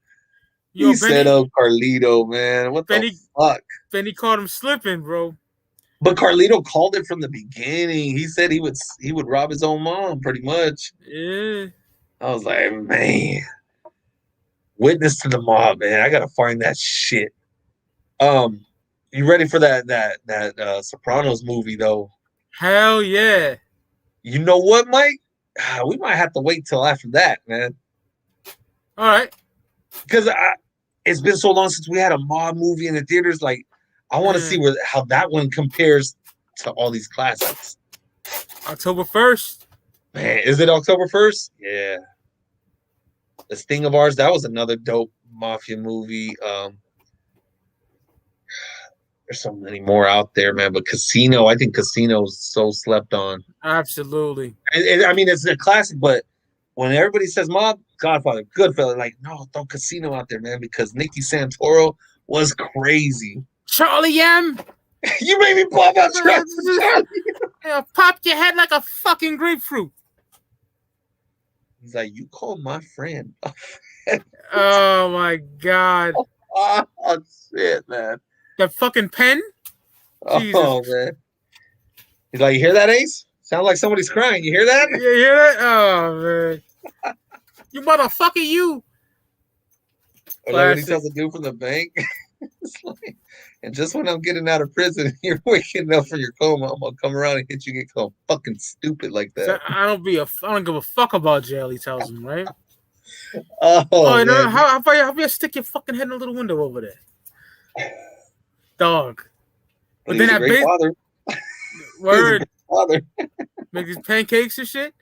He set up Carlito, man. What the fuck? Benny caught him slipping, bro. But Carlito called it from the beginning. He said he would rob his own mom, pretty much. Yeah. I was like, man. Witness to the Mob, man. I gotta find that shit. You ready for that Sopranos movie though? Hell yeah. You know what, Mike? We might have to wait till after that, man. All right. Because it's been so long since we had a mob movie in the theaters. Like, I want to see how that one compares to all these classics. October 1st. Man, is it October 1st? Yeah. The Sting of Ours, that was another dope mafia movie. There's so many more out there, man. But Casino, I think Casino is so slept on. Absolutely. I mean, it's a classic, but when everybody says mob, Godfather, Goodfellas, like, no, throw Casino out there, man, because Nicky Santoro was crazy. Charlie M. You made me pop out Charlie. I'll pop your head like a fucking grapefruit. He's like, you called my friend. Oh, my God. Oh, shit, man. That fucking pen? Jesus. Oh, man. He's like, you hear that, Ace? Sound like somebody's crying. You hear that? You hear that? Oh, man. You motherfucker, you. Or like when he tells the dude from the bank. It's like, and just when I'm getting out of prison, you're waking up from your coma, I'm gonna come around and hit you and get called fucking stupid like that. I don't give a fuck about jail, he tells him, right? Oh, man. How about you stick your fucking head in a little window over there? Dog. But then that father. Word. Father. Make these pancakes and shit.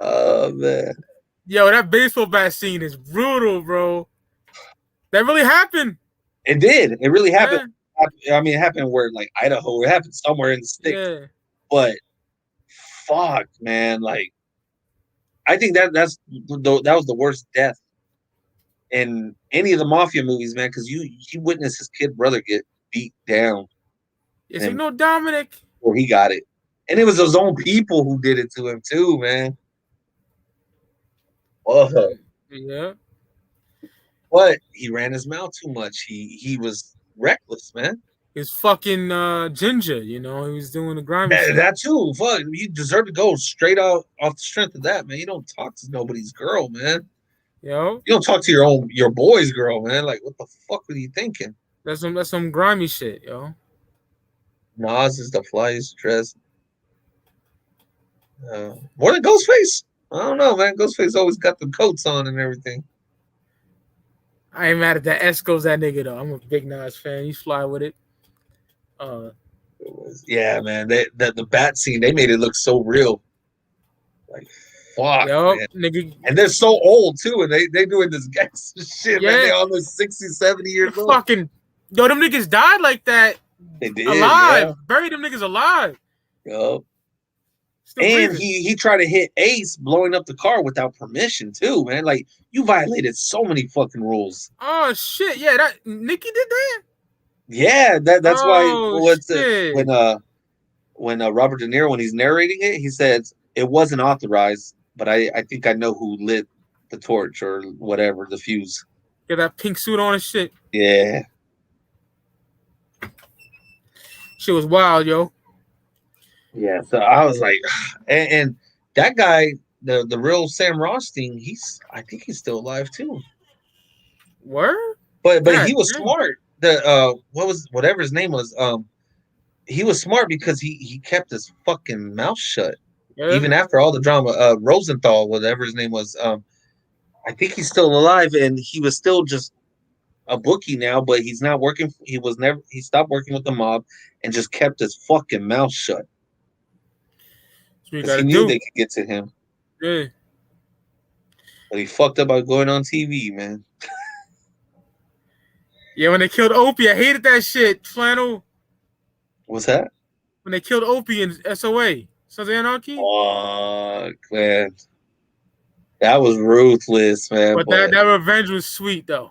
Oh, man. Yo, that baseball bat scene is brutal, bro. That really happened. It did. It really happened. I mean, it happened where like Idaho. It happened somewhere in the sticks. Yeah. But fuck, man, like I think that was the worst death in any of the Mafia movies, man, because you witnessed his kid brother get beat down. Yes, you know Dominic. Or he got it. And it was his own people who did it to him too, man. Yeah. But he ran his mouth too much. He was reckless, man. He was fucking ginger, you know. He was doing the grimy shit. That too. Fuck, you deserve to go straight off the strength of that, man. You don't talk to nobody's girl, man. Yo. You don't talk to your boy's girl, man. Like, what the fuck were you thinking? That's some grimy shit, yo. Nas is the flyest dress. More than Ghostface. I don't know, man. Ghostface always got the coats on and everything. I ain't mad at that. Esco's that nigga though. I'm a big Nas fan. He's fly with it. Yeah, man. The bat scene, they made it look so real. Like, fuck, man. Nigga. And they're so old too, and they doing this gangster shit, man. They almost 60, 70 years old. Fucking yo, them niggas died like that. They did, alive. Yeah. Bury them niggas alive. Yup. And he tried to hit Ace, blowing up the car without permission too, man. Like, you violated so many fucking rules. Oh shit, yeah, that Nicki did that. Yeah, that's why when Robert De Niro, when he's narrating it, he says it wasn't authorized, but I think I know who lit the torch or whatever, the fuse. Got that pink suit on and shit. Yeah. Shit was wild, yo. Yeah, so I was like, and that guy, the real Sam Rothstein, I think he's still alive too. Word? But he was smart. Whatever his name was, he was smart because he kept his fucking mouth shut. Yeah. Even after all the drama. Rosenthal, whatever his name was, I think he's still alive, and he was still just a bookie now, but he's not working. He stopped working with the mob and just kept his fucking mouth shut. He knew they could get to him. Yeah. But he fucked up by going on TV, man. Yeah, when they killed Opie, I hated that shit. Flannel. What's that? When they killed Opie in SOA. Sons of Anarchy? Fuck, man. That was ruthless, man. But that revenge was sweet, though.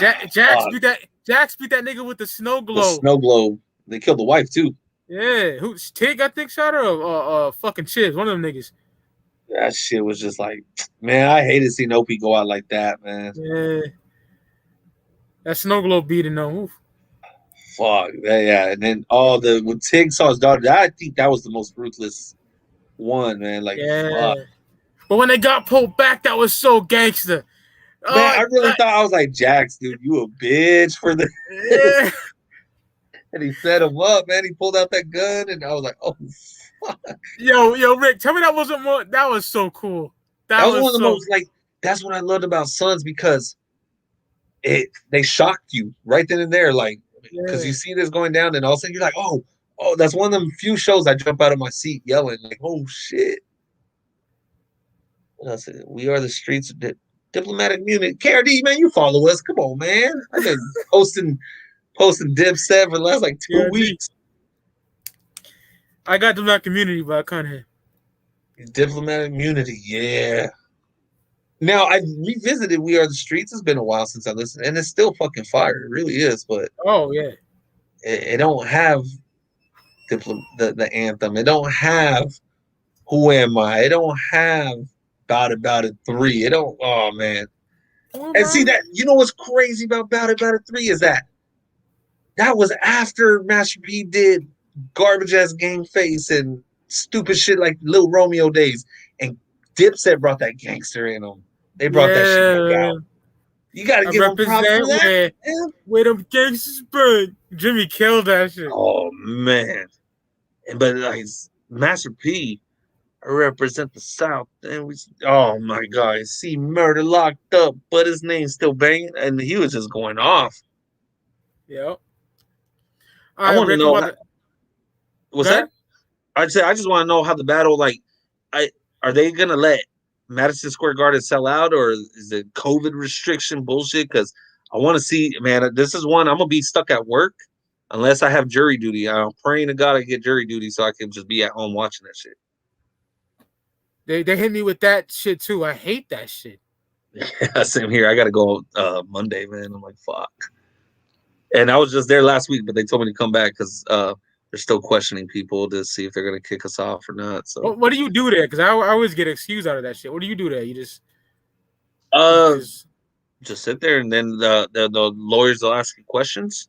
Jax beat that nigga with the snow globe. The snow globe. They killed the wife, too. Yeah, Tig, I think, shot her, or fucking Chips, one of them niggas. That shit was just like, man, I hated seeing Opie go out like that, man. Yeah. That snow globe beating though. Oof. Fuck, yeah. And then when Tig saw his daughter, I think that was the most ruthless one, man. Like, fuck. But when they got pulled back, that was so gangster. Man, I really thought, I was like, Jax, dude, you a bitch for the. Yeah. And he set him up, man. He pulled out that gun, and I was like, "Oh, fuck!" Yo, Rick, tell me that wasn't more. That was so cool. That was one of the most like. That's what I loved about Sons, because they shocked you right then and there, like, because you see this going down, and all of a sudden you're like, "Oh, that's one of them few shows I jump out of my seat yelling like, oh shit!" What else? We are the streets of diplomatic immunity. KRD, man, you follow us. Come on, man. I've been posting Dipset for the last like 2 weeks. I got diplomatic immunity, but I can't hear. Diplomatic immunity, yeah. Now I revisited We Are the Streets. It's been a while since I listened, and it's still fucking fire. It really is, but it don't have the anthem. It don't have Who Am I? It don't have About It 3. It don't. Oh man. And see that, you know what's crazy about It 3 is that was after Master P did garbage ass Game Face and stupid shit like Lil Romeo days, and Dipset brought that gangster in them. They brought that shit back out. You gotta give them props for that. Where them gangsters burn. Jimmy killed that shit. Oh man. But like Master P, I represent the South, and oh my god, see murder locked up, but his name's still banging, and he was just going off. Yep. I want to know. What's that? I just want to know how the battle, like, are they gonna let Madison Square Garden sell out, or is it COVID restriction bullshit? Because I want to see, man. This is one I'm gonna be stuck at work unless I have jury duty. I'm praying to God I get jury duty so I can just be at home watching that shit. They hit me with that shit too. I hate that shit. Yeah, same here. I gotta go Monday, man. I'm like, fuck. And I was just there last week, but they told me to come back because they're still questioning people to see if they're gonna kick us off or not. So What do you do there? Because I always get excused out of that shit. What do you do there? You just just sit there, and then the lawyers will ask you questions,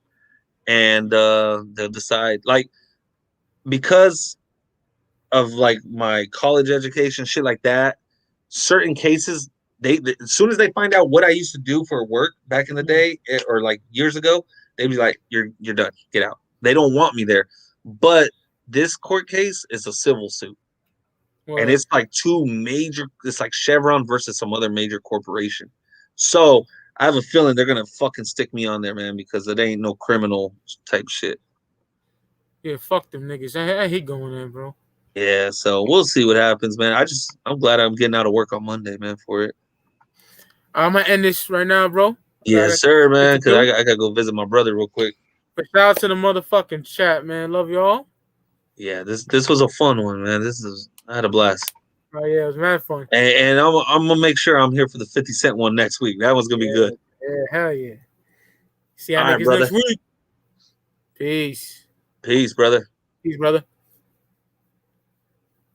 and they'll decide. Like, because of like my college education, shit like that, certain cases they as soon as they find out what I used to do for work back in the day or like years ago, they'd be like, you're done, get out. They don't want me there. But this court case is a civil suit. And it's like it's like Chevron versus some other major corporation. So I have a feeling they're gonna fucking stick me on there, man, because it ain't no criminal type shit. Yeah, fuck them niggas. I hate going there, bro. Yeah, so we'll see what happens, man. I'm glad I'm getting out of work on Monday, man, for it. I'm gonna end this right now, bro. Yes, sir, man. Because I gotta go visit my brother real quick. But shout out to the motherfucking chat, man. Love y'all. Yeah, this was a fun one, man. I had a blast. Oh yeah, it was mad fun. And I'm gonna make sure I'm here for the 50 Cent one next week. That one's gonna be good. Yeah, hell yeah. See y'all All right, niggas brother. next week. Peace. Peace, brother. Peace, brother.